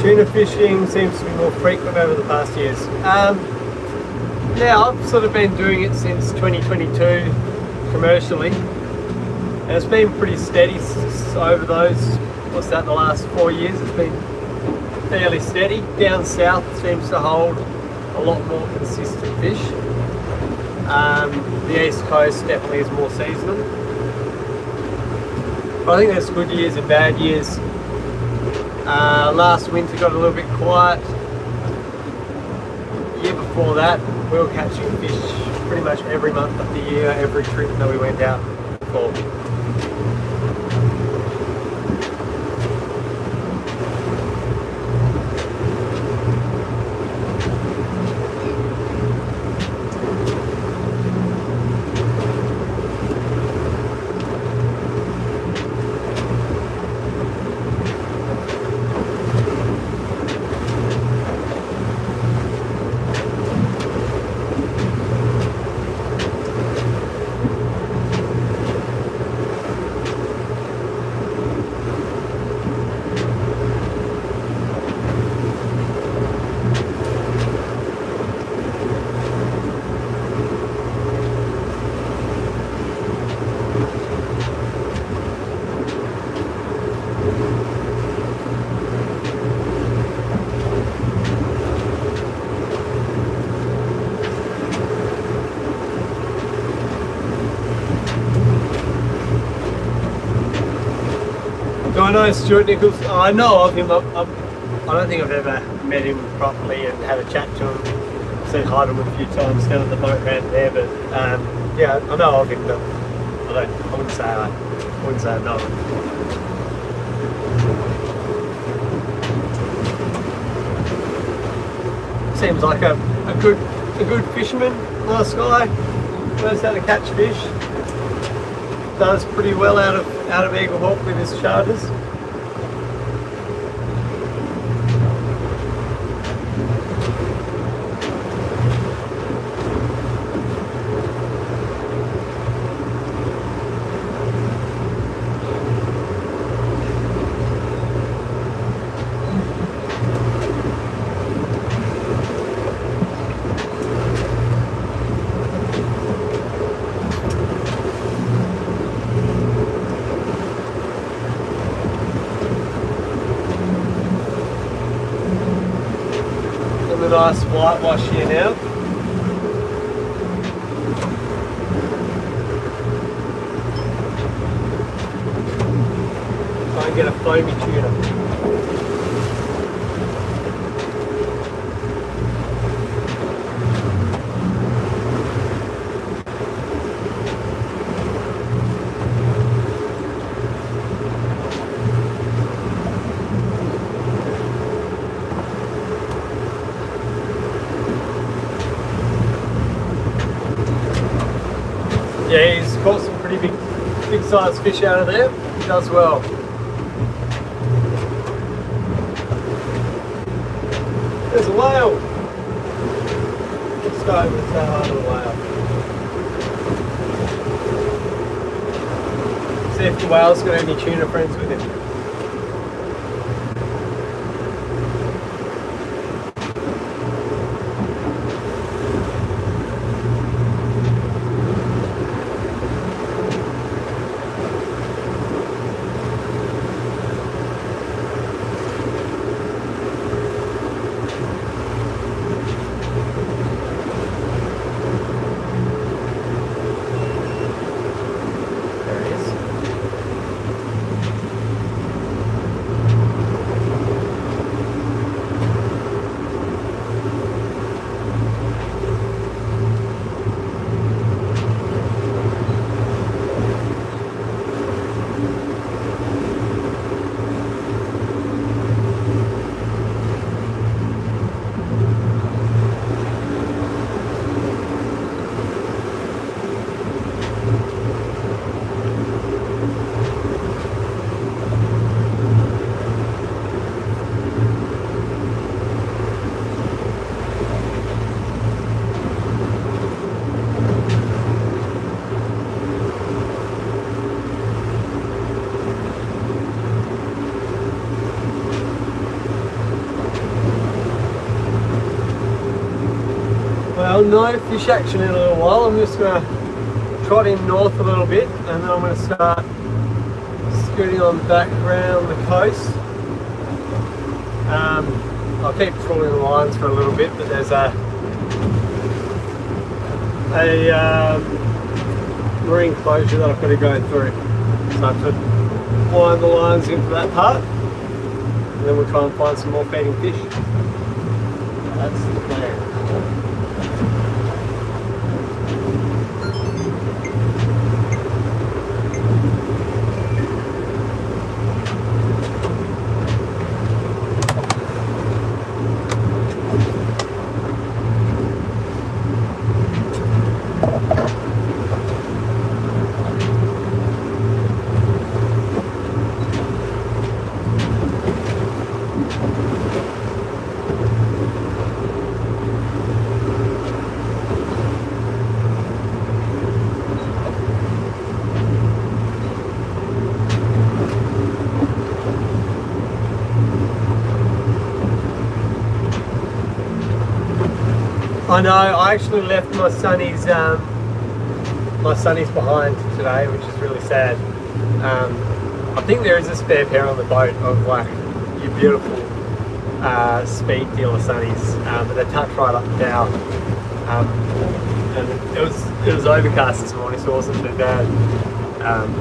Tuna fishing seems to be more frequent over the past years. Yeah, I've sort of been doing it since 2022 commercially, and it's been pretty steady over those, what's that, the last 4 years. It's been fairly steady. Down south seems to hold a lot more consistent fish. The east coast definitely is more seasonal. But I think there's good years and bad years. Last winter got a little bit quiet. The year before that, we were catching fish pretty much every month of the year, every trip that we went out for. Do I know Stuart Nichols? Oh, I know of him. I don't think I've ever met him properly and had a chat to him. Said hi to him a few times down at the boat ramp there, but yeah, I know of him, but I wouldn't say I know him. Seems like a good fisherman, nice guy, knows how to catch fish. Does pretty well out of Eagle Hawk with his charters. Nice whitewash here now. Try and get a foamy tuna. Yeah, he's caught some pretty big sized fish out of there. He does well. There's a whale. just go over and say hi to the whale. See if the whale's got any tuna friends with him. Well, no fish action in a little while. I'm just going to trot in north a little bit and then I'm going to start scooting on back around the coast. I'll keep trawling the lines for a little bit, but there's a marine closure that I've got to go through. So I have to wind the lines into that part and then we'll try and find some more feeding fish. That's the plan. I know, I actually left my sunnies behind today, which is really sad. I think there is a spare pair on the boat of like your beautiful speed dealer sunnies, but they tucked right up the bow. And it was overcast this morning, so it wasn't too bad.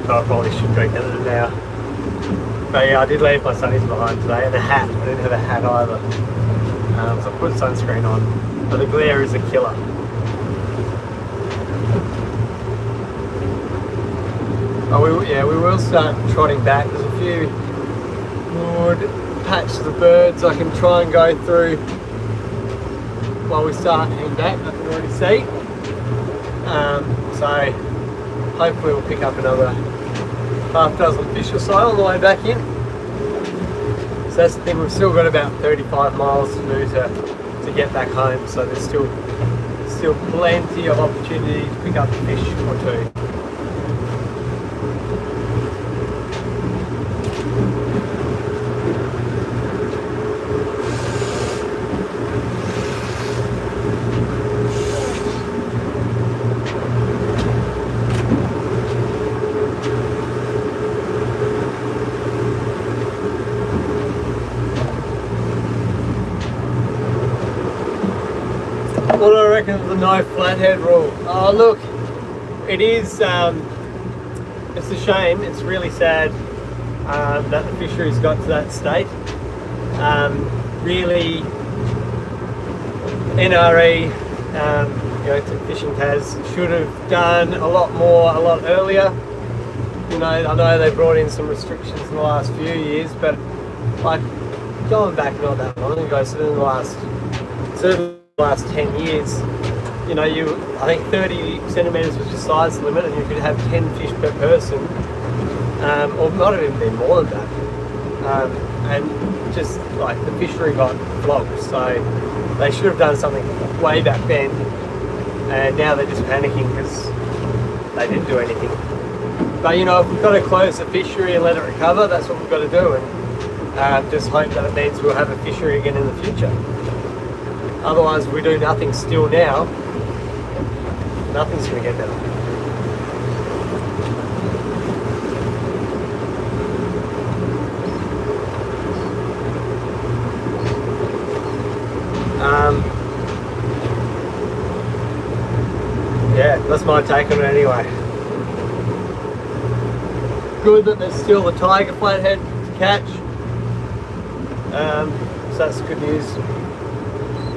So I probably should go get them now. But yeah, I did leave my sunnies behind today, and a hat. I didn't have a hat either. So I put sunscreen on. But the glare is a killer. Oh, we will start trotting back. There's a few good patches of birds I can try and go through while we start heading back. I can already see. So hopefully we'll pick up another half dozen fish or so on the way back in. So that's the thing. We've still got about 35 miles to do to get back home, so there's still plenty of opportunity to pick up a fish or two. What do I reckon of the no flathead rule? Oh look, it is, it's a shame, it's really sad that the fishery's got to that state. Really, NRE, Fishing Tas should have done a lot more, a lot earlier. You know, I know they brought in some restrictions in the last few years, but like going back not that long ago, so in the last 10 years, you know, I think 30 centimetres was your size limit and you could have 10 fish per person, or might have even been more than that, and just like the fishery got flogged, so they should have done something way back then and now they're just panicking because they didn't do anything. But you know, if we've got to close the fishery and let it recover, that's what we've got to do, and just hope that it means we'll have a fishery again in the future. Otherwise, if we do nothing still now, nothing's going to get better. Yeah, that's my take on it anyway. Good that there's still the tiger flathead to catch, so that's good news,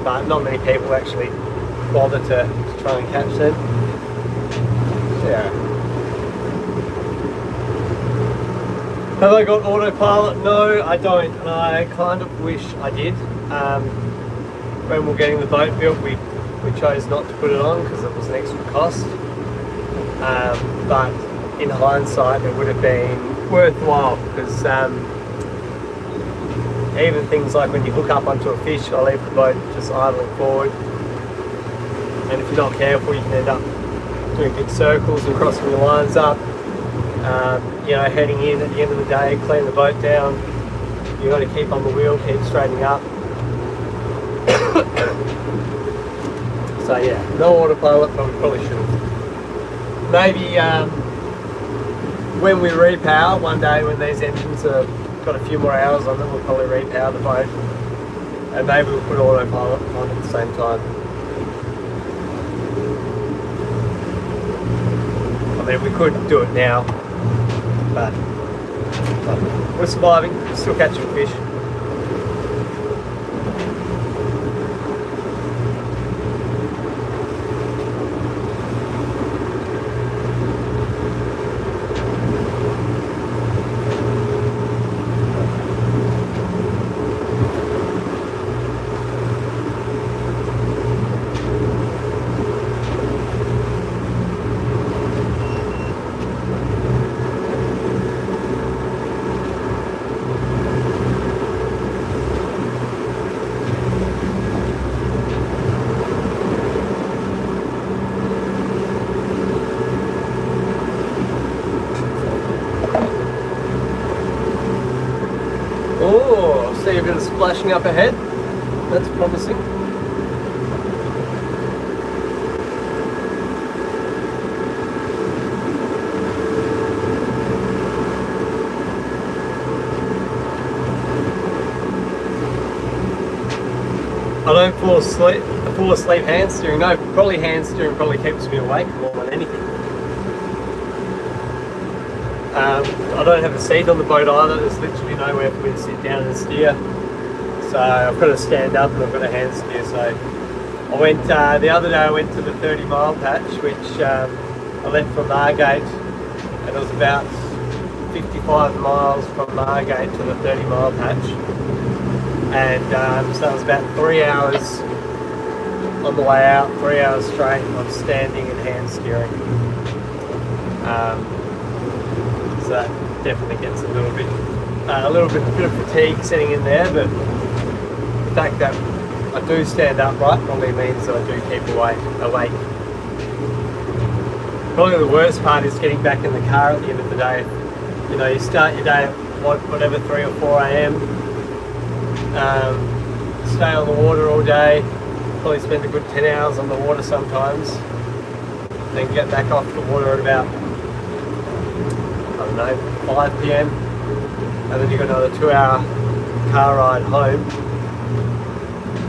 but not many people actually bother to try and catch them. Yeah. Have I got autopilot? No, I don't, and I kind of wish I did. When we were getting the boat built, we chose not to put it on because it was an extra cost, but in hindsight it would have been worthwhile, because even things like when you hook up onto a fish, I leave the boat just idling forward, and if you're not careful you can end up doing big circles and crossing your lines up. You know, heading in at the end of the day, clean the boat down, you've got to keep on the wheel, keep straightening up. So yeah, no autopilot, but we probably should have. Maybe when we repower one day, when these engines have got a few more hours on them, we'll probably repower the boat, and maybe we'll put autopilot on at the same time. I mean, we could do it now, but we're surviving, still catching fish. Oh, I see a bit of splashing up ahead. That's promising. I don't fall asleep hand steering. No, probably hand steering probably keeps me awake more than anything. I don't have a seat on the boat either. There's literally nowhere for me to sit down and steer. So I've got to stand up and I've got a hand steer. So I went, the other day I went to the 30-mile patch, which I left from Margate, and it was about 55 miles from Margate to the 30-mile patch. And so it was about 3 hours on the way out, 3 hours straight of standing and hand steering. So that definitely gets a little bit of fatigue setting in there, but the fact that I do stand upright probably means that I do keep awake. Probably the worst part is getting back in the car at the end of the day. You know, you start your day at whatever 3 or 4 a.m. Stay on the water all day, probably spend a good 10 hours on the water sometimes, then get back off the water at about, I don't know, 5 p.m. and then you've got another 2-hour car ride home.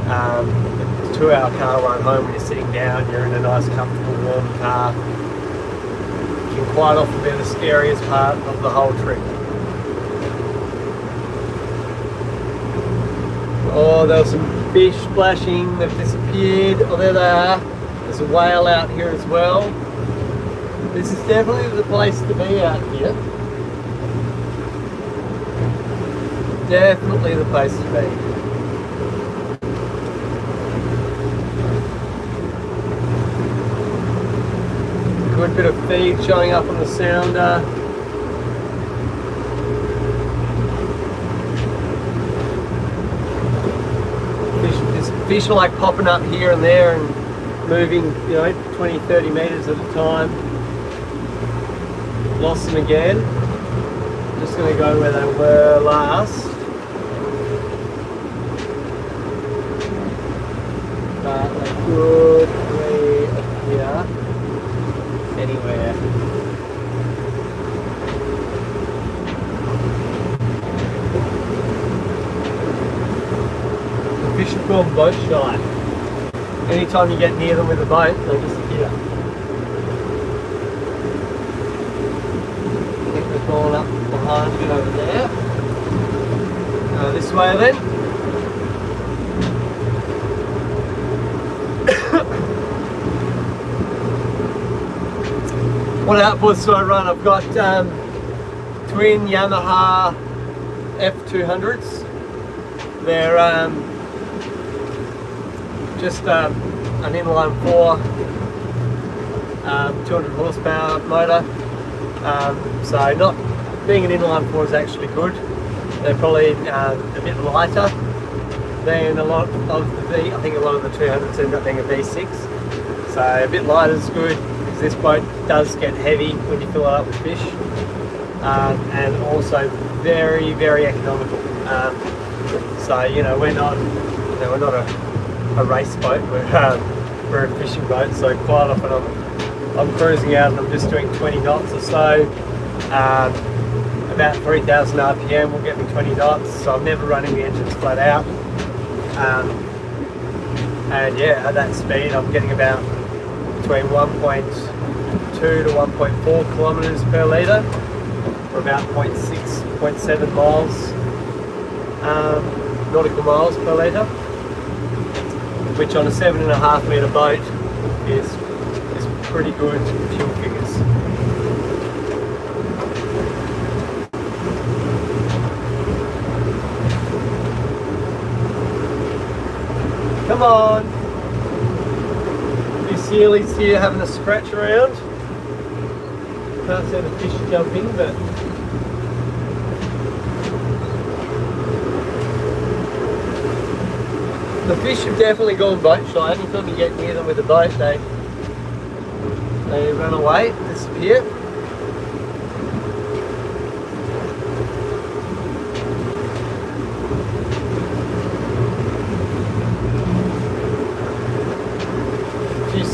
The 2-hour car ride home, when you're sitting down, you're in a nice comfortable warm car, can quite often be the scariest part of the whole trip. Oh, there was some fish splashing, they've disappeared. Oh, there they are. There's a whale out here as well. This is definitely the place to be out here. Definitely the place to be. Good bit of feed showing up on the sounder. Fish are like popping up here and there, and moving, 20, 30 meters at a time. Lost them again. Just going to go where they were last. But they could be up here, anywhere. The fish have gone boat shy. Anytime you get near them with a boat, they disappear. I think they're going up behind it over there. Go this way then. What outboards do I run? I've got twin Yamaha F200s. They're just an inline 4 200 horsepower motor. So not being an inline 4 is actually good. They're probably a bit lighter than a lot of the I think a lot of the 200s end up being a V6. So a bit lighter is good because this boat does get heavy when you fill it up with fish, and also very, very economical. So we're not a race boat. We're a fishing boat. So quite often I'm cruising out and I'm just doing 20 knots or so. About 3,000 RPM will get me 20 knots. So I'm never running the engines flat out. And yeah, at that speed I'm getting about between 1.2 to 1.4 kilometers per litre, or about 0.6, 0.7 miles, nautical miles per litre, which on a 7.5 metre boat is pretty good fuel figures. Come on! A few sealies here having a scratch around. Can't see the fish jumping, but the fish have definitely gone boat shy. Anytime you get near them with a boat, they run away, disappear.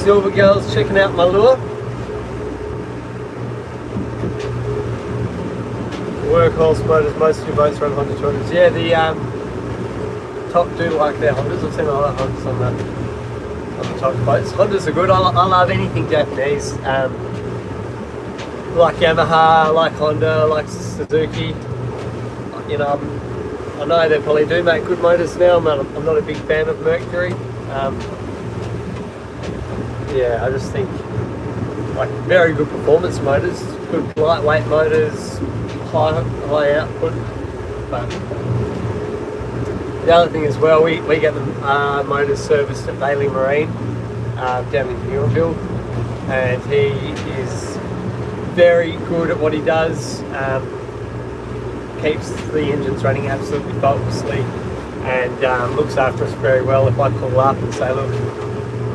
Silver girls checking out my lure. Workhorse motors, most of your boats run Honda 200s. Yeah, the top do like their Hondas. I've seen a lot of Hondas on the top boats. Hondas are good. I love anything Japanese. Like Yamaha, like Honda, like Suzuki. I know they probably do make good motors now. I'm not a big fan of Mercury. Yeah, I just think like very good performance motors, good lightweight motors, high output. But the other thing as well, we get the motors serviced at Bailey Marine down in Newville, and he is very good at what he does. Keeps the engines running absolutely faultlessly, and looks after us very well. If I call up and say, look,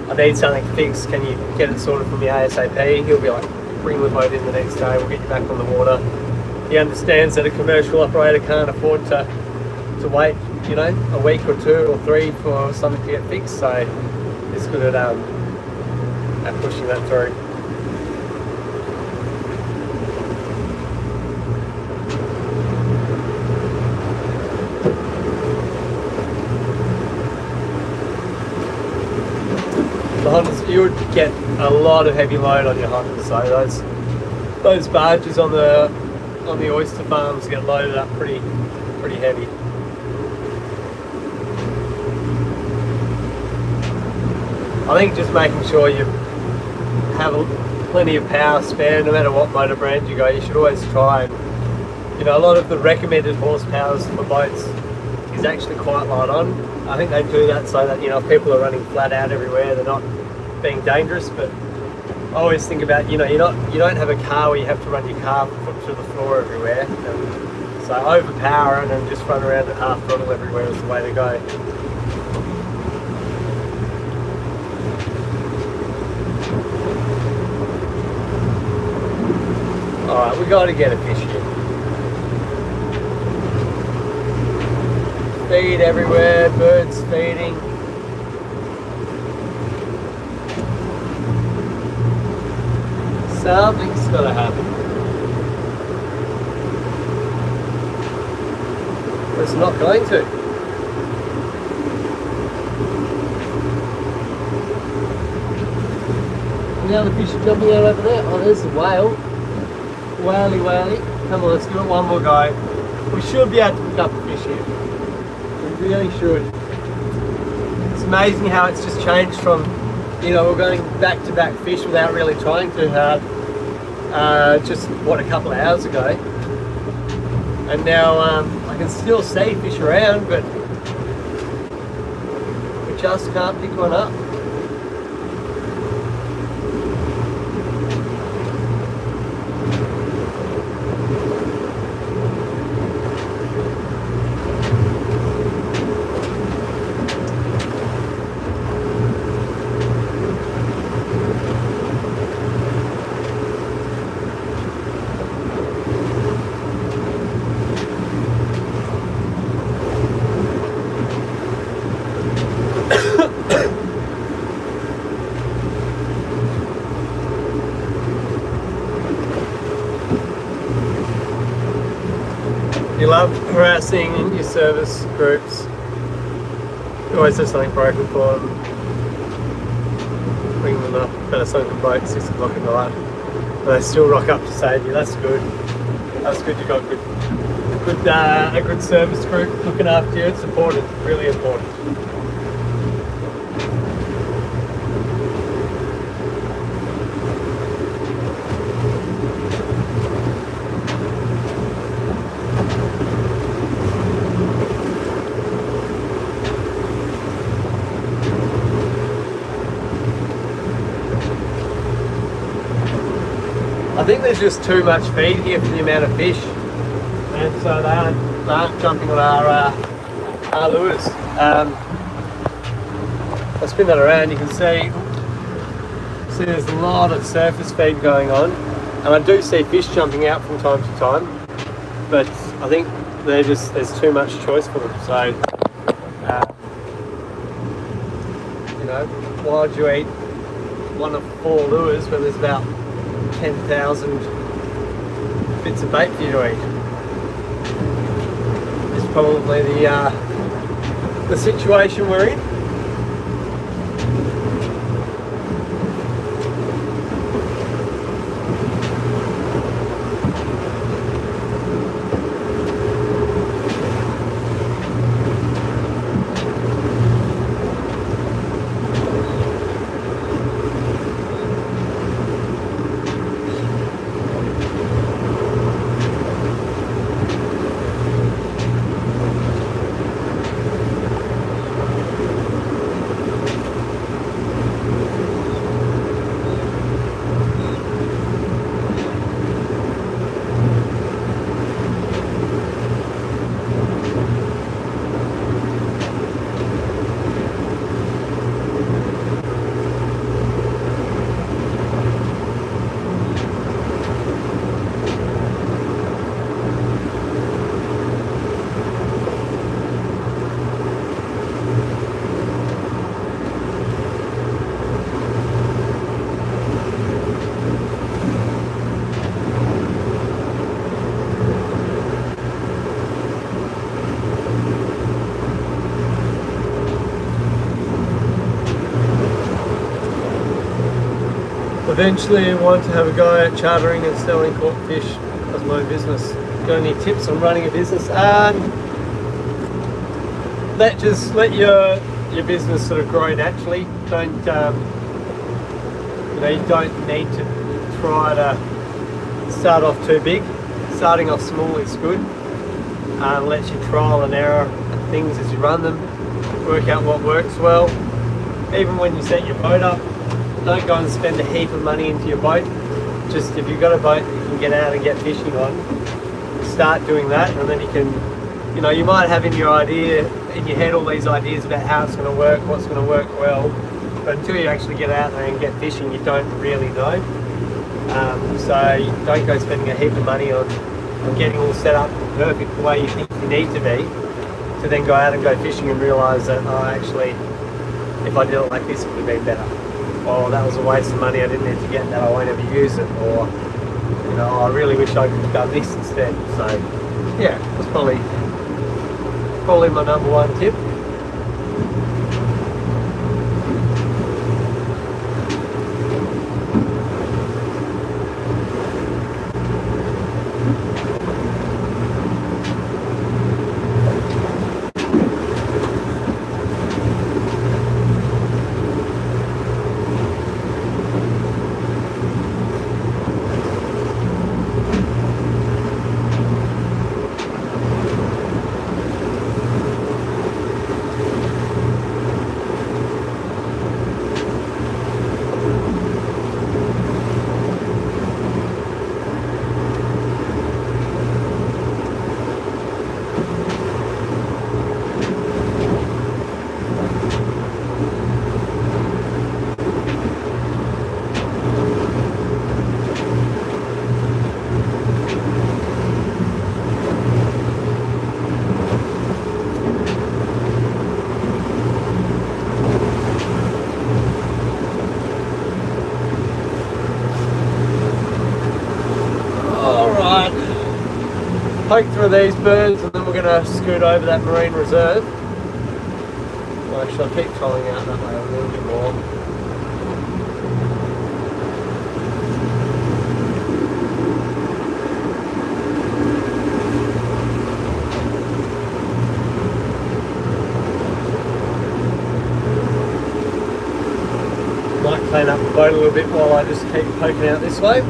I need something fixed, can you get it sorted for me ASAP? He'll be like, bring the boat in the next day, we'll get you back on the water. He understands that a commercial operator can't afford to wait, a week or 2 or 3 for something to get fixed, so he's good at pushing that through. The Hondas, you would get a lot of heavy load on your Hondas, so those barges on the oyster farms get loaded up pretty heavy. I think just making sure you have plenty of power spare, no matter what motor brand you go. You should always try and, a lot of the recommended horsepowers for boats is actually quite light on. I think they do that so that, if people are running flat out everywhere, they're not being dangerous. But I always think about, you don't have a car where you have to run your car foot to the floor everywhere. And so overpowering and just run around at half throttle everywhere is the way to go. Alright, we got to get a fish here. Feed everywhere, birds feeding. Something's got to happen. It's not going to. Now the fish are jumping out over there. Oh, there's the whale. Whaley, whaley. Come on, let's give it one more go. We should be able to pick up a fish here. We really should. It's amazing how it's just changed from, you know, we're going back to back fish without really trying too hard. Just what, a couple of hours ago. And now I can still see fish around, but we just can't pick one up. You love harassing your service groups. You always have something broken for them. Bring them up, better something to boat 6 o'clock at night. And they still rock up to save you. That's good. That's good. You got a good service group looking after you. It's important. Really important. I think there's just too much feed here for the amount of fish, and so they aren't jumping on our lures. I'll spin that around. You can see there's a lot of surface feed going on, and I do see fish jumping out from time to time, but I think there's too much choice for them. So you know, why would you eat one of 4 lures when there's about 10,000 bits of bait for you to eat? It's probably the situation we're in. Eventually I want to have a go at chartering and selling caught fish as my business. Got any tips on running a business? Let your business sort of grow naturally. Don't you don't need to try to start off too big. Starting off small is good. Let you trial and error things as you run them. Work out what works well. Even when you set your boat up, don't go and spend a heap of money into your boat. Just if you've got a boat that you can get out and get fishing on, start doing that, and then you can, you might have in your head all these ideas about how it's going to work, what's going to work well, but until you actually get out there and get fishing, you don't really know. So don't go spending a heap of money on getting all set up perfect the way you think you need to be, to then go out and go fishing and realise that, oh, actually, if I did it like this, it would have been better. Or that was a waste of money, I didn't need to get that, I won't ever use it. Or, you know, I really wish I could have done this instead. So, yeah, that's probably my number one tip. Poke through these birds and then we're going to scoot over that marine reserve. Well, actually, I'll keep trolling out that way a little bit more. Might clean up the boat a little bit while I just keep poking out this way.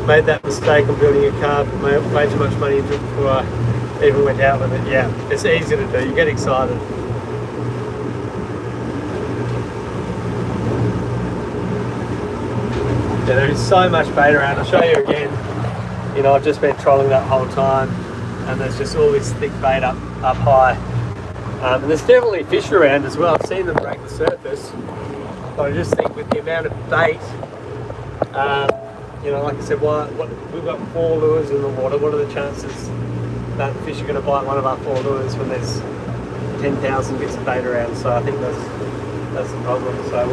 Made that mistake of building a car, made way too much money into it before I even went out with it. Yeah, it's easy to do, you get excited. Yeah, there is so much bait around. I'll show you again. You know, I've just been trolling that whole time and there's just all this thick bait up high. And there's definitely fish around as well. I've seen them break the surface. But I just think with the amount of bait, you know, like I said, we've got 4 lures in the water. What are the chances that fish are going to bite one of our 4 lures when there's 10,000 bits of bait around? So I think that's the problem. So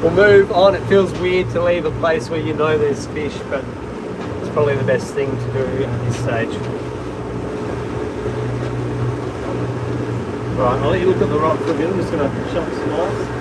we'll move on. It feels weird to leave a place where you know there's fish, but it's probably the best thing to do at this stage. Right, I'll let you look at the rock for a bit. I'm just going to shut some lights.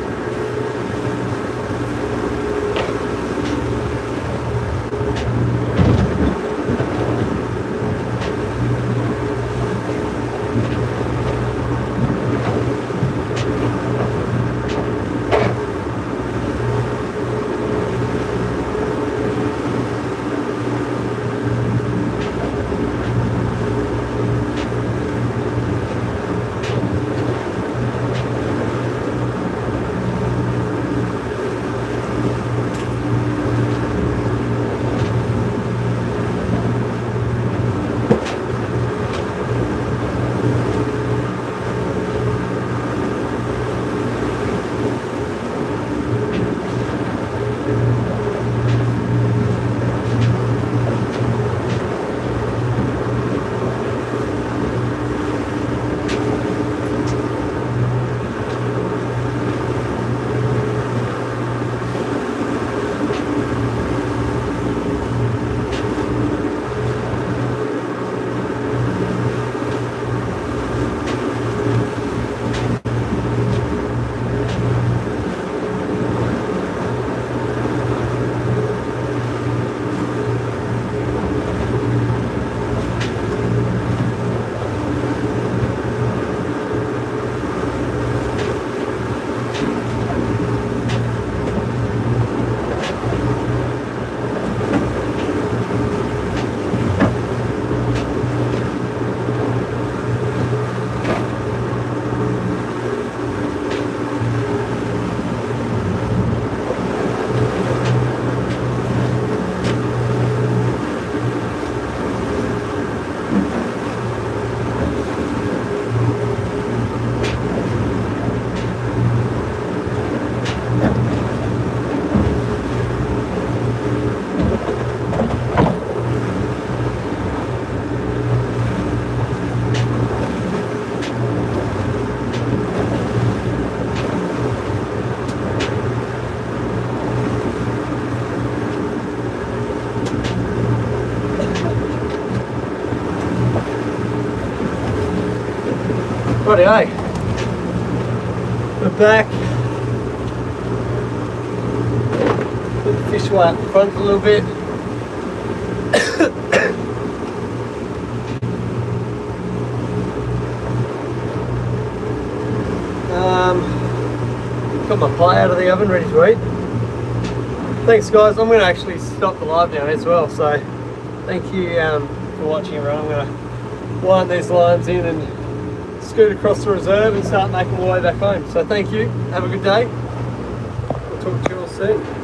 Righty, hey. We're back. Put the fish away up front a little bit. Got my pie out of the oven, ready to eat. Thanks guys, I'm going to actually stop the live now as well, so thank you for watching everyone. I'm going to wind these lines in and scoot across the reserve and start making my way back home. So thank you, have a good day, we'll talk to you all soon.